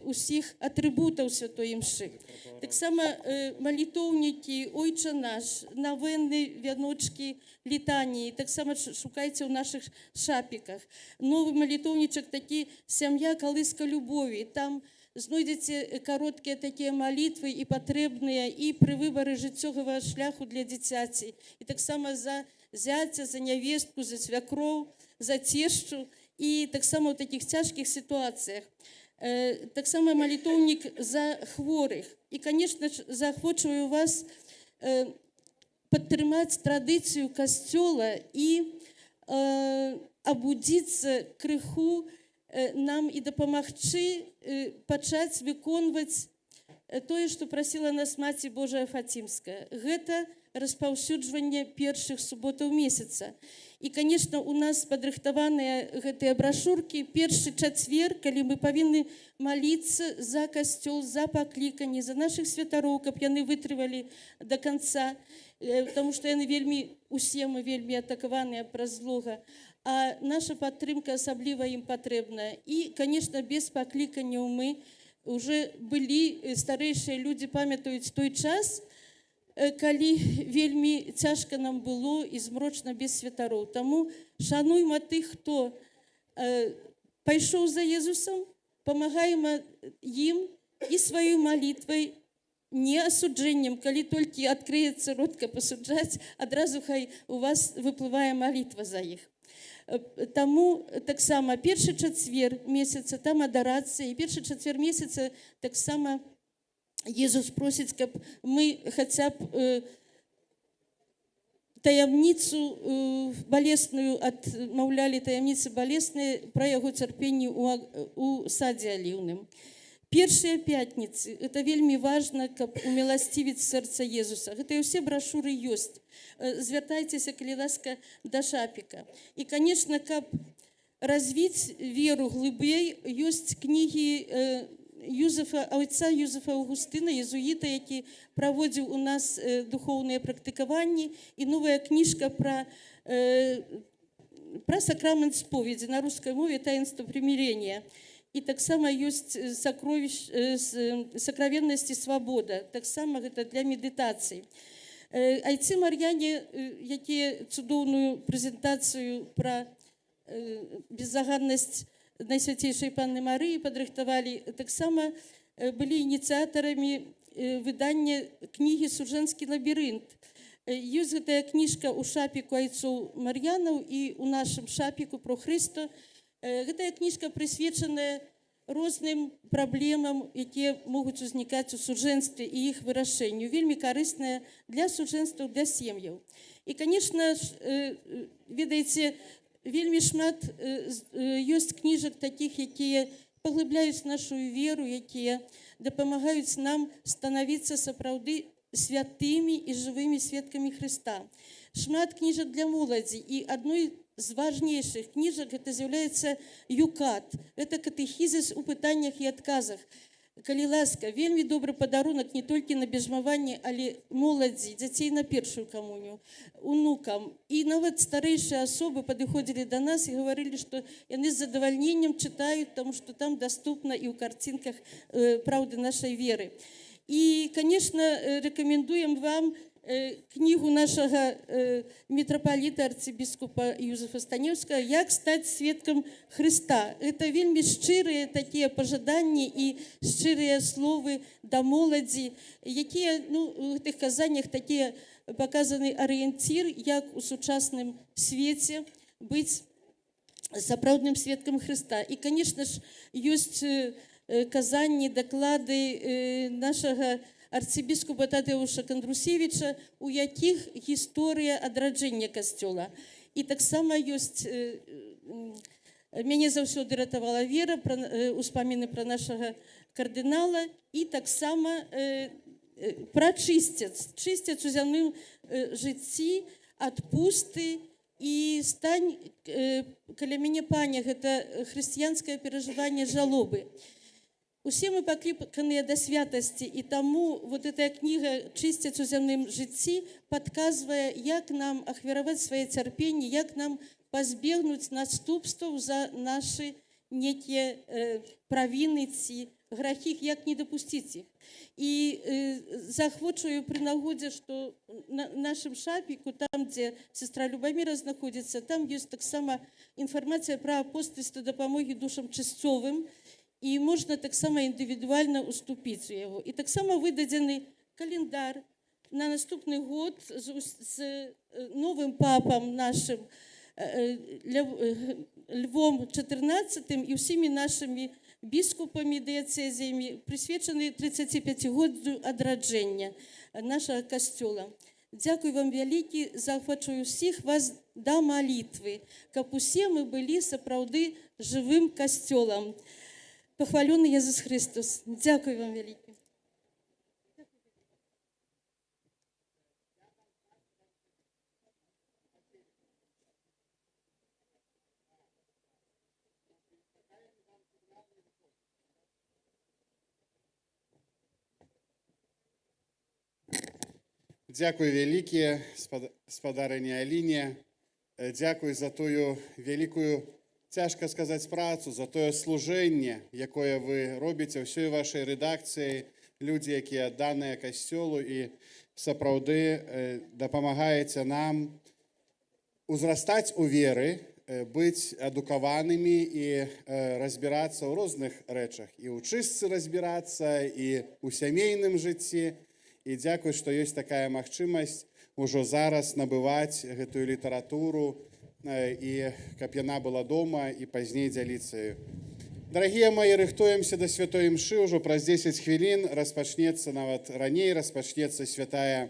усіх атрыбутаў святой імшы. Таксама малітоўнікі, ойча наш, навенны, вяночкі, літаніі, таксама шукайце ў нашых шапіках. Новы малітоўнічак такі «Сям'я, калыска любові». Там знойдзеце кароткія такія малітвы і патрэбныя і пры выбары жыццёвага шляху для дзіцяці. І таксама за зяця, за нявестку, за свякроў, за цешчу і таксама ў такіх цяжкіх сітуацыях. Таксама малітоўнік за хворых. І, конечно ж, заахвочваю вас падтрымаць традыцыю касцёла і абудзіцца крыху нам і дапамагчы пачаць выконваць тое, што прасіла нас Маці Божая Фацімская. Гэта распаўсюджванне першых суботаў месяца. І, конечно, у нас падрыхтаваныя гэтыя брашуркі першы чацвер, калі мы павінны маліцца за касцёл, за пакліканне, за нашых святароў, каб яны вытрывалі до конца, потому што яны вельмі, усе мы вельмі атакаваныя праз злога. А наша падтрымка асабліва ім патрэбная. І, конечно, без пакліканняў мы уже былі, старэйшыя людзі памятаюць той час, калі вельмі цяжка нам было і змрочна без святароў. Таму шануйма тых, хто пайшоў за Езусам, памагаем ім і сваёй малітвай, не асуджэннем, калі толькі адкрыецца рот, каб асуджаць, адразу хай у вас выплывае малітва за іх. Таму таксама першы чацвер месяца там адарацыя, і першы чацвер месяца таксама Езус просіць, каб мы хаця б таямніцу балесную адмаўлялі, таямніцы балесныя пра яго цярпенне ў садзе аліўным. Першыя пятніцы, это вельмі важна, каб уміласцівіць сэрца Езуса. Гэта і ўсе брашуры ёсць. Звяртайцеся, калі ласка, да шапіка. І, конечно, каб развіць веру глыбей, ёсць кнігі отца Юзефа Аўгустына, езуіта, які праводзіў у нас духоўныя практыкаванні, і новая кніжка пра сакрамент споведзі на рускай мове «Таинство примирения». І таксама ёсць сакравеннасць і свабода. Таксама гэта для медытацыі. Айцы Мар'яне, якія цудоўную прэзентацыю пра беззаганнасць Найсвяцейшай Панны Марыі падрыхтавалі, таксама былі ініцыятарамі выдання кнігі «Суржэнскі лабірынт». Ёсць гэтая кніжка ў шапіку айцоў Мар'янаў і ў нашым шапіку про Хрыста. Гэтая кніжка прысвечаная розным праблемам, якія могуць узнікаць у суджэнстве і іх вырашэнню. Вельмі карысная для суджэнстваў, для сем'яў. І, конечно ж, ведаеце, вельмі шмат ёсць кніжак такіх, якія паглыбляюць нашу веру, якія дапамагаюць нам станавіцца сапраўды святымі і жывымі сведкамі Хрыста. Шмат кніжак для моладзі, і адной з важнейшых кніжак гэта з'яўляецца ЮКАТ. Гэта катэхізіс у пытаннях і адказах. Калі ласка, вельмі добры падарунак не толькі на бяжмаванне, але моладзі, дзяцей на першую камунію, унукам. І нават старэйшыя асобы падыходзілі да нас і гаварылі, што яны з задавальненнем чытаюць, таму што там даступна і ў карцінках праўды нашай веры. І, конечно, рэкамендуем вам кнігу нашага мітрапаліта арцыбіскупа Юзефа Станеўскага «Як стаць сведкам Хрыста». Это вельмі шчырыя такія пажаданні і шчырыя словы да моладзі, якія у гэтых казаннях такія паказаны арыенцір, як у сучасным свеце быць сапраўдным сведкам Хрыста. І, конечно ж, ёсць казанні, даклады нашага арцыбіскупа Тадеуша Кандрусевіча, у якіх гісторыя адраджэння касцёла. І таксама ёсць, мяне заўсёды ратавала вера, успаміны пра нашага кардынала, і таксама пра чысцец. Чысцец у зямным жыцці, адпусты, і стань каля мяне, паня, гэта хрысціянскае перажыванне жалобы. Усе мы пакліканыя да святасці, і таму вот эта кніга «Чысцец у зямным жыцці» падказвае, як нам ахвяраваць свае цярпенні, як нам пазбегнуць наступстваў за нашы некія правіны ці грахі, як не дапусціць іх. І заахвочваю пры нагодзе, што на нашым шапіку, там, дзе сестра Любаміра знаходзіцца, там ёсць таксама інфармацыя пра апостальства дапамогі душам чысцовым, і можна таксама індывідуальна уступіць у яго. І таксама выдадзены календар на наступны год з новым папам нашым Львом XIV і ўсімі нашымі біскупамі, дыяцэзіямі, прысвечаны 35-годдзю адраджэння нашага касцёла. Дзякуй вам вялікі, заахвачваю ўсіх вас да малітвы, каб усе мы былі сапраўды жывым касцёлам. Похваленый Иисус Христос. Дякую вам велике. Дзякуй вялікія, спадарыня Аліне. Дзякуй за тую великую, цяжка сказаць, працу, за тое служэнне, якое вы робіце ўсёй вашай рэдакцыі, людзі, якія адданыя касцёлу і сапраўды дапамагаеце нам узрастаць у веры, быць адукаванымі і разбірацца ў розных рэчах. І ў чыстцы разбірацца, і ў сямейным жыцці. І дзякуй, што ёсць такая магчымасць ужо зараз набываць гэтую літаратуру, і каб яна была дома і пазней дзяліцца ёю. Дарагія мои, рыхтуемся да святой імшы, ўжо праз 10 хвілін распачнецца, нават раней распачнецца святая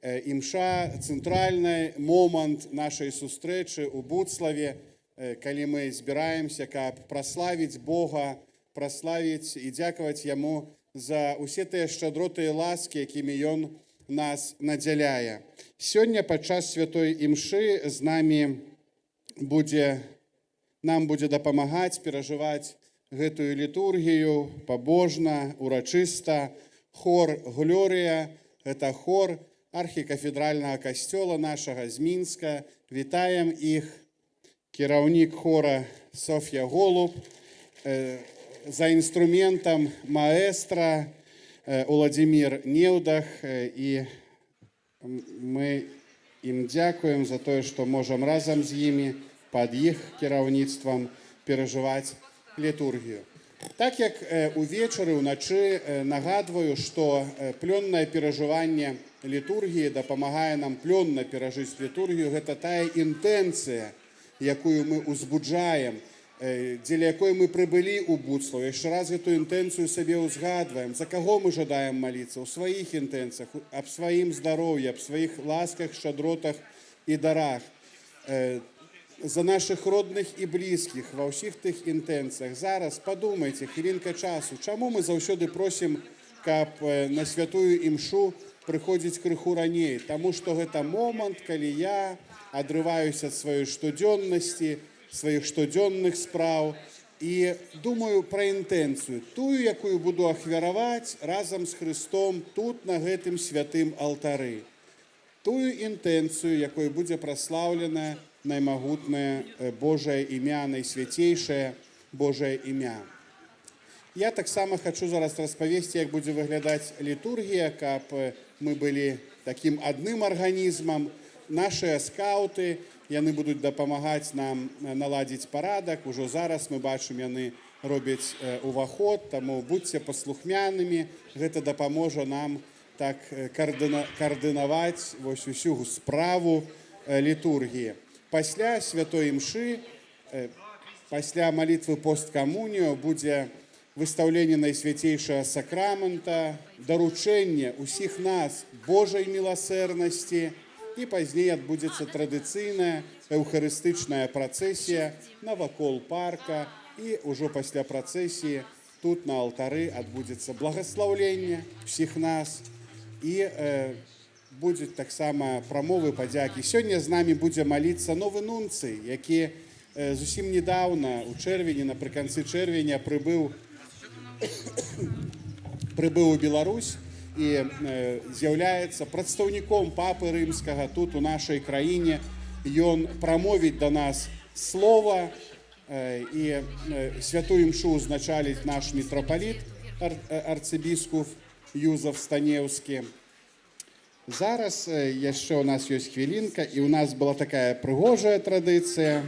імша, цэнтральны момант нашай сустрэчы ў Буцлаве, калі мы збіраемся, каб праславіць Бога, праславіць і дзякаваць Яму за усе тыя шчадроты і ласкі, якімі Ён нас надзяляе. Сёння падчас святой імшы з намі нам будзе дапамагаць перажываць гэтую літургію пабожна, урачыста хор «Глорія». Гэта хор архікафедральнага касцёла нашага з Мінска. Вітаем іх. Кіраўнік хора Соф'я Голуб, за інструментам маэстра Уладзімір Неўдах, і мы ім дзякуем за тое, што можам разам з імі пад іх кіраўніцтвам перажываць літургію. Так як увечары, уначы нагадваю, што плённае перажыванне літургіі дапамагае нам плённа перажыць літургію. Гэта тая інтэнцыя, якую мы узбуджаем, дзеля якой мы прыбылі ў Буцлаў. Яшчэ раз гэтую інтэнцыю сабе ўзгадваем. За каго мы жадаем маліцца? У сваіх інтэнцыях, аб сваім здароўі, аб сваіх ласках, шчадротах і дарах. за наших родных і блізкіх ва ўсіх тых інтэнцыях. Зараз падумайце, хвілінка часу, чаму мы заўсёды просім, каб на святую імшу прыходзіць крыху раней? Таму што гэта момант, калі я адрываюся ад сваёй штодзённасці, сваіх штодзённых спраў і думаю пра інтэнцыю, тую, якую буду ахвяраваць разам з Христом тут, на гэтым святым алтары. Тую інтэнцыю, якой будзе праслаўлена наймагутнае Божае імя, найсвяцейшае Божае імя. Я таксама хочу зараз распавесці, як будзе выглядаць літургія, каб мы былі такім адным арганізмам. Нашыя скаўты, яны будуць дапамагаць нам наладзіць парадак. Ужо зараз мы бачым, яны робяць уваход, таму будьце паслухмянымі. Гэта дапаможа нам так каардынаваць вось усю справу літургіі. Пасля святой імшы, пасля малітвы посткамунію будзе выстаўленне найсвяцейшага сакрамента, даручэнне ўсіх нас Божай міласэрнасці, і пазней адбудзецца традыцыйная эўхарыстычная працэсія навакол парка, і ўжо пасля працэсіі тут на алтары адбудзецца благаслаўленне ўсіх нас і будуць таксама прамовы падзякі. Сёння з намі будзе маліцца новы нунцый, які зусім недавно, у чэрвені, напрыканцы чэрвеня, прыбыў у Беларусь і з'яўляецца прадстаўніком папы рымскага тут у нашай краіне. Ён прамовіць да нас слова, і святую імшу узначаліць наш мітрапаліт, арцыбіскуп Юзаф Станеўскі. Зараз яшчэ у нас ёсць хвілінка, і у нас была такая прыгожая традыцыя.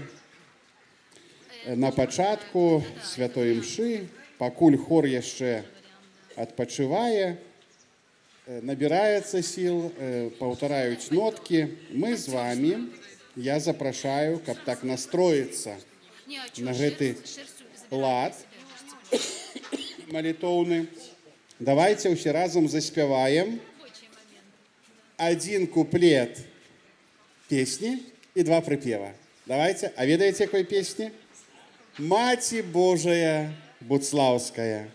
На пачатку святой імшы, пакуль хор яшчэ адпачывае, набіраецца сіл, паўтараюць ноткі, мы з вами, я запрашаю, каб так настроіцца на гэты лад малітоўны. Давайте ўсе разам заспяваем один куплет песни и два припева. Давайте. А ведаете, какой песни? Маці Божая Буцлаўская.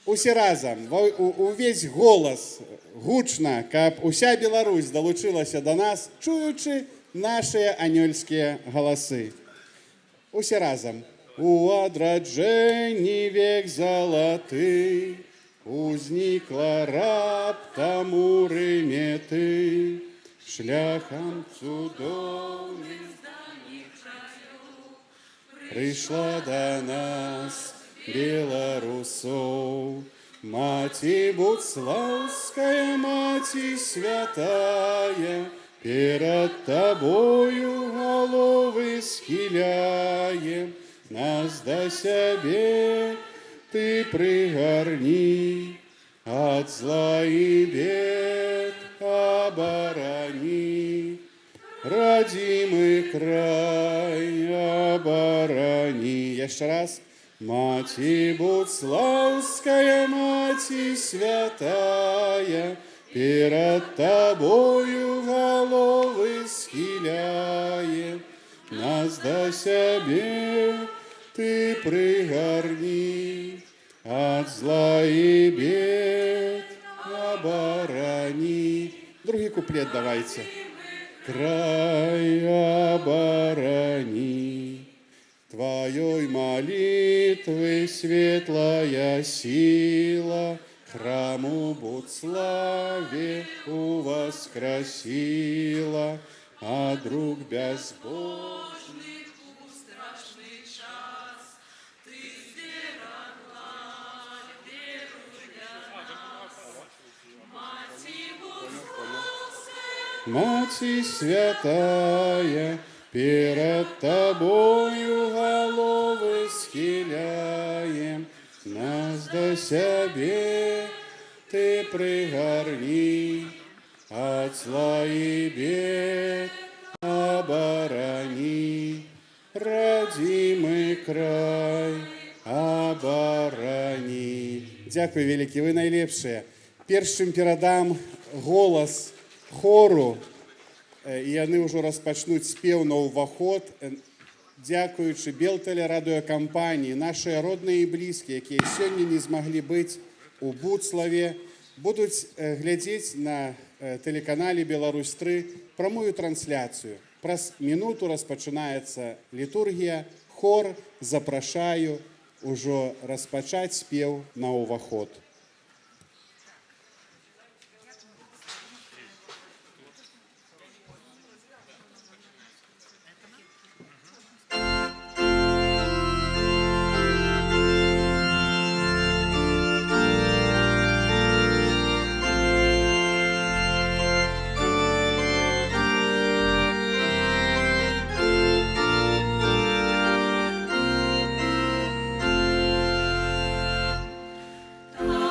Усе разом, увесь голос, гучно, каб уся Беларусь долучилася до нас, чуючи наши анёльские голосы. Усе разом. У адраджэнні век залаты, узнікла раптам у Рыме ты, шляхам цудоўным прыйшла да нас беларусоў. Маці Буцлаўская, маці святая, перад табою головы схіляем, нас да сябе ты прыгарні, ад зла і бед абарані, радзімы край абарані. Яшчэ раз. Маці Буцлаўская, маці святая, перад табою головы схіляем, нас да сябе ты прыгарні, ад зла і бед абарані. Другі куплет давайте. Край абарані, твоей молитвы светлая сила храму Буцлаве увоскресила, а друг безбожных у страшный час ты сберегла веру для нас. Маці Буцлавская, Маці святая, перед тобою головы схиляем, нас до себе ты прыгарни, от зла и бед оборони, родимый край оборони. Дякую, великий, вы найлепшие. Першым перадам голос хору, і яны ўжо распачнуць спеў на ўваход. дзякуючы Белтэлерадыёкампаніі, нашыя родныя і блізкія, якія сёння не змаглі быць у Буцлаве, будуць глядзець на тэлеканале Беларусь-3 прамую трансляцыю. Праз мінуту распачынаецца літургія, хор, запрашаю ужо распачаць спеў на ўваход. Та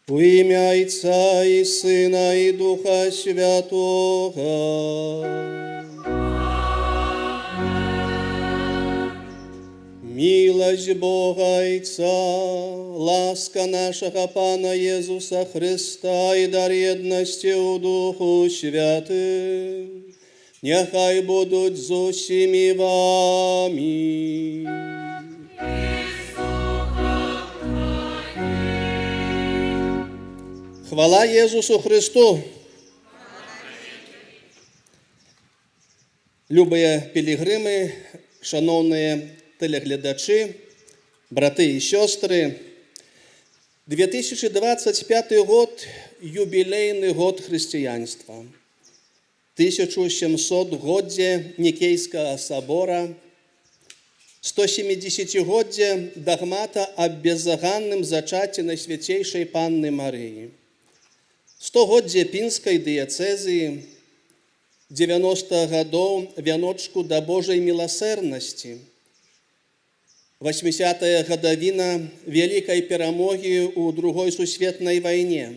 У ім'я Отця і Сина, і Духа Святого. Милость Бога Отца, ласка нашего Пана Иисуса Христа и дар єдності у Духу Святим, нехай будуть з усіми вами. Хвала Єсусу Христу! Любі пілігрими, шановні телеглядачі, брати і сестри, 2025 год – юбилейный год христианства. 1700-годие Никейского собора, 170-годие догмата о беззаганном зачатии Найсвятейшей Панны Марии, 100-годие Пинской диецезии, 90 годов веночку до Божьей милосердности, 80-я годовина Великой перемоги у Другой Сусветной войне,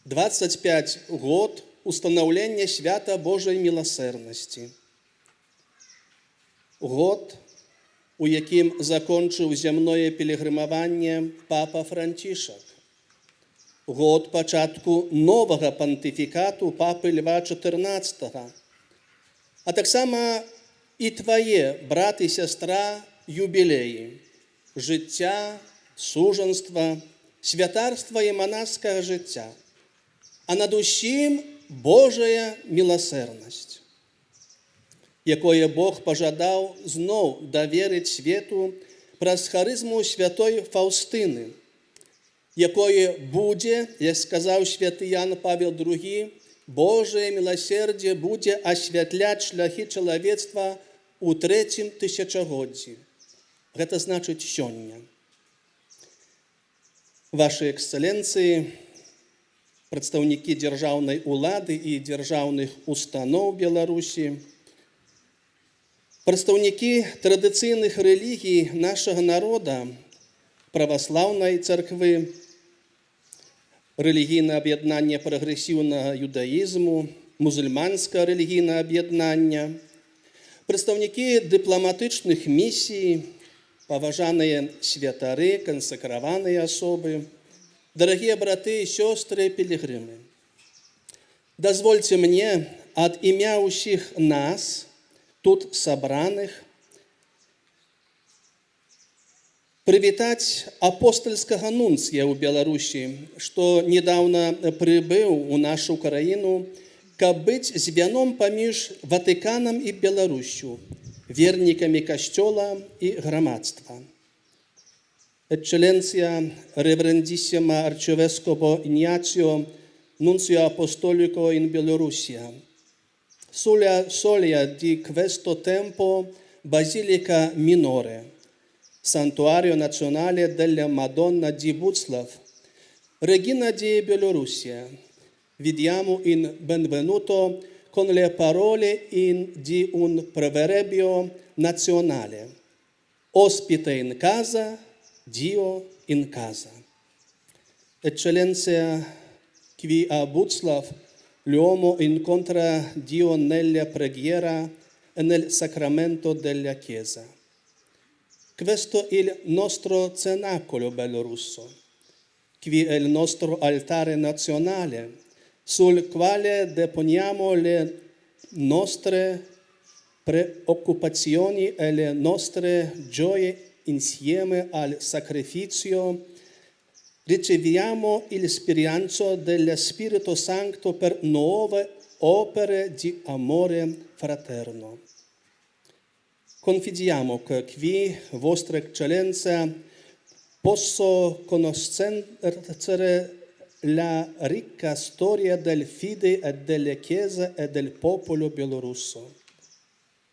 25 год установления свята Божьей милосердности, год, у яким закончив земное пілігримування Папа Францішек, год початку нового понтифікату Папи Льва XIV, а так само і твоє, брат і сестра, юбілеї, життя, суженства, святарства і монашського життя, а над усім Божая милосердність, якою Бог пожадав знов довірити світу праз харизму святої Фаустини, якою буде, як сказав святий Ян Павел II, Божие милосердие буде освятляти шляхи чоловіцтва у третьем тисячогодді. Це значить сьогодні. Ваші екселенції, представники державної влади і державних установ Білорусі, представники традиційних релігій нашого народу, православної церкви, релігійне об'єднання прогресивного юдаїзму, мусульманське релігійне об'єднання, представники дипломатичних місій, поважані святари, консекровані особи, дорогі брати і сестри пілігрими. Дозвольте мені від ім'я усіх нас, тут собраних, привітати апостольського нунція у Білорусі, що недавно прибув у нашу країну, каб бути зв'яном поміж Ватиканом і Білоруссю, вірниками Костюла і громадства. Eccellenția Reverendissima Arcivescovo Ignacio, Nunzio Apostolico in Bielorussia. Solia di questo tempo Basilica Minore, Santuario Nazionale della Madonna di Buclav, Regina di Bielorussia. Vediamo in benvenuto con le parole di un proverbio nazionale. Ospite in casa, Dio in casa. Eccellenza, qui a Buclav l'uomo incontra Dio nella preghiera e nel sacramento della Chiesa. Questo è il nostro cenacolo belorusso. Qui è il nostro altare nazionale, sul quale deponiamo le nostre preoccupazioni e le nostre gioie insieme al sacrificio. Riceviamo il spirito dello Spirito Santo per nuove opere di amore fraterno. Confidiamo che qui, Vostra Eccellenza, posso conoscere la ricca storia del fede e della Chiesa e del popolo bielorusso,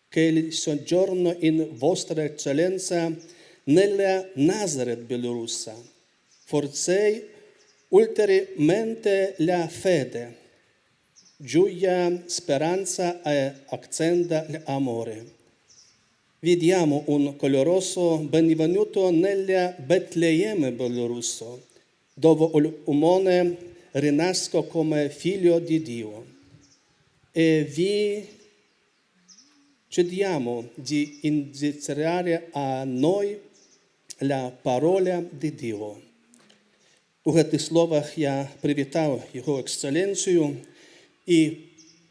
che il soggiorno in Vostra Eccellenza nella Nazareth bielorussa forse ulteriormente la fede, gioia, speranza e accenda l'amore. Vediamo un caloroso benvenuto nella Betlemme bielorusso, dove l'umone rinasco come figlio di Dio. E vi chiediamo di iniziare a noi la parola di Dio. У гэтых словах я прывітаў Яго эксцэленцыю і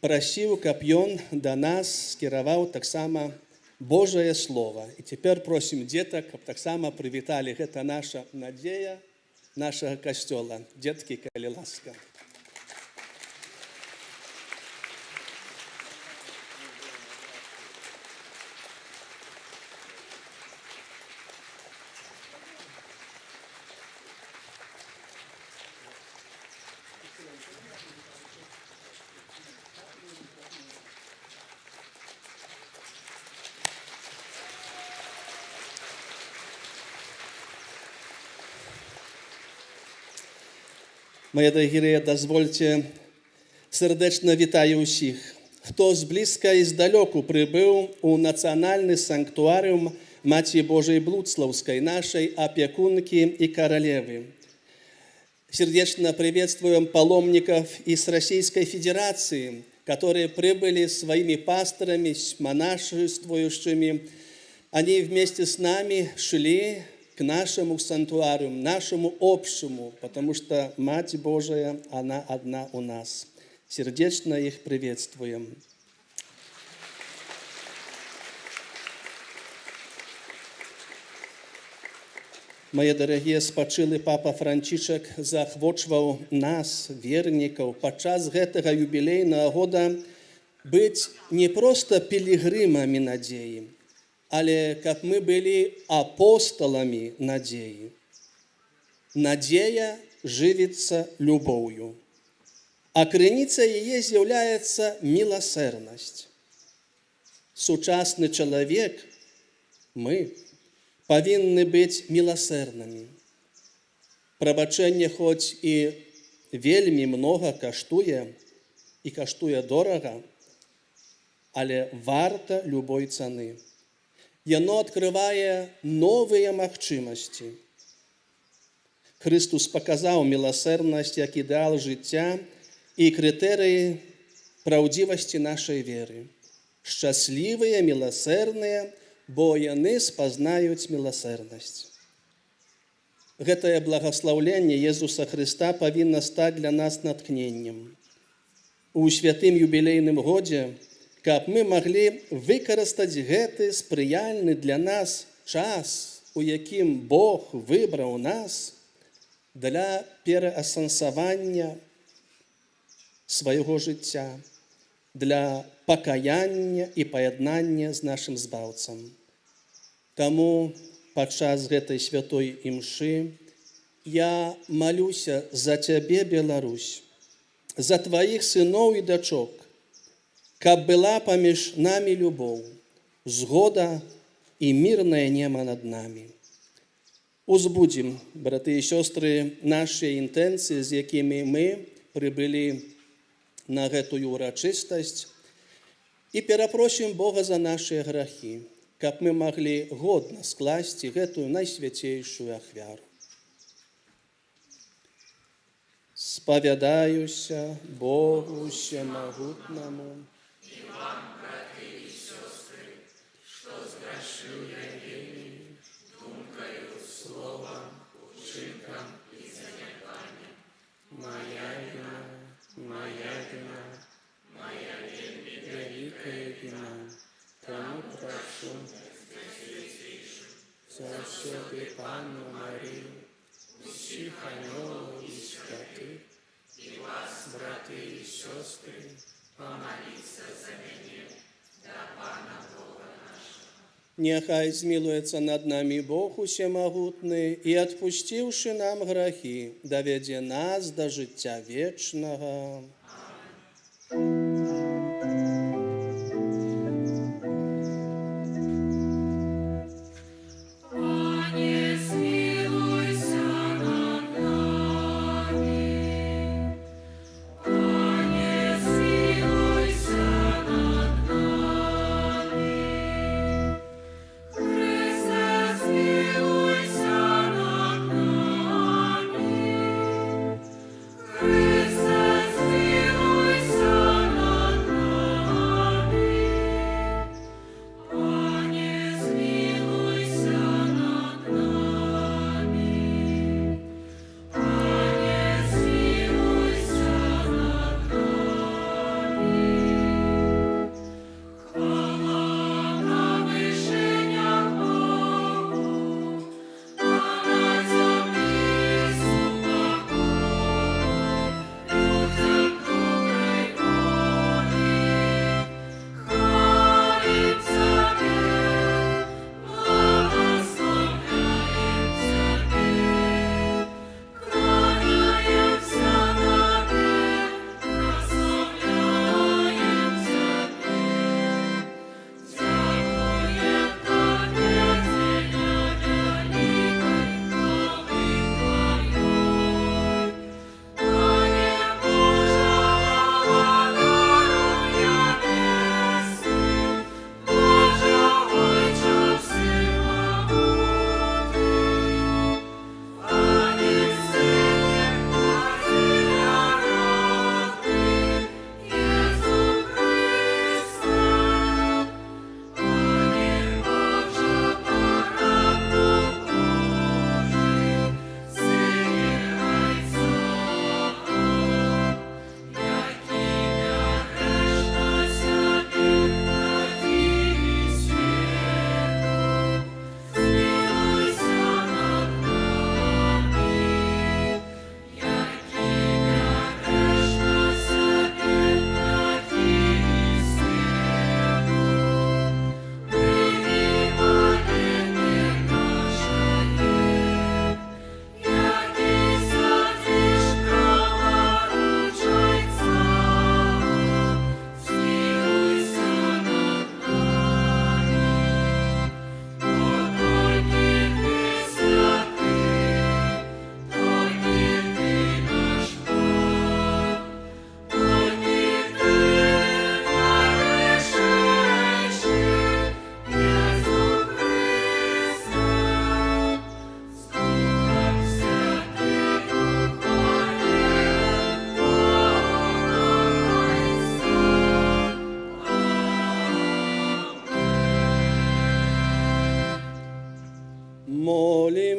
прасіў, каб ён да нас скіраваў таксама Божае Слово. І цяпер просім дзетак, каб таксама прывіталі. Гэта наша надзея нашага касцёла. Дзеткі, калі ласка. Мої дорогі, дозвольте, сердечно вітаю усіх, хто зблизька і здалеку прибув у національний санктуаріум Матії Божої Блудславской, нашей опекунки и королевы. Сердечно приветствуем паломников из Российской Федерации, которые прибыли своими пасторами, монашествующими. Они вместе с нами шли к нашему санктуарию, нашему общему, потому что Мать Божия, она одна у нас. Сердечно их приветствуем. Мои дорогие, спачылы Папа Францішак заахвочваў нас, вернікаў, падчас гэтага юбілейнага года быць не проста пілігрымамі надзеі, але каб мы былі апосталамі надзеі. Надзея жывіцца любоўю, а крыніцай яе з'яўляецца міласэрнасць. Сучасны чалавек, мы, павінны быць міласэрнымі. Прабачэнне хоць і вельмі многа каштуе, і каштуе дорага, але варта любой цаны. Яно адкрывае новыя магчымасці. Христус паказаў міласэрнасць як ідэал жыцця і крытэрыі праўдзівасці нашай веры. Шчаслівыя, міласэрныя, бо яны спазнаюць міласэрнасць. Гэтае благаслаўленне Езуса Христа павінна стаць для нас натхненнем. У святым юбілейным годзе, каб мы маглі выкарыстаць гэты спрыяльны для нас час, у якім Бог выбраў нас для пераасэнсавання свайго жыцця, для пакаяння і паяднання з нашым збаўцам. Таму падчас гэтай святой імшы я малюся за цябе, Беларусь, за тваіх сыноў і дачок, каб была паміж намі любоў, згода і мірнае неба над намі. Узбудзім, браты і сёстры, нашыя інтэнцыі, з якімі мы прыбылі на гэтую урачыстасць, і перапросім Бога за нашыя грахі, каб мы маглі годна скласці гэтую найсвяцейшую ахвяру. Спавядаюся Богу Всемагутнаму и вам, браты и сестры, что сгрешил я вельми, думкою, словом, учинком и занятанием. Моя вина, моя вельми великая вина, тому прошу, заўсёды Панну Марию, усіх анёлаў і святых, и вас, браты и сестры, помолиться за меня, да Пана Бога нашего. Няхай змілуецца над намі Бог усемагутны і, адпусціўшы нам грахі, давядзе нас да жыцця вечнага. Пане, змилуйся над нами. Пане, змилуйся над нами. Христе, змилуйся над нами.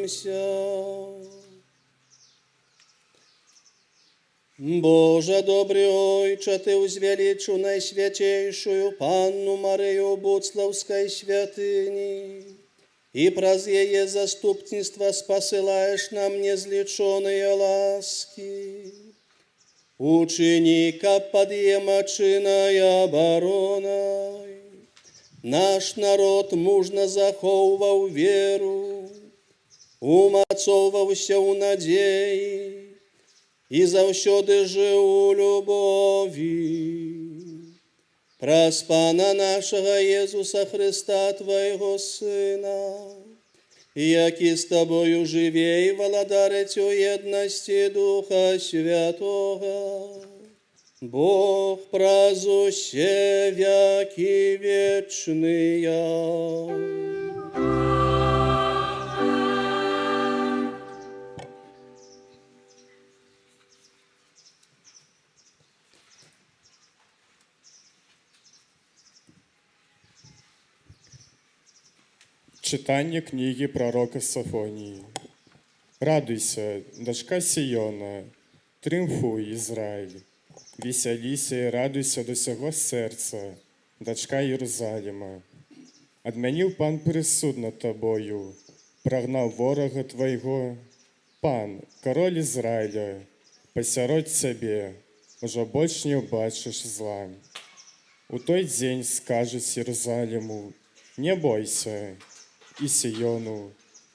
помолимся. Боже добрий Ойче, Ти узвеличу Найсвятейшую Панну Марию Буцлавской святыни, и праз ее заступництво спосылаешь нам незлеченные ласки. Учини, как подъема чина обороной, наш народ мужно заховывал веру, умацовався у надеи, и завсёды жив у любови. Праз Пана нашего Иисуса Христа, Твоего Сына, який з Тобою живе и владарить у едности Духа Святого, Бог праз усе веки вечные. Читання книги пророка Софонії. Радуйся, дочка Сіона, тріумфуй, Ізраїль. Веселіся і радуйся до всього серця, дочка Єрусалима. Одмінив Пан присуд над тобою, прогнав ворога твоєго. Пан, король Ізраїля, посеред себе, уже больше не убачишь зла. У той день скажешь Єрусалиму, не бойся, и Сиону,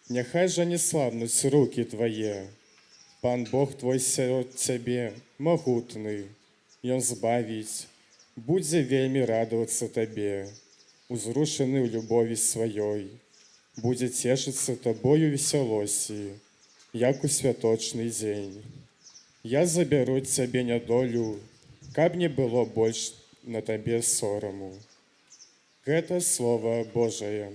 нехай же не слабнуть руки твои. Пан Бог твой серед тебе, могутный, и Он збавить, буде вельми радоваться тебе, узрушенный в любови своей, будет тешиться тобою веселости, як у святочный день. Я заберу тебе недолю, каб не было больше на тебе сорому. Это Слово Божие.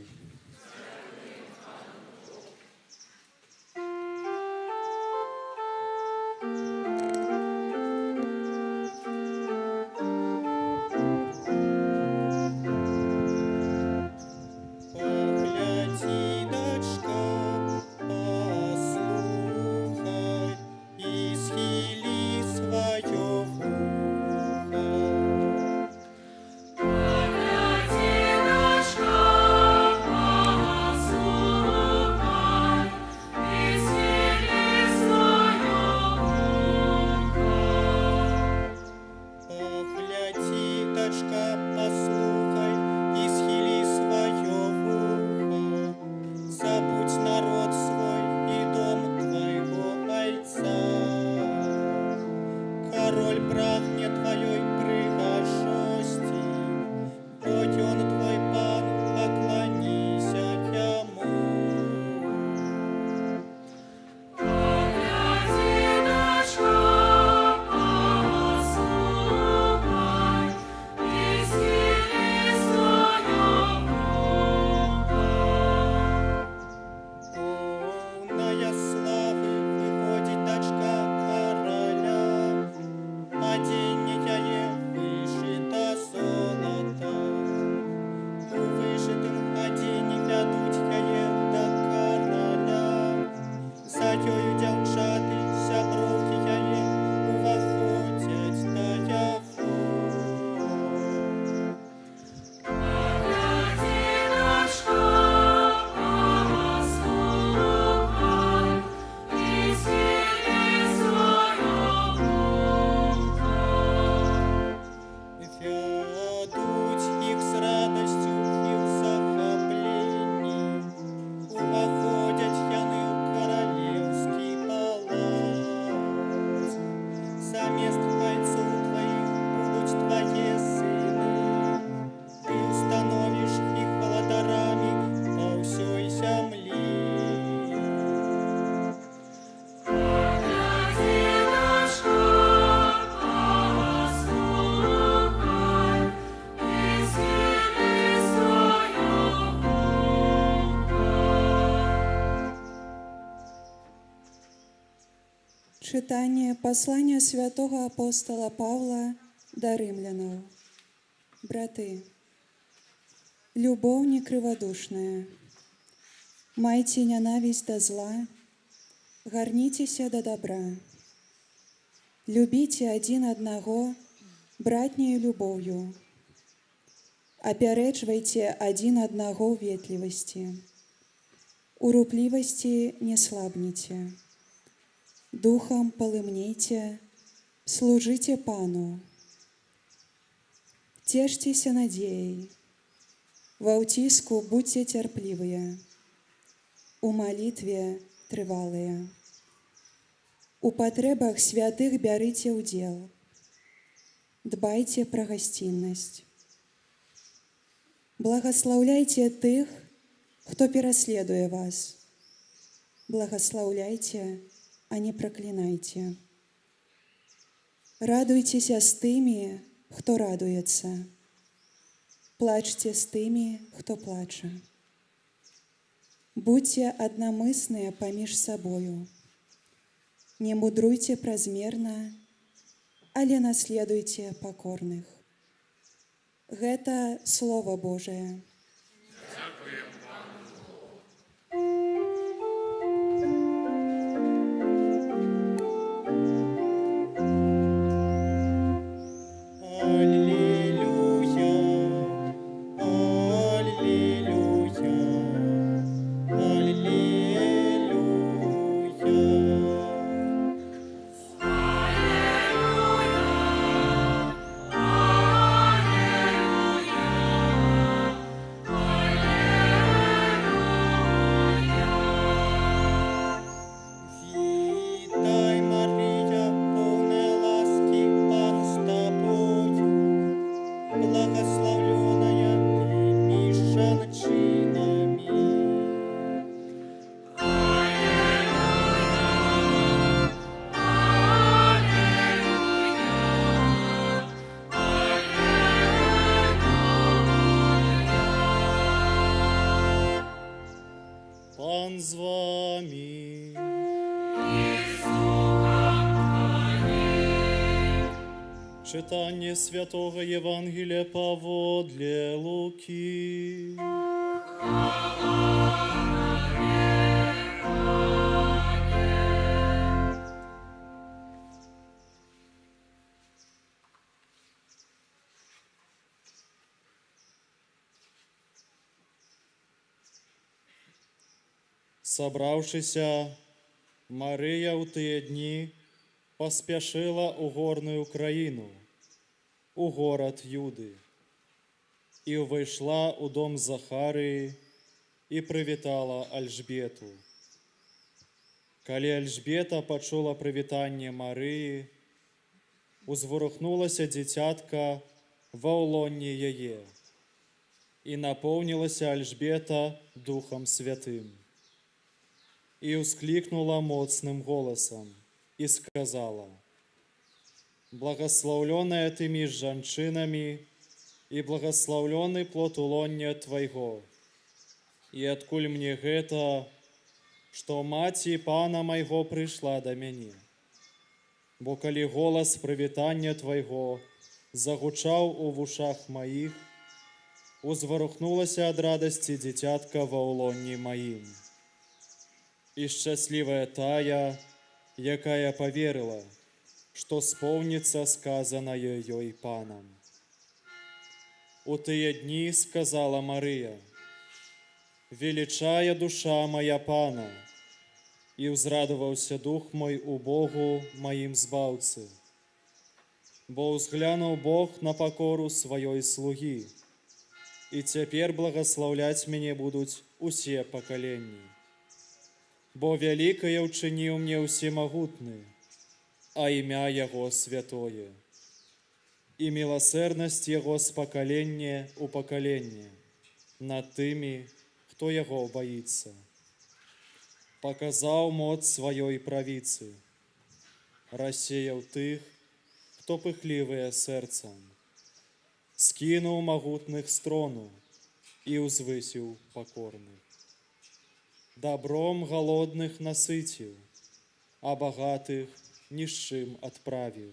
Читание послания святого апостола Павла до римлянов. Брати, любов не криводушная, Майце нянавість да зла, гарніцеся да добра. Любіце адзін аднаго братняю любоўю. Апярэджвайце адзін аднаго ў ветлівасці. У руплівасці не слабніце. Духам палымнейце, служыце Пану. Цешцеся надзеяй. Ва ўціску будьце цярплівыя. У малітве трывалыя. У патрэбах святых бярыце ўдзел. Дбайце пра гасціннасць. Благаслаўляйце тых, хто пераследуе вас. Благаслаўляйце, а не праклінайце. Радуйцеся з тымі, хто радуецца. Плачце з тымі, хто плача. Будьце аднамысныя паміж сабою. Не мудруйце празмерна, але наследуйце пакорных. Гэта Слова Божае. Пан з вами. Читання Святого Євангелія паводле Луки. Собравшися, Мария у тыя дні поспешила у горную країну, у город Юды, і увійшла у дом Захарії і привітала Альжбету. Калі Альжбета почула привітання Марії, узворухнулася дитятка во улонні яе, і наповнилася Альжбета Духом Святим. І ускликнула моцным голосом и сказала: «Благословленная ты меж жанчынами, и благословленный плод улоння Твайго. И откуль мне гэта, что маці Пана майго пришла до мяне? Бо калі голос привітання Твайго загучаў у вушах моих, узворухнулася ад радости дитятка во улонні моим. И счастливая тая, якая поверила, что сповнится сказанное ёй Паном. У тыя дні сказала Мария: «Величая душа моя Пана, и узрадовался дух мой у Богу моим збавцы, бо узглянуў Бог на покору своей слуги, и теперь благословлять мяне будут усе поколенні. Бо великое учинил мне всемогутный, а имя Его святое, и милосердность Его с поколения у поколения над тыми, кто Его боится. Показал моц своей правицы, рассеял тых, кто пыхливые сердцем, скинул могутных с трону и узвысил покорных. Добром голодных насытил, а богатых ни с чим отправил.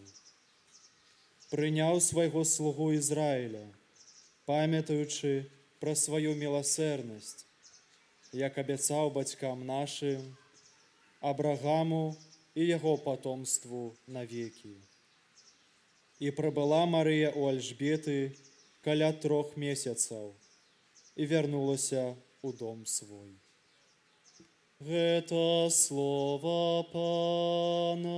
Прыняў свайго слугу Израиля, памятаючы про свою милосердность, як абяцаў бацькам нашым, Абрагаму і яго потомству навекі. І прыбыла Марыя ў Альжбеты каля 3 месяцаў і вярнулася ў дом свой. Гэта слова Пана.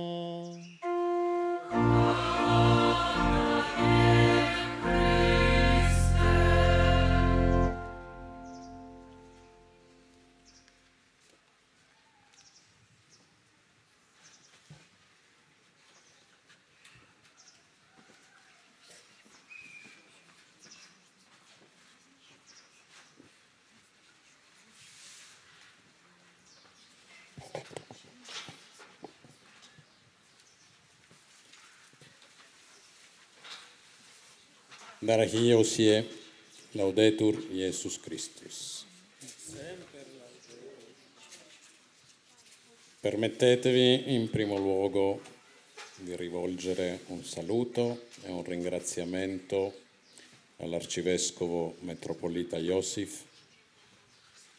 Дорогие все, Laudetur Jesus Christus. Permettetevi in primo luogo di rivolgere un saluto e un ringraziamento all'Arcivescovo Metropolita Iosif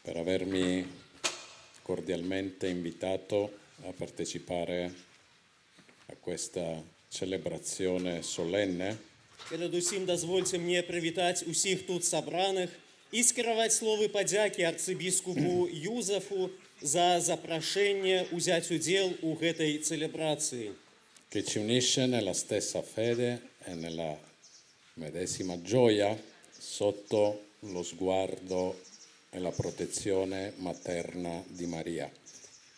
per avermi cordialmente invitato a partecipare a questa celebrazione solenne. Перадусім дазвольце мне прывітаць усіх тут сабраных і скіраваць словы падзякі арцыбіскупу Юзафу за запрашэнне ўзяць удзел у гэтай цэлебрацыі. Che ci unisce nella stessa fede e nella medesima gioia sotto lo sguardo e la protezione materna di Maria.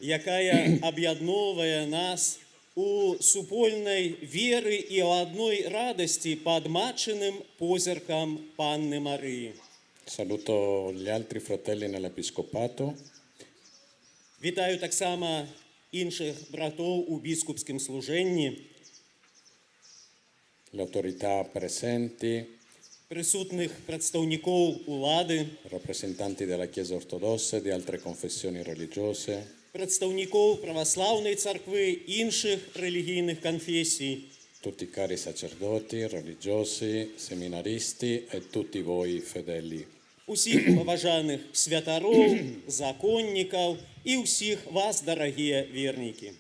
Якая аб'ядноўвае нас у супольнай веры і ў адной радасці пад матчыным позіркам Панны Марыі. Saluto gli altri fratelli nell'Episcopato. Вітаю таксама іншых братоў у біскупскім служэнні, Le autorità presenti, прысутных прадстаўнікоў улады, rappresentanti della Chiesa ortodossa e di altre confessioni religiose, прадстаўнікоў праваслаўнай царквы, іншых рэлігійных канфесій, tutti cari sacerdoti, religiosi, seminaristi e tutti voi fedeli. усіх паважаных святароў, законнікаў і ўсіх вас, дарагія вернікі.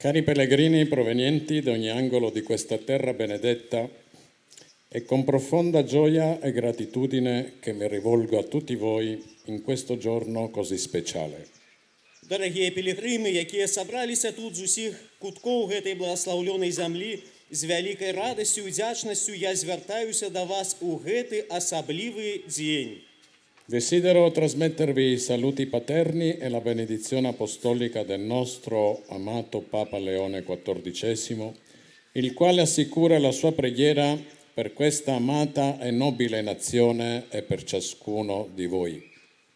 Cari pellegrini provenienti da ogni angolo di questa terra benedetta, è con profonda gioia e gratitudine che mi rivolgo a tutti voi in questo giorno così speciale. Дарагія пілігрымы, якія сабраліся тут з усіх куткоў гэтай благаслаўлёнай зямлі, з вялікай радасцю і удзячнасцю я звяртаюся да вас у гэты асаблівы дзень. Desidero trasmettervi i saluti paterni e la benedizione apostolica del nostro amato Papa Leone XIV, il quale assicura la sua preghiera per questa amata e nobile nazione e per ciascuno di voi.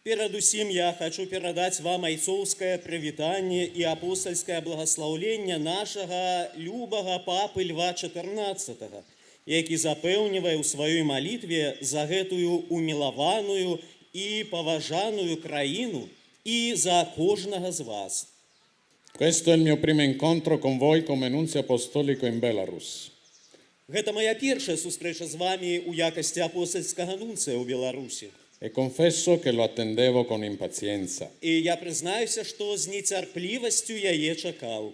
Перадусім я хочу перадаць вам айцоўскае прывітанне і апостальскае благаслаўленне нашага любага папы Льва XIV, які запэўнівае ў сваёй малітве за гэтую умілаваную і паважаную краіну і за кожнага з вас. Questo è il mio primo incontro con voi come nunzio apostolico in Belarus. Гэта моя першая сустрэча з вами у якасці апостальскага нунцыя ў Беларусі. E confesso che lo attendevo con impazienza. І я прызнаюся, што з нецярплівасцю яе чакаў.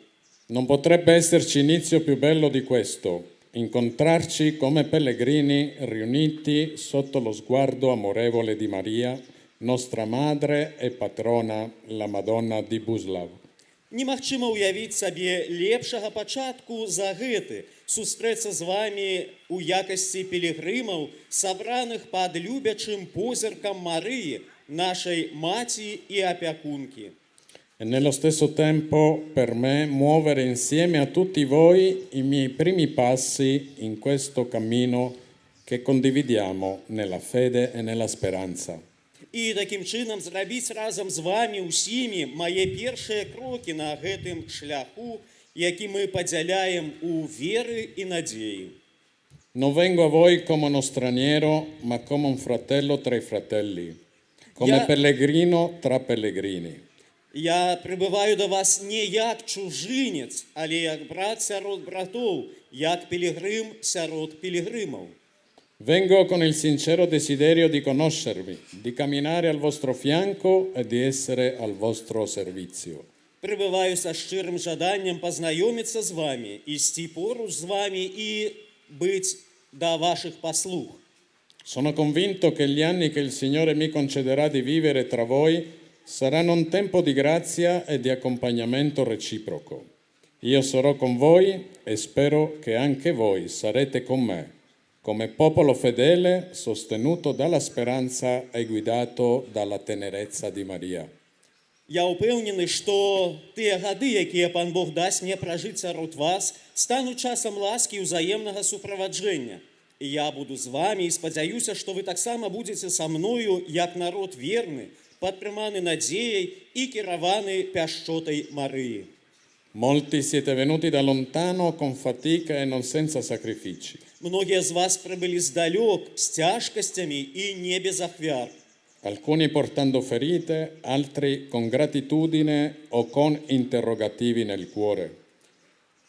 Non potrebbe esserci inizio più bello di questo, incontrarci come pellegrini riuniti sotto lo sguardo amorevole di Maria, nostra madre e patrona, la Madonna di Buslav. Немагчыма ўявіць сабе лепшага пачатку за гэты, сустрэцца з вамі у якасці пілігрымаў, сабраных пад любячым позіркам Марыі, нашай маці і апякункі. E nello stesso tempo per me muovere insieme a tutti voi i miei primi passi in questo cammino che condividiamo nella fede e nella speranza. І такім чынам зрабіць разам з вамі ўсімі мае першыя крокі на гэтым шляху, які мы падзяляем у веры і надзеі. Non vengo a voi come uno straniero, ma come un fratello tra i fratelli, come pellegrino tra pellegrini. Я прибываю до вас не як чужынец, але як брат сярод братоў, як пілігрым сярод пілігрымаў. Vengo con il sincero desiderio di conoscervi, di camminare al vostro fianco e di essere al vostro servizio. Пребываю со щирым жаданием познакомиться с вами, идти поруч с вами и быть до ваших послуг. Sono convinto che gli anni che il Signore mi concederà di vivere tra voi saranno un tempo di grazia e di accompagnamento reciproco. Io sarò con voi e spero che anche voi sarete con me, come popolo fedele, sostenuto dalla speranza e guidato dalla tenerezza di Maria. Я упевнений, що ті годи, які пан Бог дасть мені прожити серед вас, стануть часом ласки і взаємного супроводження. І я буду з вами і сподіваюся, що ви так само будете со мною, як народ вірний, підтриманий надією і керований пящотою Марії. Molti siete venuti da lontano con fatica e non senza sacrifici. Многие з вас прибыли здалек з тяжкостями і не без охвяр. Alcuni portando ferite, altri con gratitudine o con interrogativi nel cuore.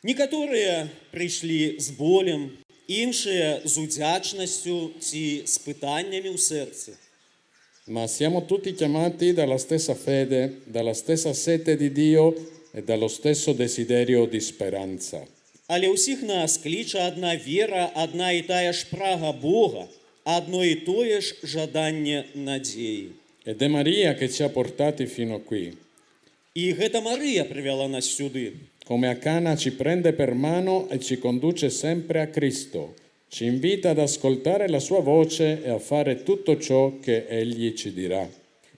Некоторые прийшли з болем, інші з удячністю ці з питаннями у серці. Ma siamo tutti chiamati dalla stessa fede, dalla stessa sete di Dio e dallo stesso desiderio di speranza. Але усіх нас кличе одна віра, одна і тая ж прага Бога, одно і тоє ж жадання надії. Ed è Maria che ci ha portati fino a qui. І гэта Марія привела нас сюди. Come a Cana ci prende per mano e ci conduce sempre a Cristo. Ci invita ad ascoltare la sua voce e a fare tutto ciò che Egli ci dirà.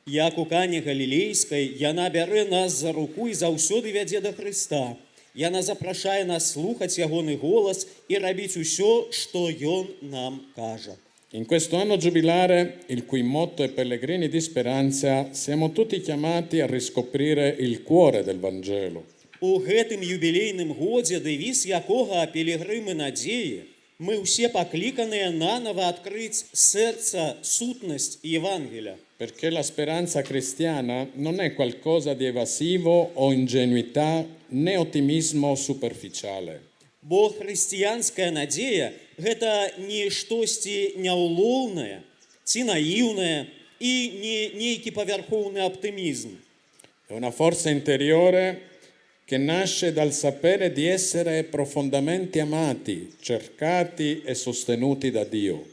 Як у Кані Галілейській, яна бере нас за руку і заўсёды вядзе до Христа. Яна запрашае нас слухаць ягоны голас і рабіць усё, што Ён нам кажа. In questo anno giubilare, il cui motto è Pellegrini di Speranza, siamo tutti chiamati a riscoprire il cuore del Vangelo. У гэтым юбілейным годзе, дэвіз якога пілігрымы надзеі, мы ўсе пакліканыя нанова адкрыць сэрца, сутнасць Євангелія. Perché la speranza cristiana non è qualcosa di evasivo o ingenuità né ottimismo superficiale. Бо хрысціянская надзея – гэта не штосьці няўлоўнае ці наіўнае і не нейкі павярхоўны аптымізм. È una forza interiore che nasce dal sapere di essere profondamente amati, cercati e sostenuti da Dio.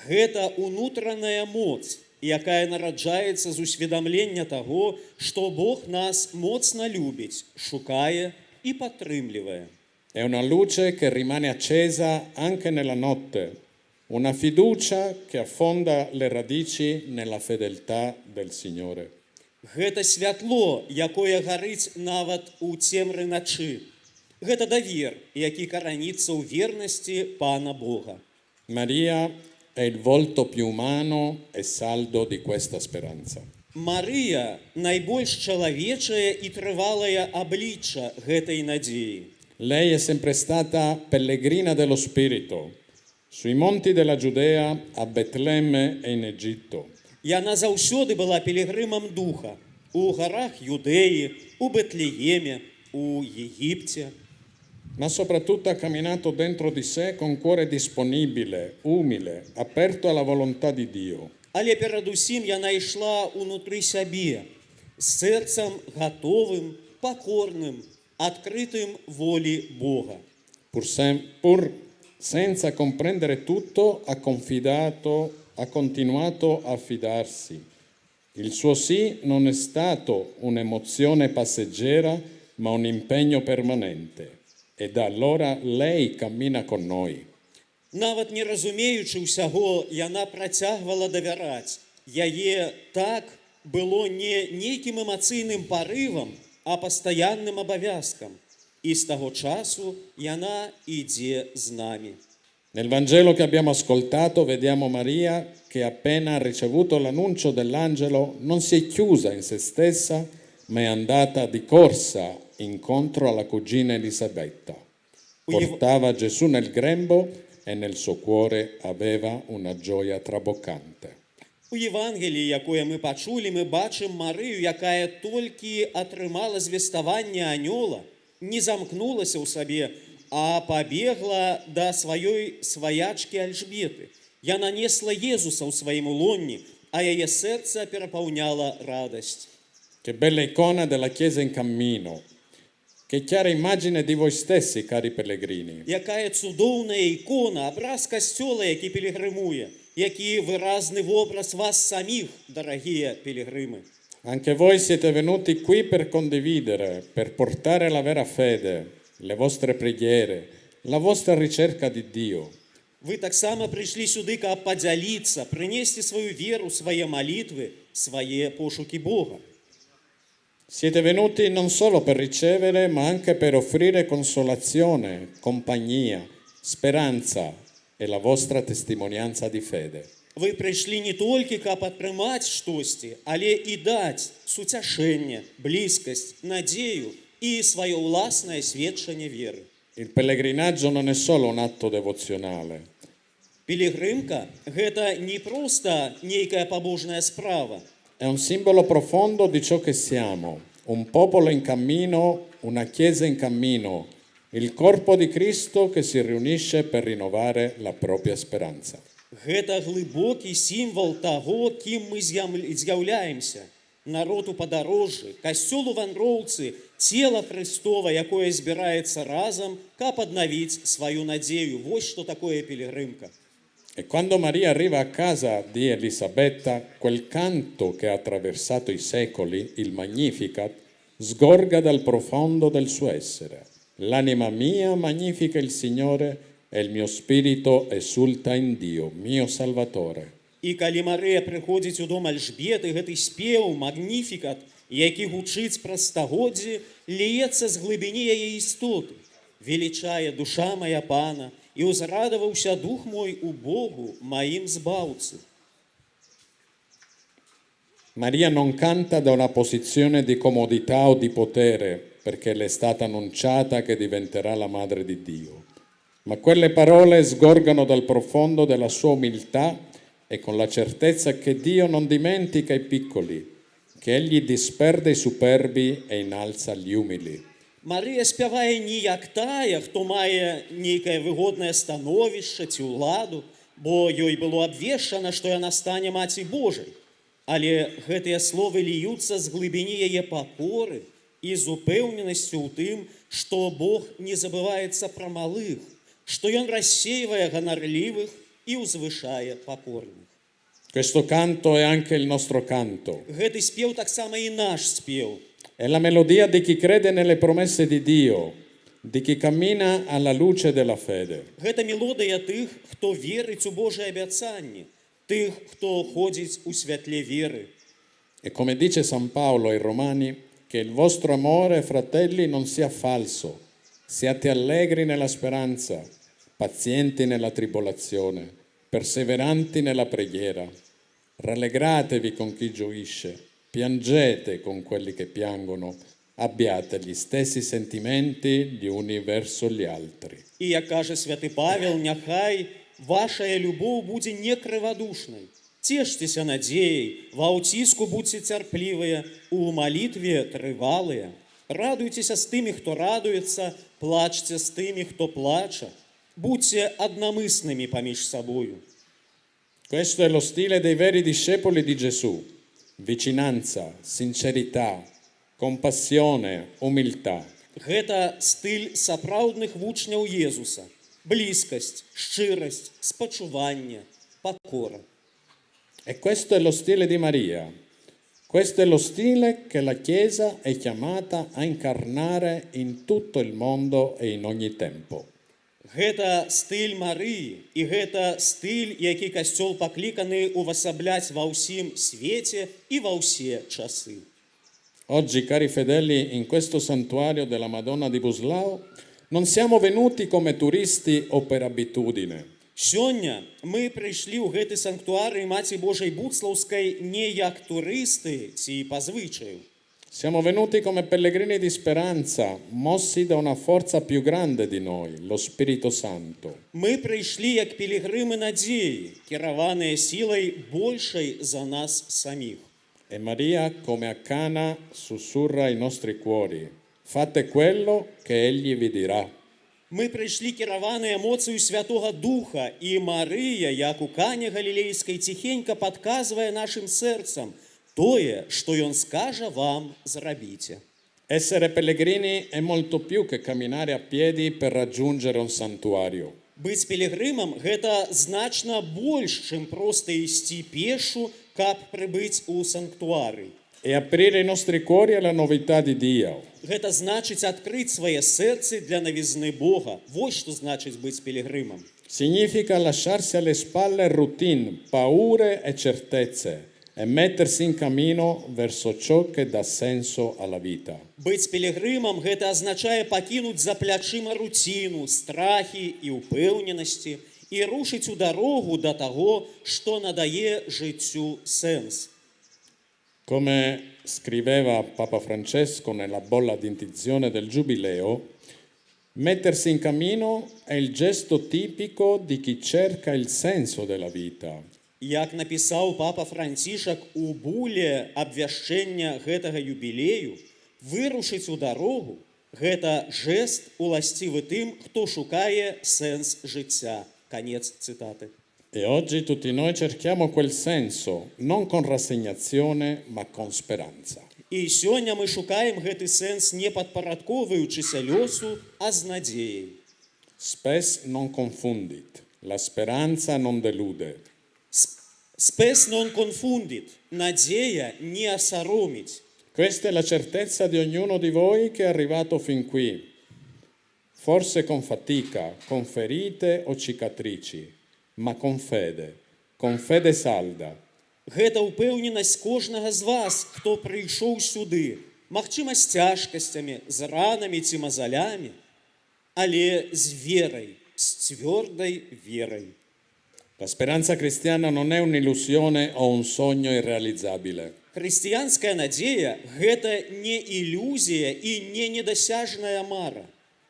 Гэта унутраная моц, якая нараджаецца з усведамлення таго, што Бог нас моцна любіць, шукае і падтрымлівае. È una luce che rimane accesa anche nella notte, una fiducia che affonda le radici nella fedeltà del Signore. Гэта святло, якое гарыць нават у цемры начы. Гэта давер, які караніцца ў вернасці Пана Бога. Maria è il volto più umano e saldo di questa speranza. Марыя найбольш чалавечае і трывалае аблічча гэтай надзеі. Lei è sempre stata pellegrina dello Spirito, sui monti della Giudea, a Betlemme e in Egitto. Яна заўсёды была пілігрымам духа у гарах Юдэі, у Бетлееме, у Егіпце. Ma soprattutto ha camminato dentro di sé con cuore disponibile, umile, aperto alla volontà di Dio. Але перадусім яна ішла унутры сябе, з сэрцам гатовым, пакорным, адкрытым волі Бога. Pur senza comprendere tutto, ha confidato, ha continuato a fidarsi. Il suo sì non è stato un'emozione passeggera, ma un impegno permanente. E da allora lei cammina con noi. Нават не разумеючы ўсяго, яна працягвала давяраць. Яе так было не нейкім эмацыйным парывам, а пастаянным абавязкам. І з таго часу яна ідзе з намі. Nel Vangelo che abbiamo ascoltato vediamo Maria che appena ha ricevuto l'annuncio dell'angelo non si è chiusa in se stessa, ma è andata di corsa incontro alla cugina Elisabetta. Portava Gesù nel grembo e nel suo cuore aveva una gioia traboccante. У Євангелії, якое мы пачулі, мы бачым Марыю, якая толькі атрымала звеставанне анёла, не замкнулася ў сабе, а пабегла да сваёй сваячкі Альжбеты Яна несла Єзуса ў сваім улонні, а яе сэрца перапаўняла радасць. Che bella icona della Chiesa in cammino, che chiara immagine di voi stessi, cari pellegrini. Якая цудоўная ікона, абраз касцёла, які пілігрымуе, які выразны вобраз вас саміх, дарагія пілігрымы. Anche voi siete venuti qui per condividere, per portare la vera fede, le vostre preghiere, la vostra ricerca di Dio. Вы таксама прыйшлі сюды, каб падзяліцца, прынесці сваю веру, свае малітвы, свае пошукі Бога. Siete venuti non solo per ricevere, ma anche per offrire consolazione, compagnia, speranza e la vostra testimonianza di fede. Вы прыйшлі не толькі, каб атрымаць штосьці, але і даць суцяшэнне, блізкасць, надзею і сваё ўласнае сведчанне веры. Il pellegrinaggio non è solo un atto devozionale. Пілігрымка – гэта не проста нейкая пабожная справа. È un simbolo profondo di ciò che siamo, un popolo in cammino, una chiesa in cammino, il corpo di Cristo che si riunisce per rinnovare la propria speranza. Гэта глыбокі сімвал таго, кім мы з'яўляемся. Народ у падарожжы, касцёл у вандроўцы, цела Христова, якое збіраецца разам, каб аднавіць сваю надзею. Вось што такое пілігрымка. E quando Maria arriva a casa di Elisabetta, quel canto che ha attraversato i secoli, il Magnificat, sgorga dal profondo del suo essere. L'anima mia magnifica il Signore e il mio spirito esulta in Dio, mio Salvatore. І калі Марыя прыходзіць у дом Альжбеты, гэты спеў, магніфікат, які гучыць праз стагоддзі, ліецца з глыбіні яе істоты. Велічае душа моя Пана, і узрадаваўся дух мой у Богу, маім збаўцы. Maria non canta da una posizione di comodità o di potere, perché le è stata annunciata che diventerà la madre di Dio. Ma quelle parole sgorgano dal profondo della sua umiltà e con la certezza che Dio non dimentica i piccoli, che Egli disperde i superbi e innalza gli umili. Марыя спявае не як тая, хто мае нейкае выгоднае становішча ці ўладу, бо ёй было абвешчана, што яна стане маці Божай. Але гэтыя словы ліюцца з глыбіні яе пакоры і з упэўненасцю ў тым, што Бог не забываецца пра малых, што Ён рассейвае ганарлівых і ўзвышае пакорных. Questo canto è anche il nostro canto. Гэты спеў таксама і наш спеў. È la melodia di chi crede nelle promesse di Dio, di chi cammina alla luce della fede. Гэта мелодыя тых, хто верыць у Божыя абяцанні, тых, хто ходзіць у святле веры. E come dice San Paolo ai Romani, che il vostro amore, fratelli, non sia falso. Siate allegri nella speranza, pazienti nella tribolazione, perseveranti nella preghiera. Rallegratevi con chi gioisce, piangete con quelli che piangono, abbiate gli stessi sentimenti gli uni verso gli altri. І, як каже святы Павел, няхай вашая любоў будзе не крывадушнай. Цешцеся надзеяй, ва ўціску будзьце цярплівыя, у малітве трывалыя. Радуйцеся з тымі, хто радуецца, плачце з тымі, хто плача. Будьце аднамыснымі паміж сабою. Questo è lo stile dei veri discepoli di Gesù. Vicinanza, sincerità, compassione, umiltà. Гэта стыль сапраўдных вучняў Езуса. Блізкасць, шчырасць, спачуванне, пакора. E questo è lo stile di Maria. Questo è lo stile che la Chiesa è chiamata a incarnare in tutto il mondo e in ogni tempo. Гэта стыль Марыі, і гэта стыль, які касцёл пакліканы увасабляць ва ўсім свеце і ва ўсе часы. Oggi, cari fedeli, in questo santuario della Madonna di Buslao non siamo venuti come turisti o per abitudine. Сёння мы прыйшлі ў гэты санктуарый Маці Божай Буцлаўскай не як турысты ці па звычаю. Siamo venuti come pellegrini di speranza, mossi da una forza più grande di noi, lo Spirito Santo. Мы прыйшлі як пілігрымы надзеі, кіраваныя сілай большай за нас саміх. E Maria, come a Cana, sussurra ai nostri cuori: fate quello che Egli vi dirà. Мы прыйшлі кіраваны эмоцыю Святога Духа, і Марыя, як у Кане Галілейскай, ціхенька падказвае нашым сэрцам тое, што ён скажа вам, зрабіце. Essere pellegrini è molto più che camminare a piedi per raggiungere un santuario. Быць пілігрымам – гэта значна больш, чым проста ісці пешу, каб прыбыць у санктуарый. E aprire i nostri cuori alla novità di Dio. Гэта значыць адкрыць свае сэрцы для навізны Бога. Вось што значыць быць пілігрымам. Significa lasciarsi alle spalle routine, paure e certezze e mettersi in cammino verso ciò che dà senso alla vita. Быць пілігрымам – гэта азначае пакінуць за плячыма руціну, страхі і ўпэўненасці і рушыць у дарогу да таго, што надае жыццю сэнс. Come scriveva Papa Francesco nella bolla d'intenzione del Giubileo, mettersi in cammino è il gesto tipico di chi cerca il senso della vita. Як напісаў папа Францішак у буле абвяшчэння гэтага юбілею, вырушыць у дарогу – гэта жэст уласцівы тым, хто шукае сэнс жыцця. Канец цытаты. E oggi tutti noi cerchiamo quel senso, non con rassegnazione, ma con speranza. І сёння мы шукаем гэты сэнс, не падпарадковваючыся лёсу, а з надзеяй. Spes non confundit, la speranza non delude. Spes non confundit, надзея не асароміць. Questa è la certezza di ognuno di voi che è arrivato fin qui, forse con fatica, con ferite o cicatrici, ma con fede salda. Гэта ўпэўненасць кожнага з вас, хто прыйшоў сюды, магчыма, з цяжкасцямі, з ранамі ці мазалямі, але з верай, з цвёрдай верай. La speranza cristiana non è un'illusione o un sogno irrealizzabile. Хрысціянская надзея – гэта не ілюзія і не недасяжная мара.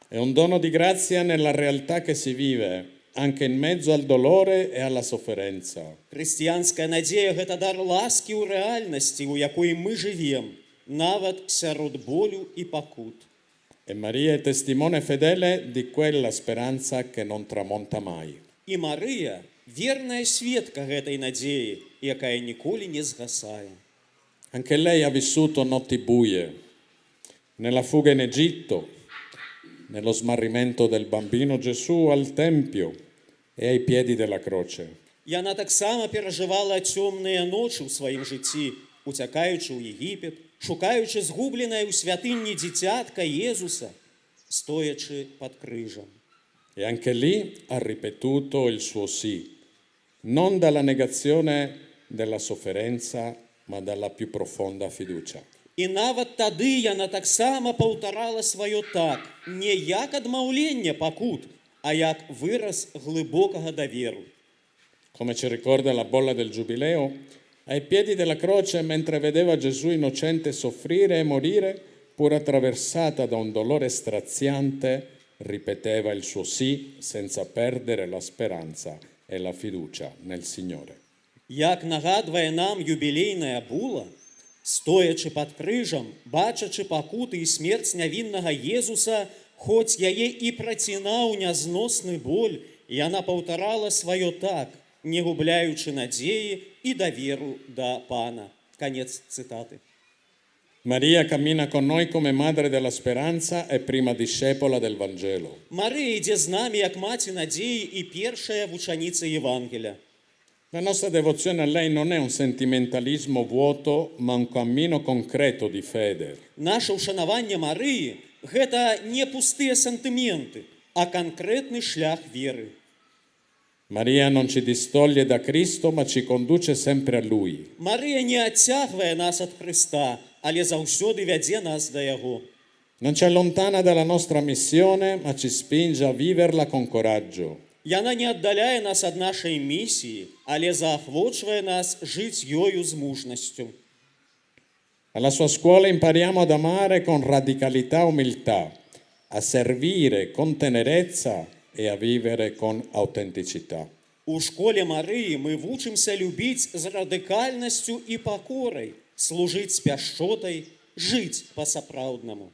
È un dono di grazia nella realtà che si vive, anche in mezzo al dolore e alla sofferenza. Хрысціянская надзея – гэта дар ласкі ў рэальнасці, у якой мы жывем, нават сярод болю і пакут. E Maria è testimone fedele di quella speranza che non tramonta mai. І Марыя – верная сведка гэтай надзеі, якая ніколі не згасае. Anche lei ha vissuto notti buie, nella fuga in Egitto, nello smarrimento del bambino Gesù al Tempio e ai piedi della croce. Яна таксама перажывала цёмныя ночы ў сваім жыцці, уцякаючы ў Егіпет, шукаючы згубленае ў святыні дзіцятка Езуса, стоячы пад крыжам. E anche lì ha ripetuto il suo sì, non dalla negazione della sofferenza, ma dalla più profonda fiducia. І нават тады яна таксама паўтарала сваё так, не як адмаўленне пакут, а як выраз глыбокага даверу. Come ci ricorda la bolla del Giubileo, ai piedi della croce, mentre vedeva Gesù innocente soffrire e morire, pur attraversata da un dolore straziante, ripeteva il suo sì senza perdere la speranza e la fiducia nel Signore. Як нагадвае нам юбілейная була, стоячы пад крыжам, бачачы пакуты і смерць нявіннага Езуса, хоць яе і працінаў нязносны боль, яна паўтарала сваё так, не губляючы надзеі і даверу да Пана. Канец цытаты. Maria cammina con noi come madre della speranza e prima discepola del Vangelo. Марыя ідзе з намі як маці надзеі і першая вучаніца Євангеля. La nostra devozione a lei non è un sentimentalismo vuoto, ma un cammino concreto di fede. Наше ўшанаванне Марыі – гэта не пустыя сантыменты, а канкрэтны шлях веры. Maria non ci distoglie da Cristo, ma ci conduce sempre a Lui. Марыя не адцягвае нас ад Христа, але заўсёды вядзе нас да Яго. Non ci allontana dalla nostra missione, ma ci spinge a viverla con coraggio. Яна не аддаляе нас ад нашай місіі, але заахвочвае нас жыць ёю з мужнасцю. Alla sua scuola impariamo ad amare con radicalità e umiltà, a servire con tenerezza e a vivere con autenticità. У школе Марыі мы вучымся любіць з радыкальнасцю і пакорай, служыць з пяшчотай, жыць па-сапраўднаму.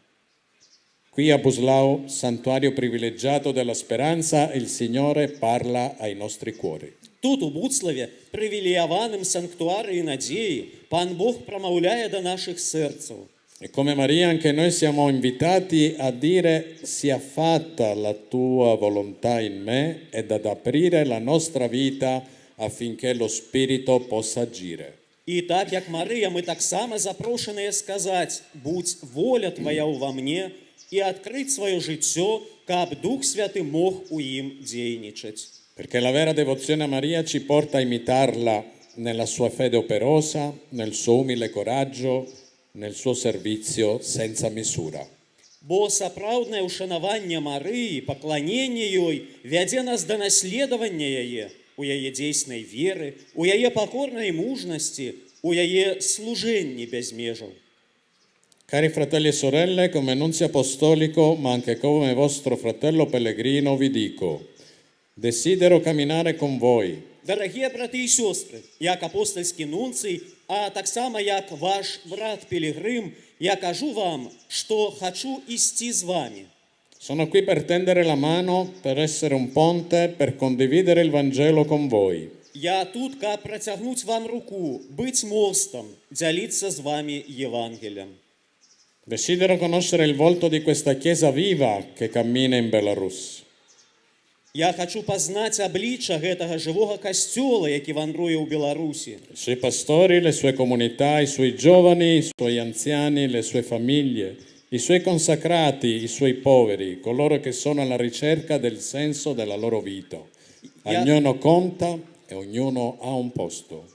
Qui a Buslao, santuario privilegiato della speranza, il Signore parla ai nostri cuori. Тут, у Буцлаве, прывілеяваным санктуарыі надзеі, Пан Бог прамаўляе да нашых сэрцаў. E come Maria anche noi siamo invitati a dire sia fatta la tua volontà in me ed ad aprire la nostra vita affinché lo Spirito possa agire. І так, як Марыя, мы таксама запрошаныя сказаць: «Будь воля Твая ўва мне», і адкрыць сваё жыццё, каб Дух Святы мог у ім дзейнічаць. Perché la vera devozione a Maria ci porta a imitarla nella sua fede operosa, nel suo umile coraggio, nel suo servizio senza misura. Бо сапраўднае ўшанаванне Марыі, пакланенне ёй вядзе нас да наследавання яе, у яе дзейснай веры, у яе пакорнай мужнасці, у яе служэнні без межаў. Cari fratelli e sorelle, come nunzio apostolico, ma anche come vostro fratello pellegrino, vi dico: desidero camminare con voi. Дарагія браты і сёстры, як апостальскі нунцый, а таксама як ваш брат Пілігрим, я кажу вам, што хачу ісці з вами. Sono qui per tendere la mano, per essere un ponte, per condividere il Vangelo con voi. Я тут, каб працягнуць вам руку, быць мостам, дзяліцца з вами Євангеліем. Desidero conoscere il volto di questa Chiesa viva che cammina in Belarus. Я хачу пазнаць аблічча гэтага жывога касцёла, які вандруе ў Беларусі. I suoi pastori, le sue comunità, i suoi giovani, i suoi anziani, le sue famiglie, i suoi consacrati, i suoi poveri, coloro che sono alla ricerca del senso della loro vita. Ognuno conta e ognuno ha un posto.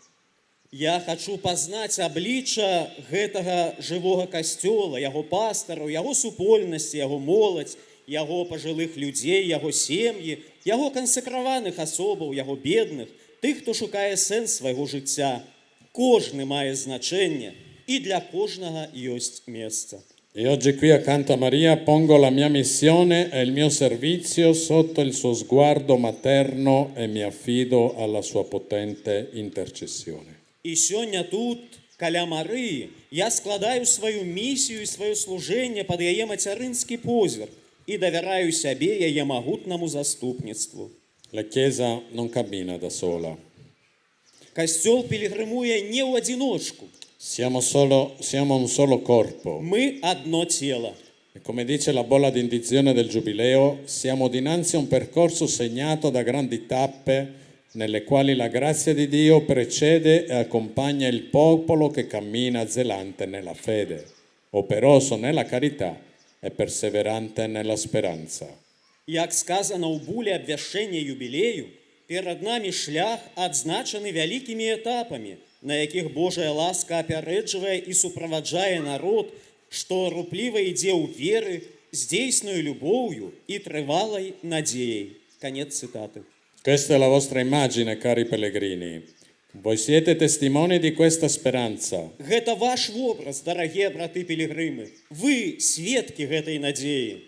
Я хачу пазнаць аблічча гэтага жывога касцёла, яго пастараў, яго супольнасці, яго моладзь, яго пажылых людзей, яго сем'і, яго кансакраваных асобаў, яго бедных, тых, хто шукае сэнс свайго жыцця. Кожны мае значэнне, і для кожнага ёсць месца. E oggi qui accanto a Maria pongo la mia missione e il mio servizio sotto il suo sguardo materno e mi affido alla sua potente intercessione. І сёння тут, каля Марыі, я складаю сваю місію і сваё служэнне пад яе мацярынскі позірк і давяраю сябе яе магутнаму заступніцтву. La Chiesa non cammina da sola. Касцёл пілігрымує не ў адзіночку. Siamo un solo corpo. Мы одно тело. E come dice la bolla d'indizione del Giubileo, siamo dinanzi a un percorso segnato da grandi tappe nelle quali la grazia di Dio precede e accompagna il popolo che cammina zelante nella fede, operoso nella carità e perseverante nella speranza. Як сказано ў буле абвяшчэння юбілею, перад намі шлях адзначаны вялікімі этапамі, на якіх Божая ласка апярэджвае і суправаджае народ, што рупліва ідзе ў веры, з дзейсною любоўю і трывалай надзеяй. Канец цытаты. Questa è la vostra immagine, cari pellegrini. Voi siete testimoni di questa speranza. Гэта ваш вобраз, дарагія браты пілігрымы. Вы сведкі гэтай надзеі.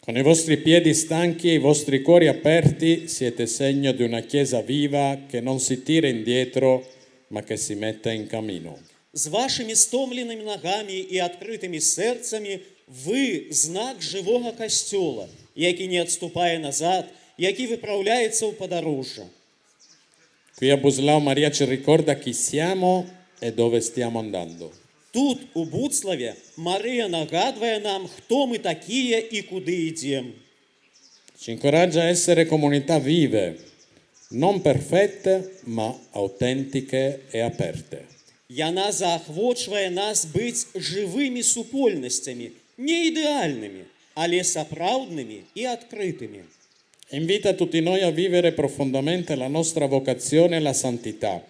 Con i vostri piedi stanchi e i vostri cuori aperti siete segno di una Chiesa viva che non si tira indietro, ma che si mette in cammino. З вашымі стомленымі нагамі і адкрытымі сэрцамі вы знак жывога касцёла, які не адступае назад, які выпраўляецца ў падарожжа. Qui a Buslao Maria ci ricorda chi siamo e dove stiamo andando. Тут, у Буцлаве, Марыя нагадвае нам, хто мы такія і куди ідзем. Ci incoraggia a essere comunità vive, non perfette, ma autentiche e aperte. Яна заахвочвае нас быць жывымі супольнасцямі, не ідэальнымі, але сапраўднымі і адкрытымі. Invita tutti noi a vivere profondamente la nostra vocazione alla santità,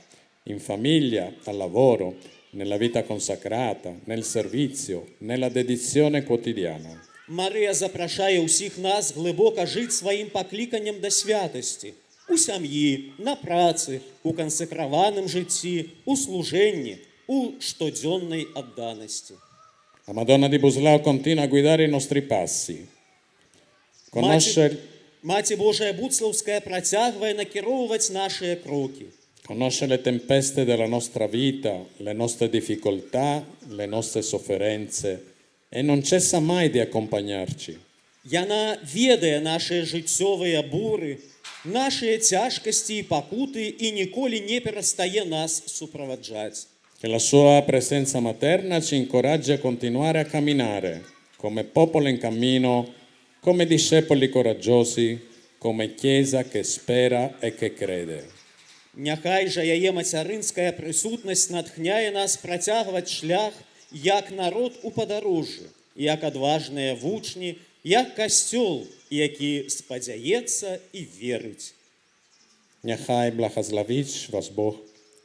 in famiglia, al lavoro, nella vita consacrata, nel servizio, nella dedizione quotidiana. Марыя запрашае ўсіх нас глыбока жыць сваім пакліканнем да святасці, у сям'і, на працы, у кансакраваным жыцці, у служэнні, у штодзённай адданасці. La Madonna di Buslao continua a guidare i nostri passi. Маці Божая Буцлаўская працягвае накіроўваць нашыя крокі. Conosce le tempeste della nostra vita, le nostre difficoltà, le nostre sofferenze e non cessa mai di accompagnarci. Яна ведае нашыя жыццёвыя буры, нашыя цяжкасці і пакуты і ніколі не перастае нас суправаджаць. Che la sua presenza materna ci incoraggia a continuare a camminare come popolo in cammino, come discepoli coraggiosi, come Chiesa che spera e che crede. Няхай жа яе мацярынская прысутнасць натхняе нас працягваць шлях як народ у падарожжы, як адважныя вучні, як касцёл, які спадзяецца і верыць. Нехай благословить вас Бог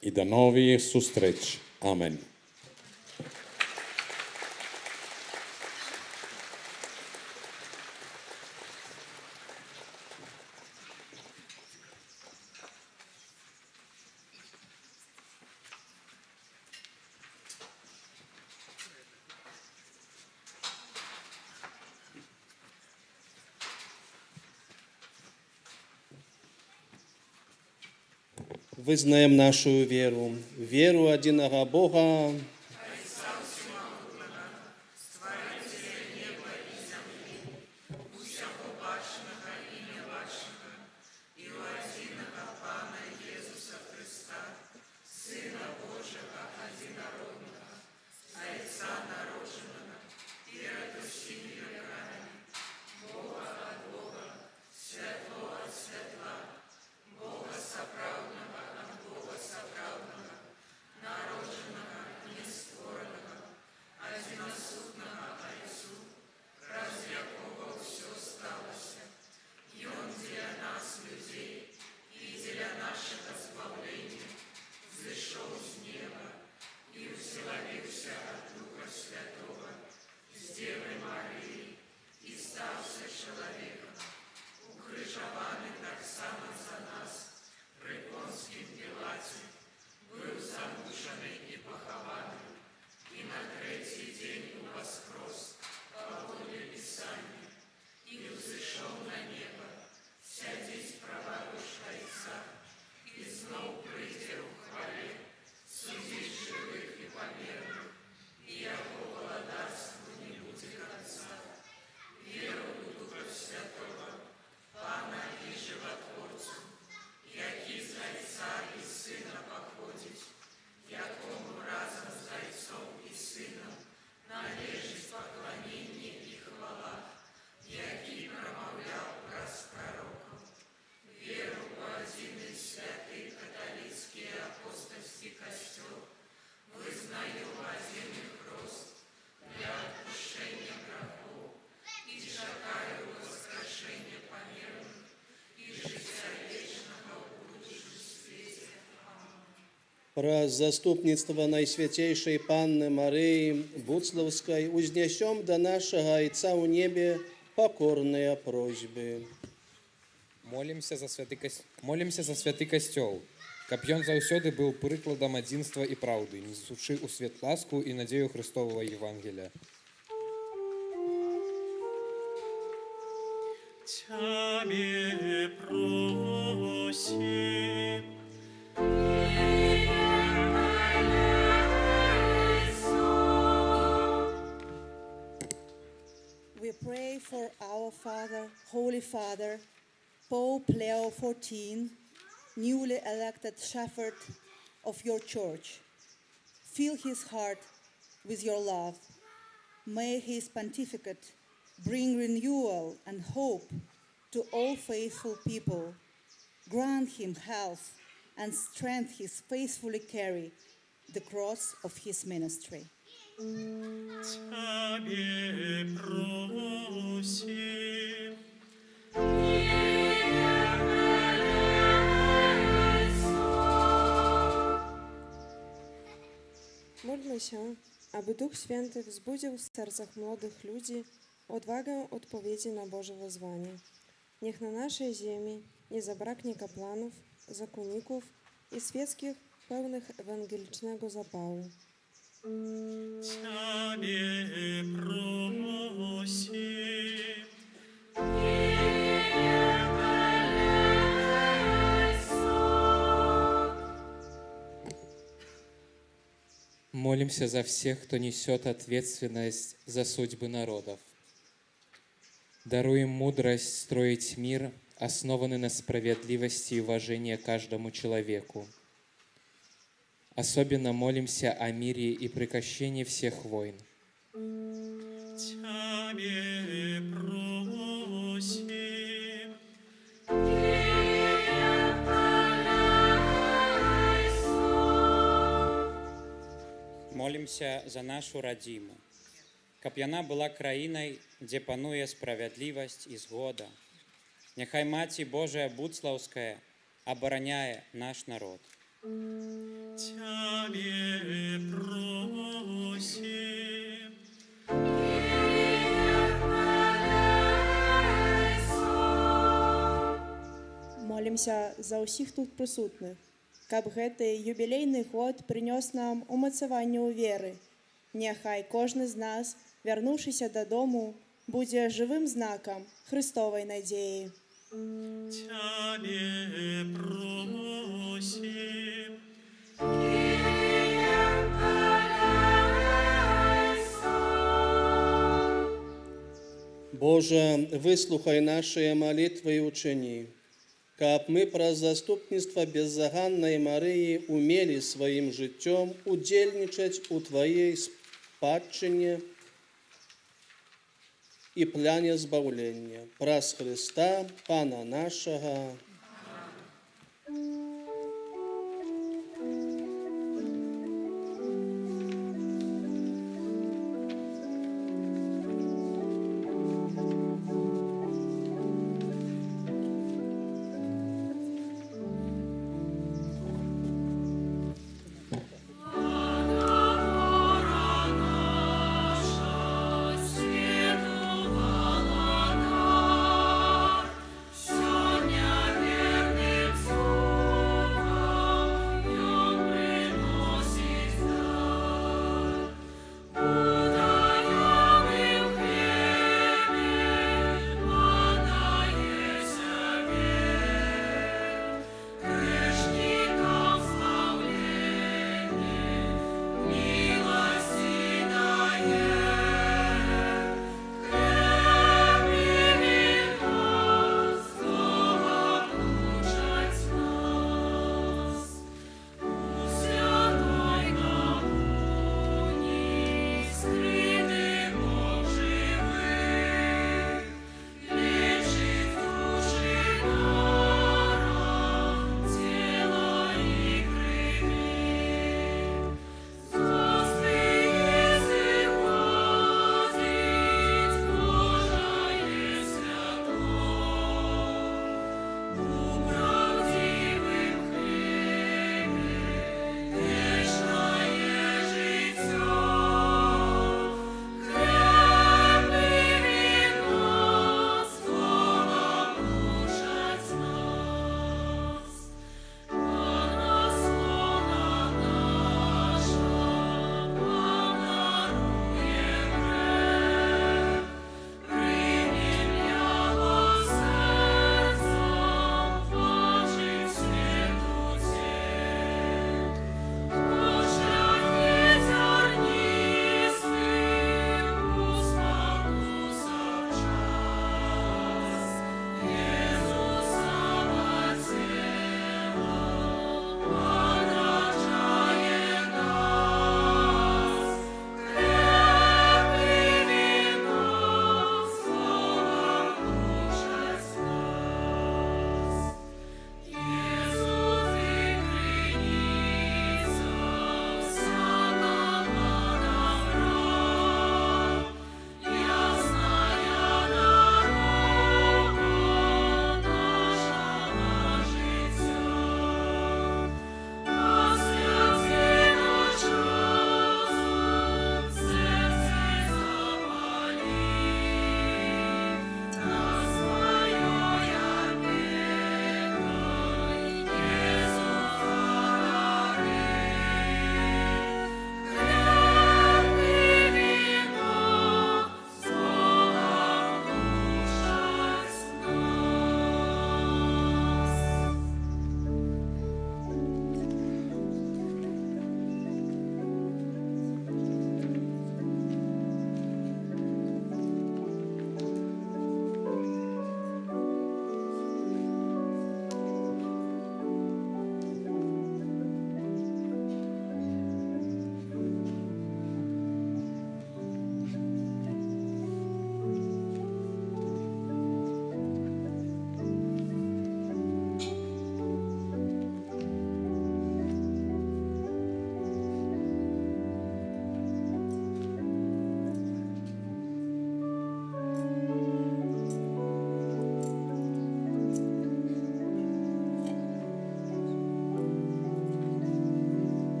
и до новых встреч. Аминь. Вызнаем нашу веру, веру одиного Бога, про заступництво Найсвятейшей Панны Марии Буцлавской узнесем до нашего Отца у небе покорные просьбы. Молимся за святы касцёл, каб ён заўсёды быў прыкладам адзінства і праўды, несучы ў свет ласку і надзею Христового Євангелія. Тебе просим. We pray for our Father, Holy Father, Pope Leo XIV, newly elected shepherd of your church. Fill his heart with your love. May his pontificate bring renewal and hope to all faithful people. Grant him health and strength his faithfully carry the cross of his ministry. Тебе просим. Módlmy się, aby Duch Święty wzbudził w sercach młodych ludzi odwagę odpowiedzi na Boże wezwanie. Niech na naszej ziemi nie zabraknie kapłanów, zakonników i świeckich pełnych ewangelicznego zapału. Тебе просим. Молимся за всех, кто несет ответственность за судьбы народов. Даруй им мудрость строить мир, основанный на справедливости и уважении к каждому человеку. Особенно молимся о мире и прекращении всех войн. Тебе просим. Молимся за нашу радзіму, каб яна была краінай, дзе пануе справядлівасць і згода. Няхай Маці Божая Будслаўская абараняе наш народ. Тебе просим. Молимся за ўсіх тут прысутных, каб гэты юбілейны год прынёс нам умацаванне ў веры. Няхай кожны з нас, вярнуўшыся дадому, будзе жывым знакам Христовай надзеі. Тебе просим. Боже, выслухай наши молитвы и учини, каб мы праз заступніцтва беззаганнай Марыі умелі сваім жыццём удзельнічаць у Тваей спадчыне і пляне збаўлення. Праз Христа, Пана нашага. Свету володар, Соня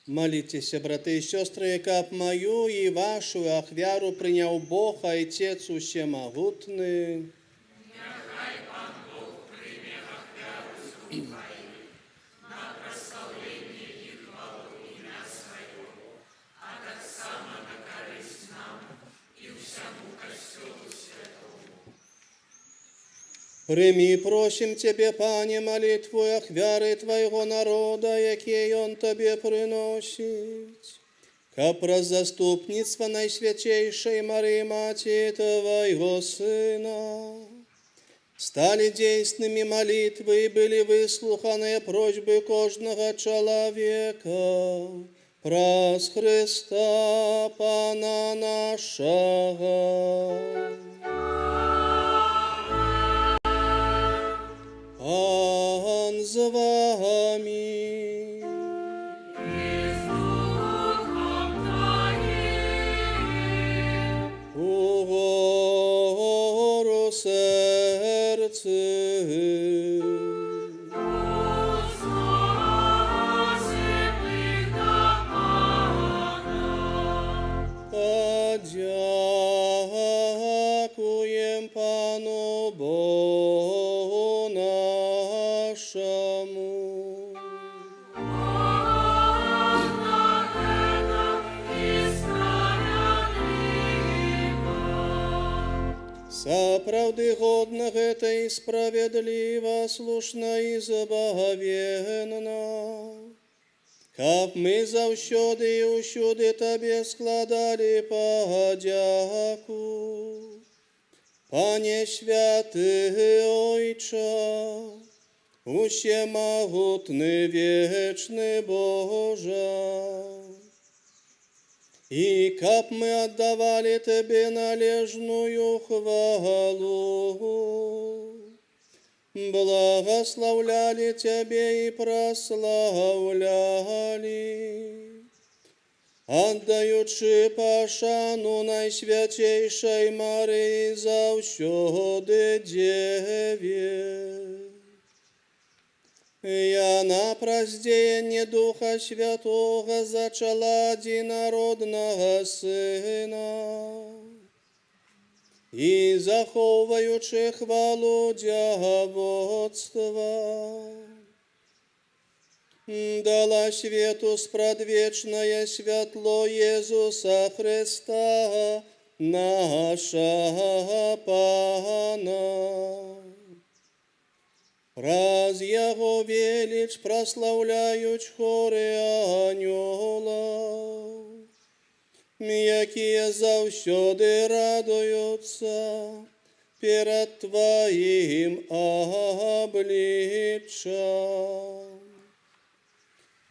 Молитесь, браты и сестры, как мою и вашу ахвяру принял Бог, Отец Всемогутный. Прими, просим Тебе, Пане, молитву и ахвяры Твоего народа, який Он Тебе приносит. Ка про заступництво Найсвятейшей Марии, Мати Твоего Сына, стали действенными молитвы и были выслуханы просьбы каждого человека, праз Христа Пана нашего. Он с вами. Угору сердце. Подякуем Пану Богу нашему. Соправды годно это и справедливо, слушно и забавенно. Как мы завсёды и усюди Тебе складали подяку. Пане святый Ойче, усемогутный вечный Боже, и как мы отдавали Тебе належную хвалу, благословляли Тебе и прославляли, отдаючи пошану Найсвятейшей Марии завсёды Деве. Я на празднение Духа Святого зачала одинородного Сына, и заховуючи хвалу дьяводства, дала свету спрадвечное святло Иисуса Христа, наша Пана. Раз Его велич прославляють хори аньолов, якие завсёды радуются перед Твоим обличием.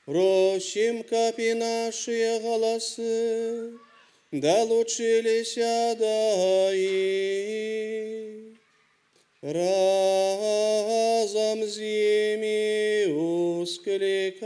Просим, капи наши голосы, долучились да и разом с ними ускликаючи.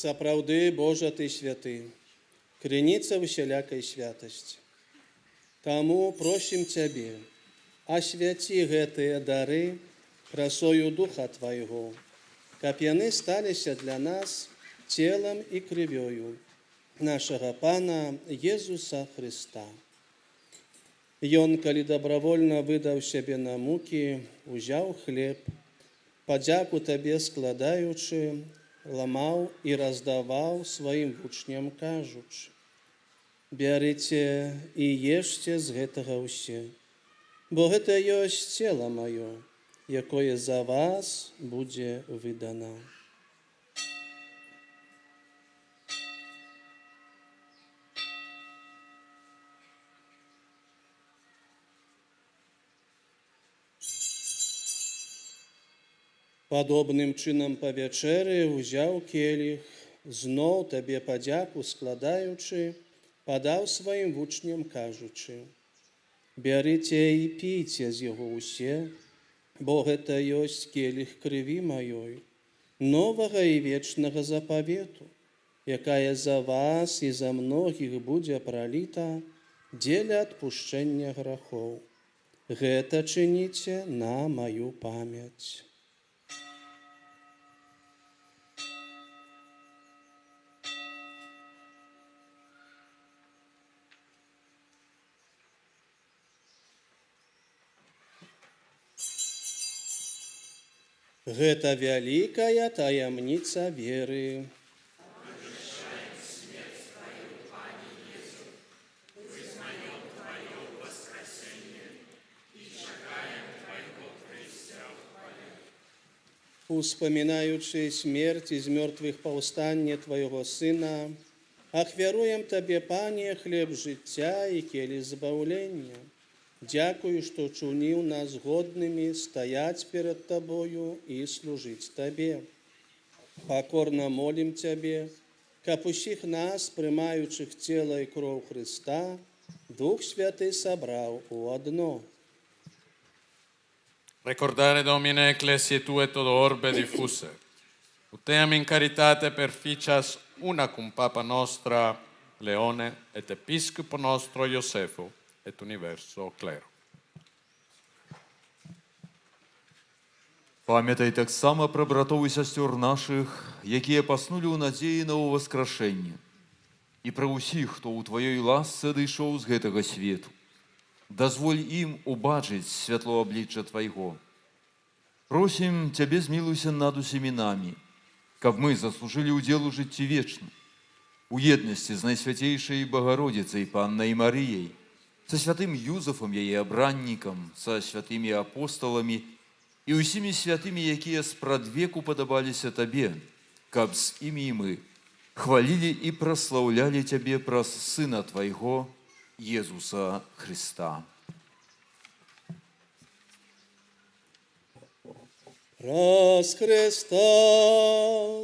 Сапраўды, Божа, Ты святы, крыніца усялякай святасці. Таму просім Цябе, асвяці гэтыя дары красою Духа Твайго, каб яны сталіся для нас целам і крывёю нашага Пана Езуса Христа. Ён, калі добровольно выдаў сябе на мукі, узяў хлеб, падзяку Табе складаючы, ламаў і раздаваў сваім вучням, кажучы: Бярыце і ешце з гэтага ўсе, бо гэта ёсць цела маё, якое за вас будзе выдана. Падобным чынам па вячэры ўзяў келіх, зноў табе падзяку складаючы, падаў сваім вучням кажучы: бярыце і піце з яго ўсе, бо гэта ёсць келіх крыві маёй, новага і вечнага запавету, якая за вас і за многіх будзе праліта дзеля адпушчэння грахоў. Гэта чыніце на маю памяць. Гэта вялікая таямніца веры. Успамінаючы смерць і з мёртвых паўстанне Твайго Сына, ахвяруем Табе, Пане, хлеб жыцця і келіх збаўлення. Дзякую, што чуніў нас годнымі стаяць перад Табою і служыць Табе. Пакорна молім Цябе, каб усіх нас, прымаючых цела і кроў Хрыста, Дух Святы сабраў у адно. Recordare Domine ecclesiae Tue todo orbe diffuse, uteam in caritate perficias una cum Papa nostra Leone et Episcopo nostro Iosefo et universo clero. Памятай таксама пра братоў і сясцёр нашых, якія паснулі ў надзеі на ўваскрашэнне, і пра ўсіх, хто ў Тваёй ласцы адышоў з гэтага свету. Дазволь ім убачыць святло аблічча Твайго. Просім Цябе, змілуйся над усімі намі, каб мы заслужылі ўдзел у жыцці вечным, у еднасці з Найсвяцейшай Багародзіцай Паннай Марыяй, са святым Юзафам, яе абраннікам, са святымі апосталамі і ўсімі святымі, якія спрадвеку падабаліся Табе, каб з імі і мы хвалілі і праслаўлялі Цябе праз Сына Твайго, Езуса Христа. Праз Христа,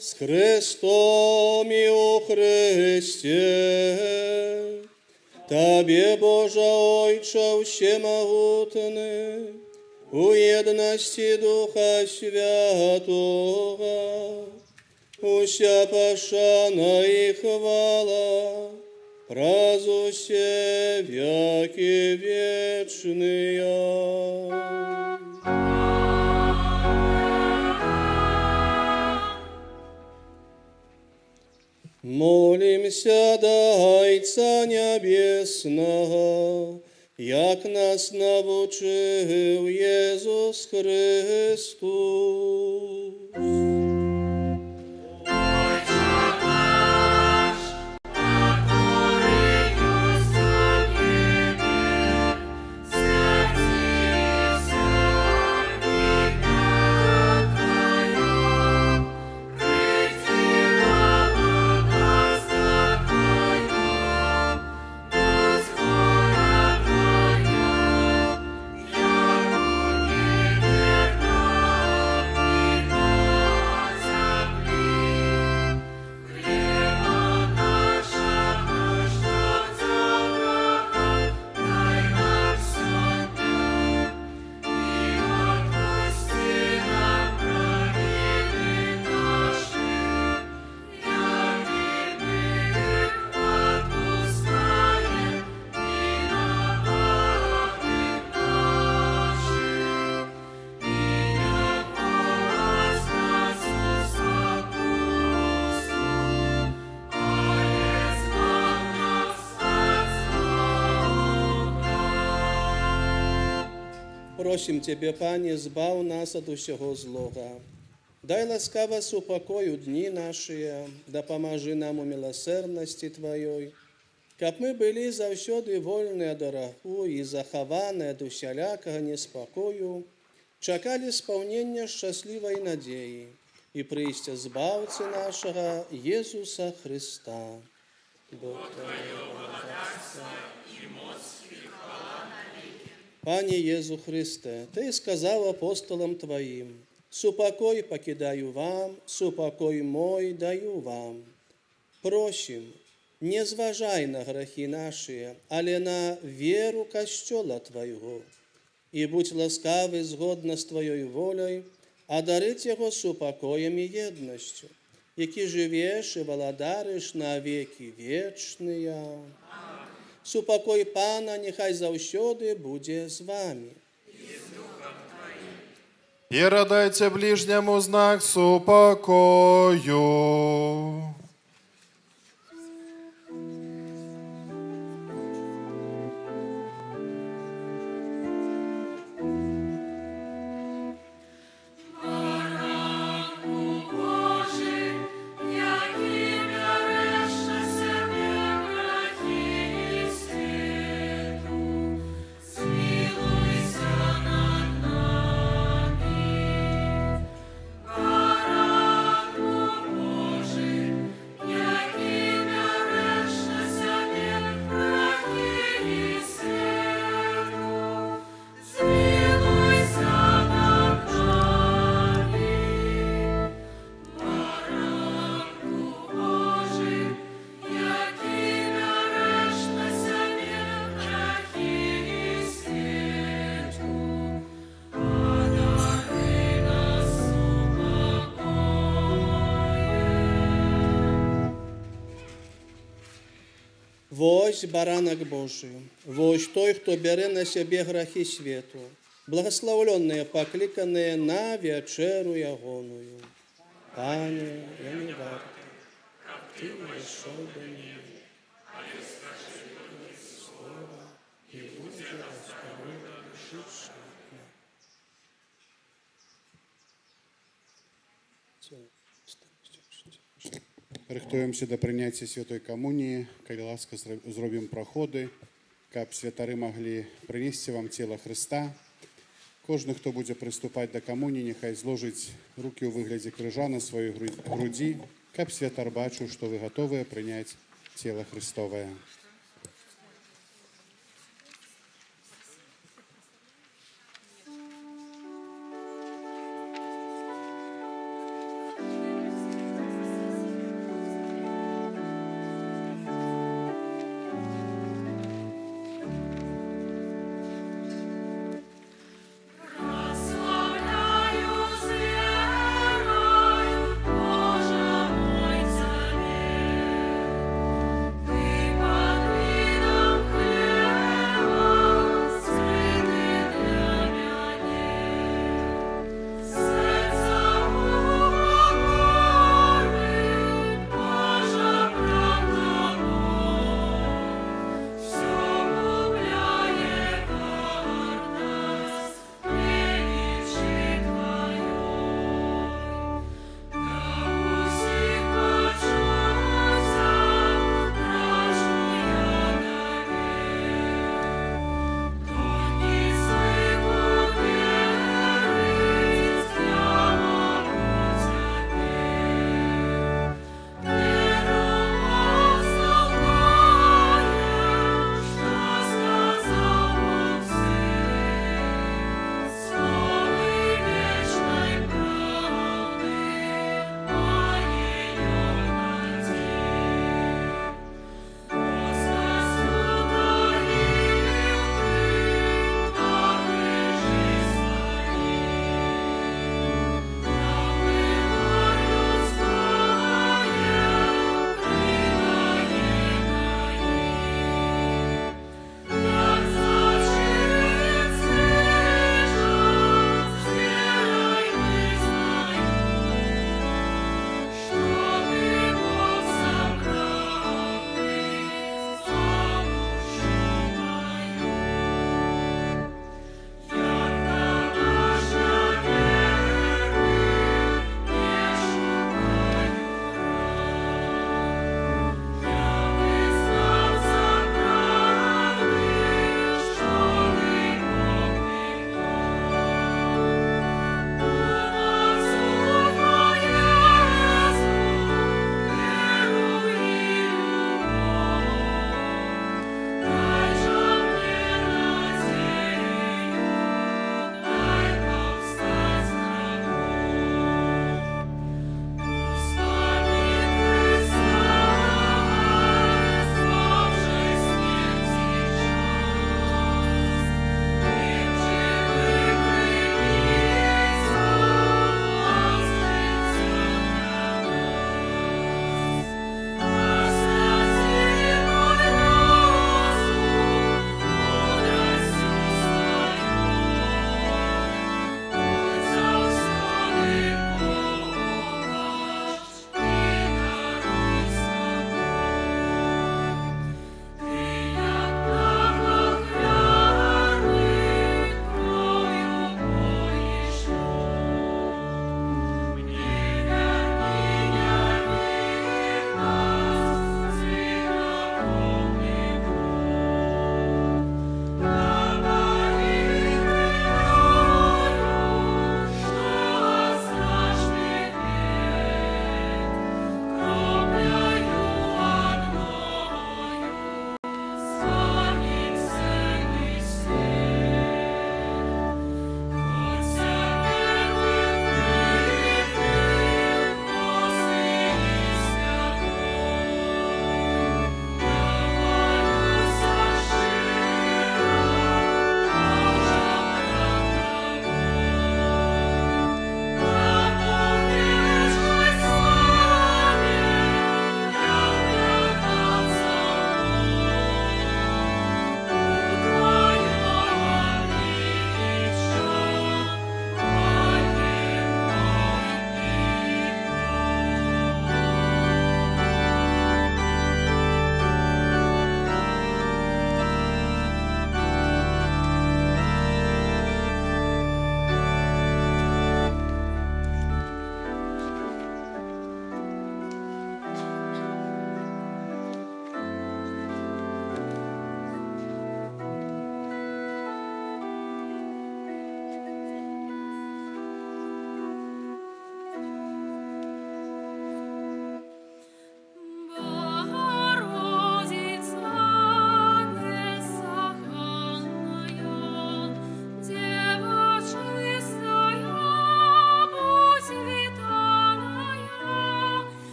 с Христом і у Христе, Табе, Боже Ойче всемогутний, у єдності Духа Святого, уся пошана і хвала, праз усе веки вечные. Молимся до Отца Небесного, як нас навчив Єсус Христос. Просим Тебе, Пане, збав нас от усього злого. Дай ласкаво супокою дні наші, допоможи нам у милосердності Твоей, каб мы былі заўсёды вольныя ад граху і захаваныя ад усялякага неспакою, чакалі спаўнення шчаслівай надзеі і прыйсця збаўцы нашага Езуса Христа. Бог Твоё благодатство и моц и хвала навеки. Пане Езу Христе, Ты сказав апостолам Твоим: «Супокой покидаю вам, супокой мой даю вам». Просим, не зважай на грехи наши, але на веру Костёла Твоего, и будь ласкавый згодно с Твоей волей, одарить его супокоем и едностью, які живеш и владариш на веки вечные. Супокой Пана нехай завсёды буде з вами. І радайте ближньому знак супокою. Вось баранок Божий, вось той, хто бере на себе грахи свету, благословленные, покликанные на вечеру ягоную. Пане, я не варт, Ты пришел до меня, слово, и будет распоруда души. Рыхтуемся да прыняцця святой камуніі, калі ласка, зробім праходы, каб святары маглі прынесці вам цела Хрыста. Кожны, хто будзе прыступаць да камуніі, няхай зложыць рукі ў выглядзе крыжа на сваёй грудзі, каб святар бачыў, што вы гатовыя прыняць цела Хрыстовае. Боже мой, Царь, Ты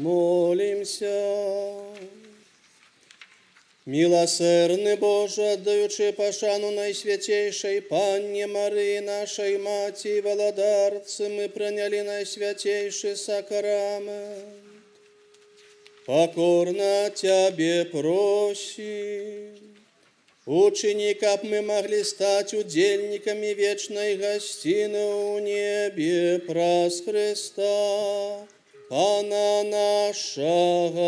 Молимся. Милосердный Боже, отдаючи пошану Найсвятейшей Панне Марии, нашей Мати и Володарцы, мы приняли Найсвятейший сакрамент. Покорно Тебе просим, учини, как мы могли стать удельниками вечной гостины у небе праз Христа, Пана нашего.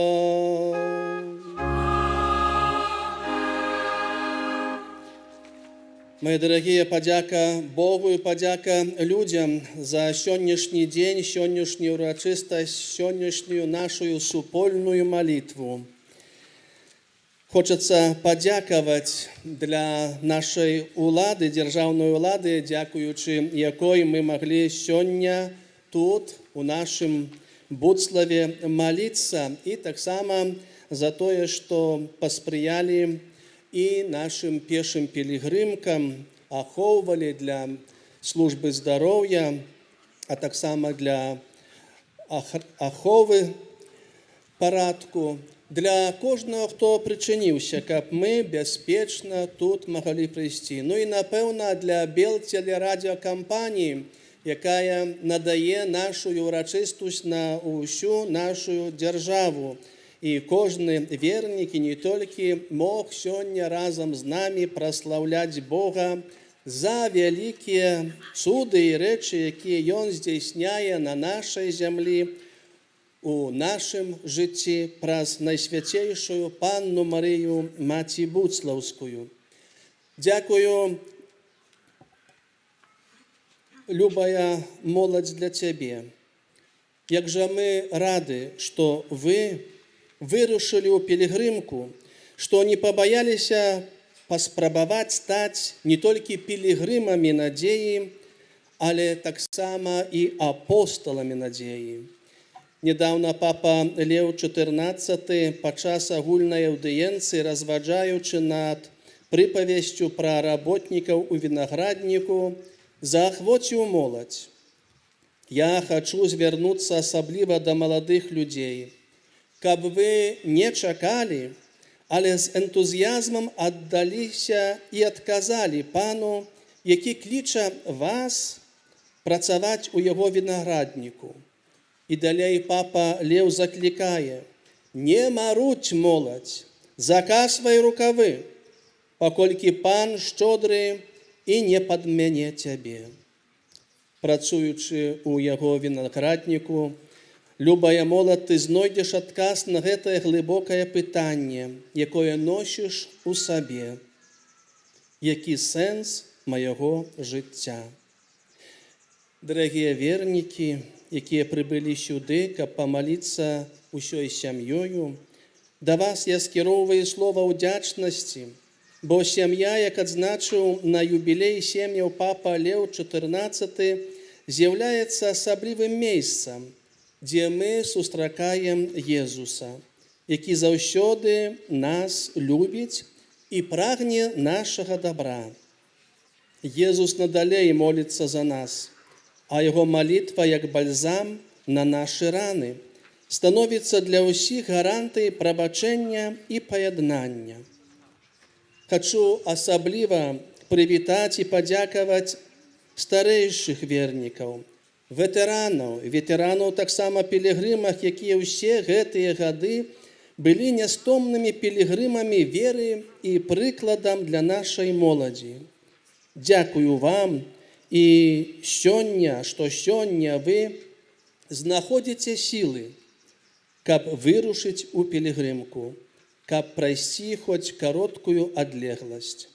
Мои дорогие, подяка Богу и подяка людям за сённяшний день, сённяшнюю урочистость, сённяшнюю нашу супольную молитву. Хочется подяковать для нашей улады, державной улады, дякуючи якой мы могли сёння тут, у нашем Буцлаве, молиться, и так само за то, что посприяли и нашим пешим пилигримкам, ахоўвалі для службы здоровья, а так само для аховы парадку, для кожного, хто причиніўся, каб мы бяспечна тут могли прийти. Ну і, напевно, для Белтелерадіокампанії, якая надає нашу урочистість на усю нашу державу. І кожен верник, і не тільки, мог сьогодні разом з нами прославляти Бога за великі цуди і речі, які Він здійсняє на нашій землі, у нашем житті, праз Найсвятейшую Панну Марію, Маті Буцлавську. Дякую, любая молодь, для Тебе. Як же ми раді, що ви вырушили у пилигримку, что не побоялись паспрабаваць стать не только пилигримами надеи, але так само и апостолами надеи. Недавно папа Лев XIV падчас агульнай аўдыенцыі, разважаючы над прыпавесцю пра работнікаў у вінаградніку, заахвоціў моладзь. Я хочу звярнуцца асабліва да маладых людзей, каб вы не чакалі, але з энтузіязмам аддаліся і адказалі Пану, які кліча вас працаваць у яго вінаградніку. І далей папа Лев заклікае: не марудь, моладзь, закасвай рукавы, паколькі Пан шчодры і не падмяне цябе. Працуючы у яго вінаградніку, любая моладзь, ты знойдзеш адказ на гэтае глыбокае пытанне, якое носіш у сабе. Які сэнс майго жыцця? Дарагія вернікі, якія прыбылі сюды, каб памаліцца усёй сям'ёю, да вас я скіроўваю слова ўдзячнасці, бо сям'я, як адзначыў на юбілей сем'яў папа Лев XIV, з'яўляецца асаблівым месцам, дзе мы сустракаем Езуса, які заўсёды нас любіць і прагне нашага добра. Езус надалей моліцца за нас, а яго малітва, як бальзам на нашы раны, становіцца для ўсіх гарантый прабачэння і паяднання. Хачу асабліва прывітаць і падзякаваць старэйшых вернікаў, ветэранаў таксама пілігрымах, якія ўсе гэтыя гады былі нястомнымі пілігрымамі веры і прыкладам для нашай моладзі. Дзякую вам, і што сёння вы знаходзіце сілы, каб вырушыць у пілігрымку, каб прайсці хоць кароткую адлегласць.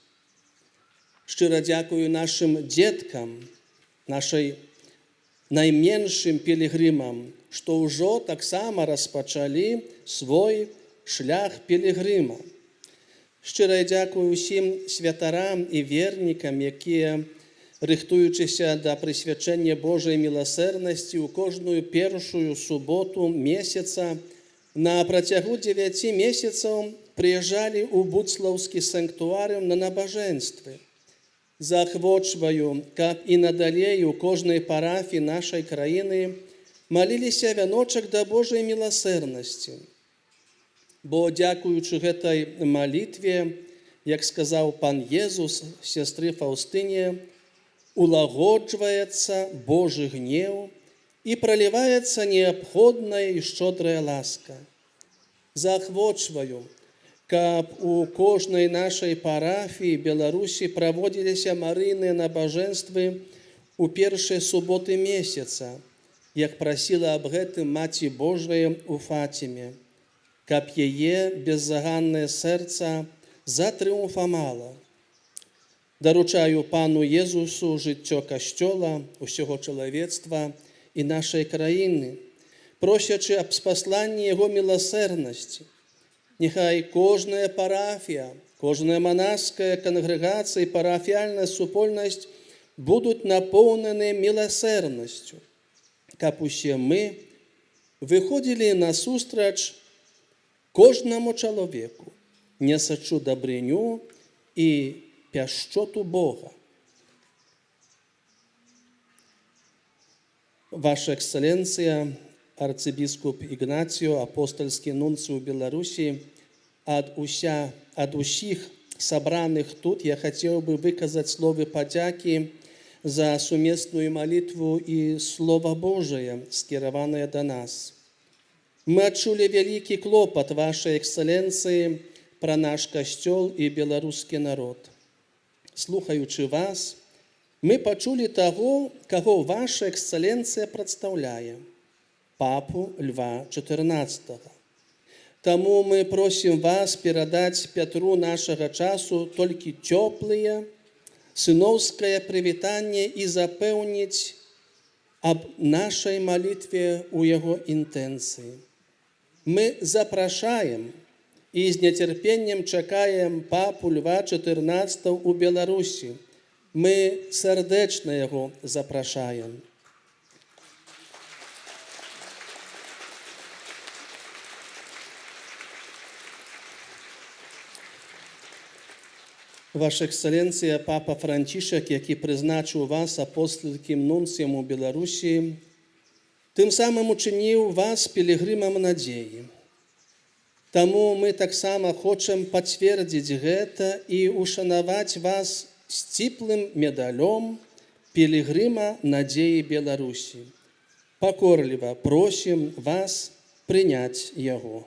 Шчыра дзякую нашым дзеткам, нашай найменшым пілігрымам, што ўжо таксама распачалі свой шлях пілігрыма. Шчыра дзякую ўсім святарам і вернікам, якія, рыхтуючыся да прысвячэння Божай міласэрнасці, у кожную першую суботу месяца на працягу 9 месяцаў прыязджалі ў Буцлаўскі санктуарыум на набажэнствы. Заахвочваю, каб і надалей у кожнай парафіі нашай краіны маліліся вяночак да Божай міласэрнасці. Бо, дзякуючы гэтай малітве, як сказаў пан Езус сястры Фаўстыне, улагоджваецца Божы гнеў і праліваецца неабходная і шчодрая ласка. Заахвочваю, каб у кожнай нашай парафіі Беларусі праводзіліся марыйныя набажэнствы у першыя суботы месяца, як прасіла аб гэтым Маці Божая у Фаціме, каб яе беззаганнае сэрца затрыумфавала. Даручаю пану Езусу жыццё Касцёла, усяго чалавецтва і нашай краіны, просячы аб спасланні яго міласэрнасці. Нехай кожная парафія, кожная манаская кангрэгацыя і парафіяльная супольнасць будуць напоўнены міласэрнасцю, каб усе мы выходзілі насустрач кожнаму чалавеку, несачу дабрыню і пяшчоту Бога. Ваша Эксцэленцыя, арцыбіскуп Ігнацыё, апостальскі нунцый у Беларусі, ад усіх сабраных тут я хацеў бы выказаць словы падзякі за сумесную малітву і Слова Божае, скіраванае да нас. Мы адчулі вялікі клопат Вашай Эксцэленцыі пра наш Касцёл і беларускі народ. Слухаючы вас, мы пачулі таго, каго Ваша Эксцэленцыя прадстаўляе, папу Льва XIV. Таму мы просім вас перадаць Пятру нашага часу толькі цёплыя, сыноўскае прывітанне і запэўніць аб нашай малітве ў яго інтэнцыі. Мы запрашаем і з нецярпеннем чакаем папу Льва XIV у Беларусі. Мы сардэчна яго запрашаем. Ваша Эксцэленцыя, папа Францішак, які прызначыў вас апостольскім нунцыем у Беларусі, тым самым учыніў вас пілігрымам надзеі. Таму мы таксама хочам пацвердзіць гэта і ушанаваць вас сціплым медалём пілігрыма надзеі Беларусі. Пакорліва просім вас прыняць яго.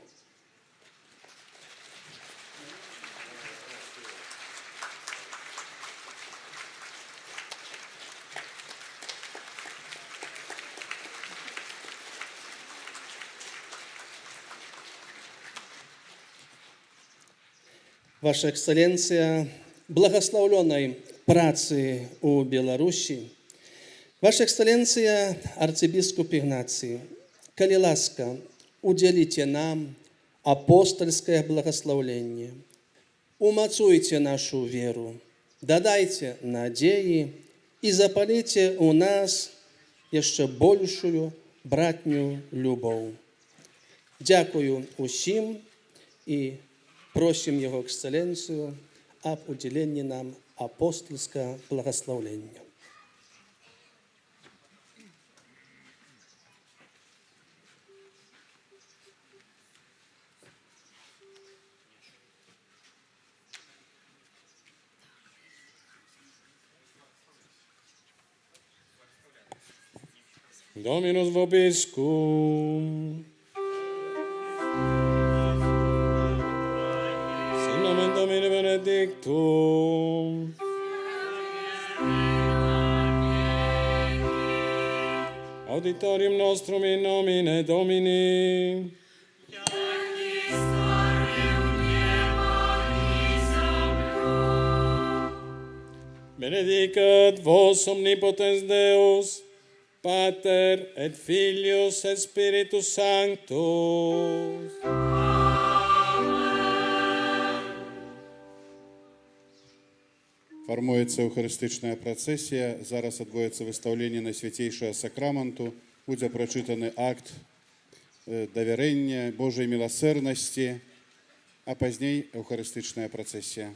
Ваша Эксцэленцыя, благаслаўлёнай працы у Беларусі, Ваша Эксцэленцыя, арцыбіскуп Ігнацый, калі ласка, удзяліце нам апостальскае благаслаўленне, умацуйце нашу веру, дадайце надзеі і запаліце ў нас яшчэ большую братнюю любоў. Дзякую усім і просім яго Эксцэленцыю аб удзяленні нам апостальскага благаслаўлення. Dominus vobiscum. Sin nomen Domini benedictum. Auditorium nostrum in nomine Domini. Benedicat vos omnipotens Deus, Pater et Filius et Spiritus Sanctus. Фармуецца эўхарыстычная працэсія. Зараз адбудзецца выстаўленне Найсвяцейшага сакраменту. Будзе прачытаны акт давярэння Божай міласэрнасці, а пазней эўхарыстычная працэсія.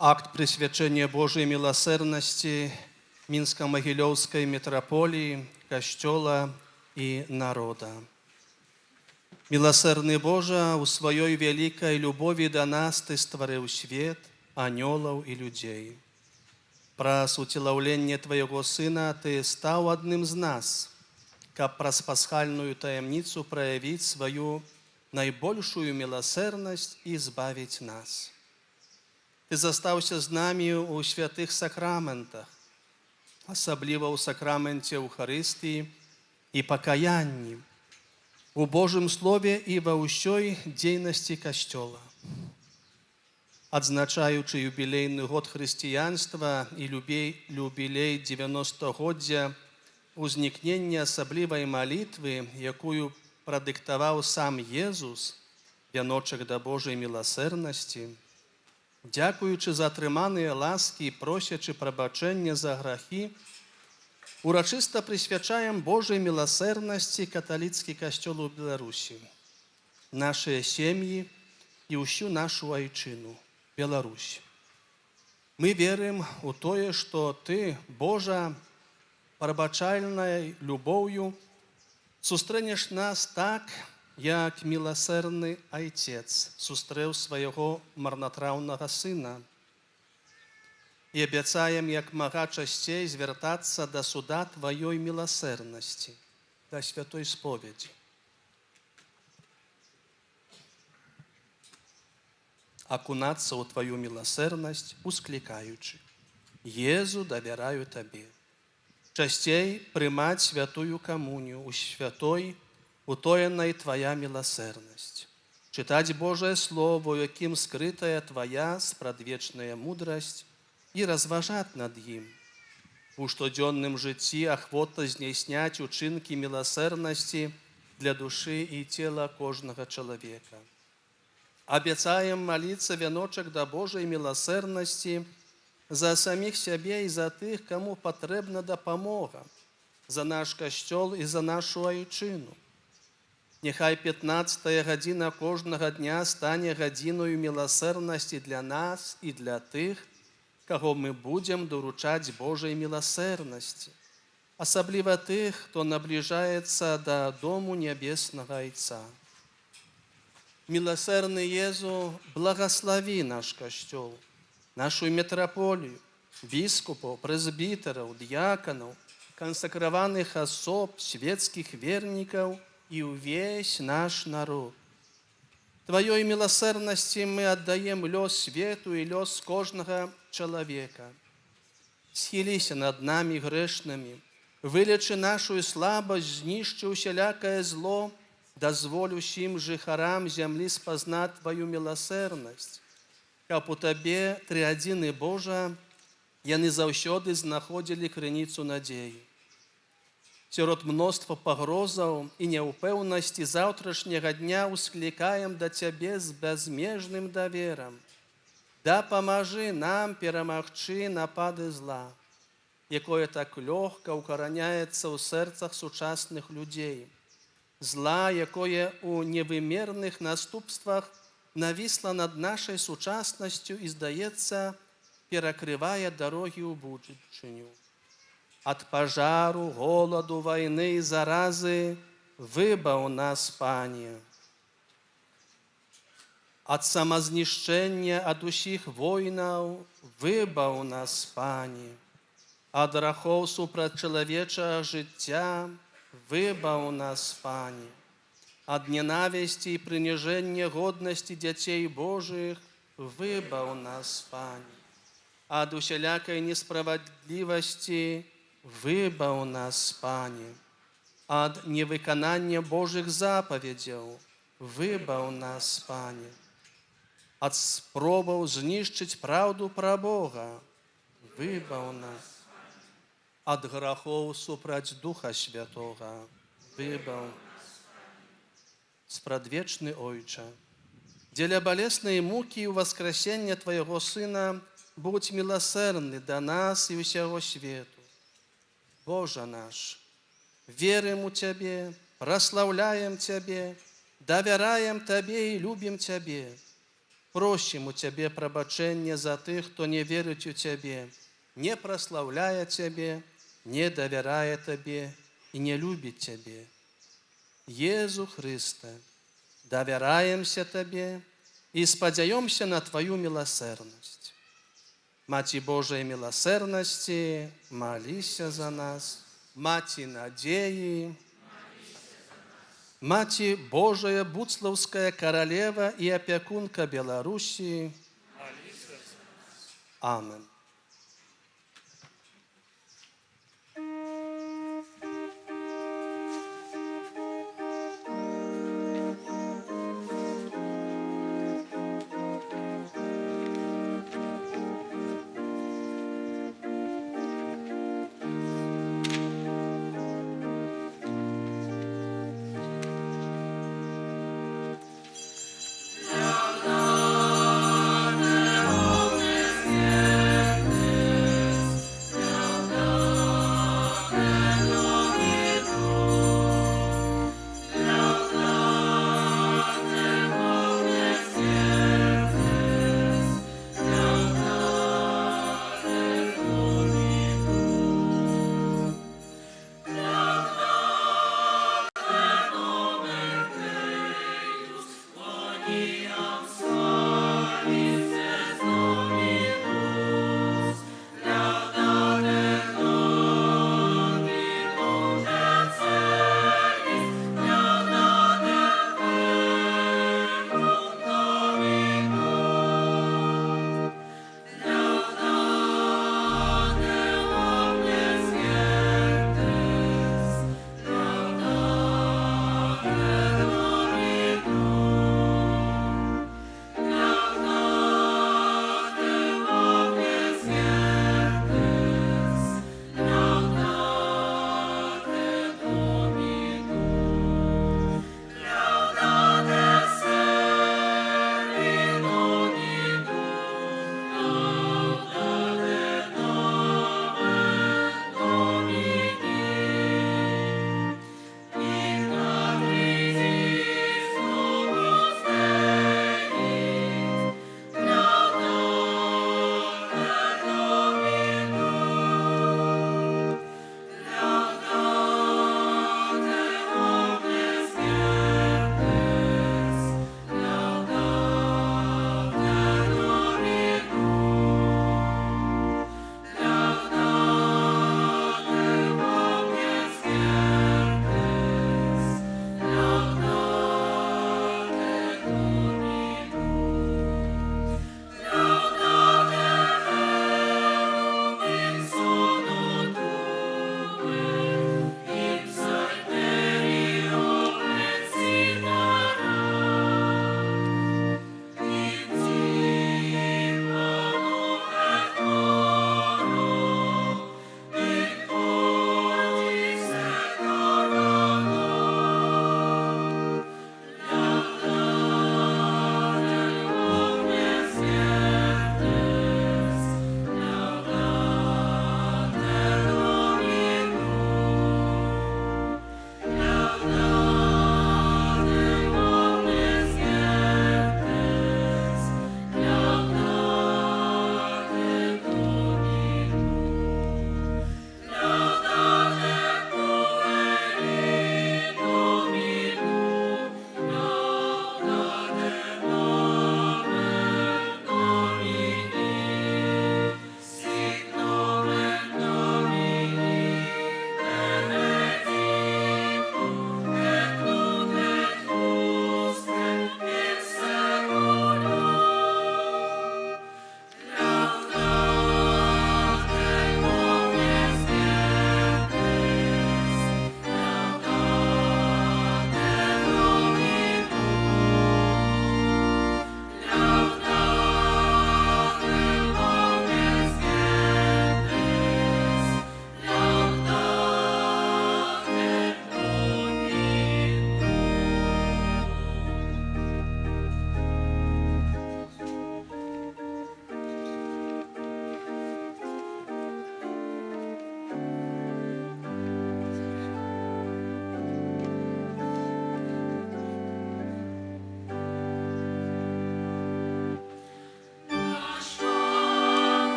акт присвячения Божьей милосердности Минско-Могилевской митрополии, Костела и народа. Милосердный Боже, у своей великой любови до нас Ты створил свет, анелов и людей. Праз утиловление Твоего Сына Ты стал одним из нас, как праз пасхальную таемницу проявить свою наибольшую милосердность и избавить нас. Ты застаўся з нами у святых сакраментах, особливо у сакраменте Евхаристии и покаянии, у Божьем Слове и во ўсёй дзейнасці Костела. Адзначаючы юбілейны год хрысціянства і юбілей 90-годдзя узнікнення асаблівай малітвы, якую прадыктаваў сам Езус, вяночак да Божай міласэрнасці, дзякуючы за атрыманыя ласкі і просячы прабачэння за грахі, урачыста прысвячаем Божай міласэрнасці каталіцкі касцёл у Беларусі, нашыя сем'і і ўсю нашу айчыну, Беларусь. Мы верым у тое, што Ты, Божа, прабачальнай любоўю сустрэнеш нас так, як міласэрны айцец сустрэў свайго марнатраўнага сына. І абяцаем як мага часцей звяртацца да суда Тваёй міласэрнасці, да святой споведзі. Акунацца ў Тваю міласэрнасць, усклікаючы: Езу, давяраю Табе. Часцей прымаць святую камунію у святой, утоенай Твая міласэрнасць. Чытаць Божае Слово, у якім скрытая Твая спрадвечная мудрасць, і разважаць над ім. У штодзённым жыцці ахвота здзяйсняць учынкі міласэрнасці для душы і цела кожнага чалавека. Абяцаем маліцца вяночак да Божай міласэрнасці за саміх сябе і за тых, каму патрэбна дапамога, за наш касцёл і за нашу айчыну. Няхай 15-я гадзіна кожнага дня стане гадзіною міласэрнасці для нас і для тых, каго мы будзем даручаць Божай міласэрнасці, асабліва тых, хто набліжаецца да дому нябеснага Айца. Міласэрны Езу, благаславі наш касцёл, нашу митрополию, біскупаў, прэзбітараў, д'яканаў, кансакраваных асоб, светскіх вернікаў і ўвесь наш народ. Тваёй міласэрнасці мы аддаем лёс свету і лёс кожнага чалавека. Схіліся над намі грэшнымі, вылечы нашу слабасць, знішчы усялякае зло, дазволь усім жыхарам зямлі спазнаць Тваю міласэрнасць, каб у Табе, Трыадзіны Божа, яны заўсёды знаходзілі крыніцу надзеі. Сярод мноства пагрозаў і няўпэўнасці заўтрашняга дня усклікаем да Цябе з бязмежным даверам. Дапамажы нам перамагчы напады зла, якое так лёгка ўкараняецца ў сэрцах сучасных людзей. Зла, якое ў невымерных наступствах навісла над нашай сучаснасцю і, здаецца, перакрывае дарогі ў будучыню. Ад пажару, голаду, вайны і заразы выбаў нас, Пане. Ад самазнішчэння, ад усіх войнаў выбаў нас, Пане. Ад грахоў супрацьчалавечага жыцця выбаў нас, Пане. Ад ненавісці і прыніжэння годнасці дзяцей Божых выбаў нас, Пане. Ад усялякай несправадлівасці выбаў нас, Пане. Ад невыканання Божых запаведзяў выбаў нас, Пане. Ад спробаў знішчыць праўду пра Бога выбаў нас. Ад грахоў супраць Духа Святога выбаў. Спрадвечны Ойча, дзеля балеснай мукі і ўваскрасення Твайго Сына будь міласэрны да нас і ўсяго свету. Божа наш, верым у Цябе, праслаўляем Цябе, давяраем Табе і любім Цябе. Просим у Тебе пробачення за тих, хто не вірить у Тебе, не прославляє Тебе, не довіряє Тебе і не любить Тебе. Єзу Христе, довіряємося Тебе і сподіваємося на Твою милосердність. Маті Божої милосердності, молися за нас. Маті надії, Маті Божия Буцлавская королева и опекунка Белоруссии. Аминь.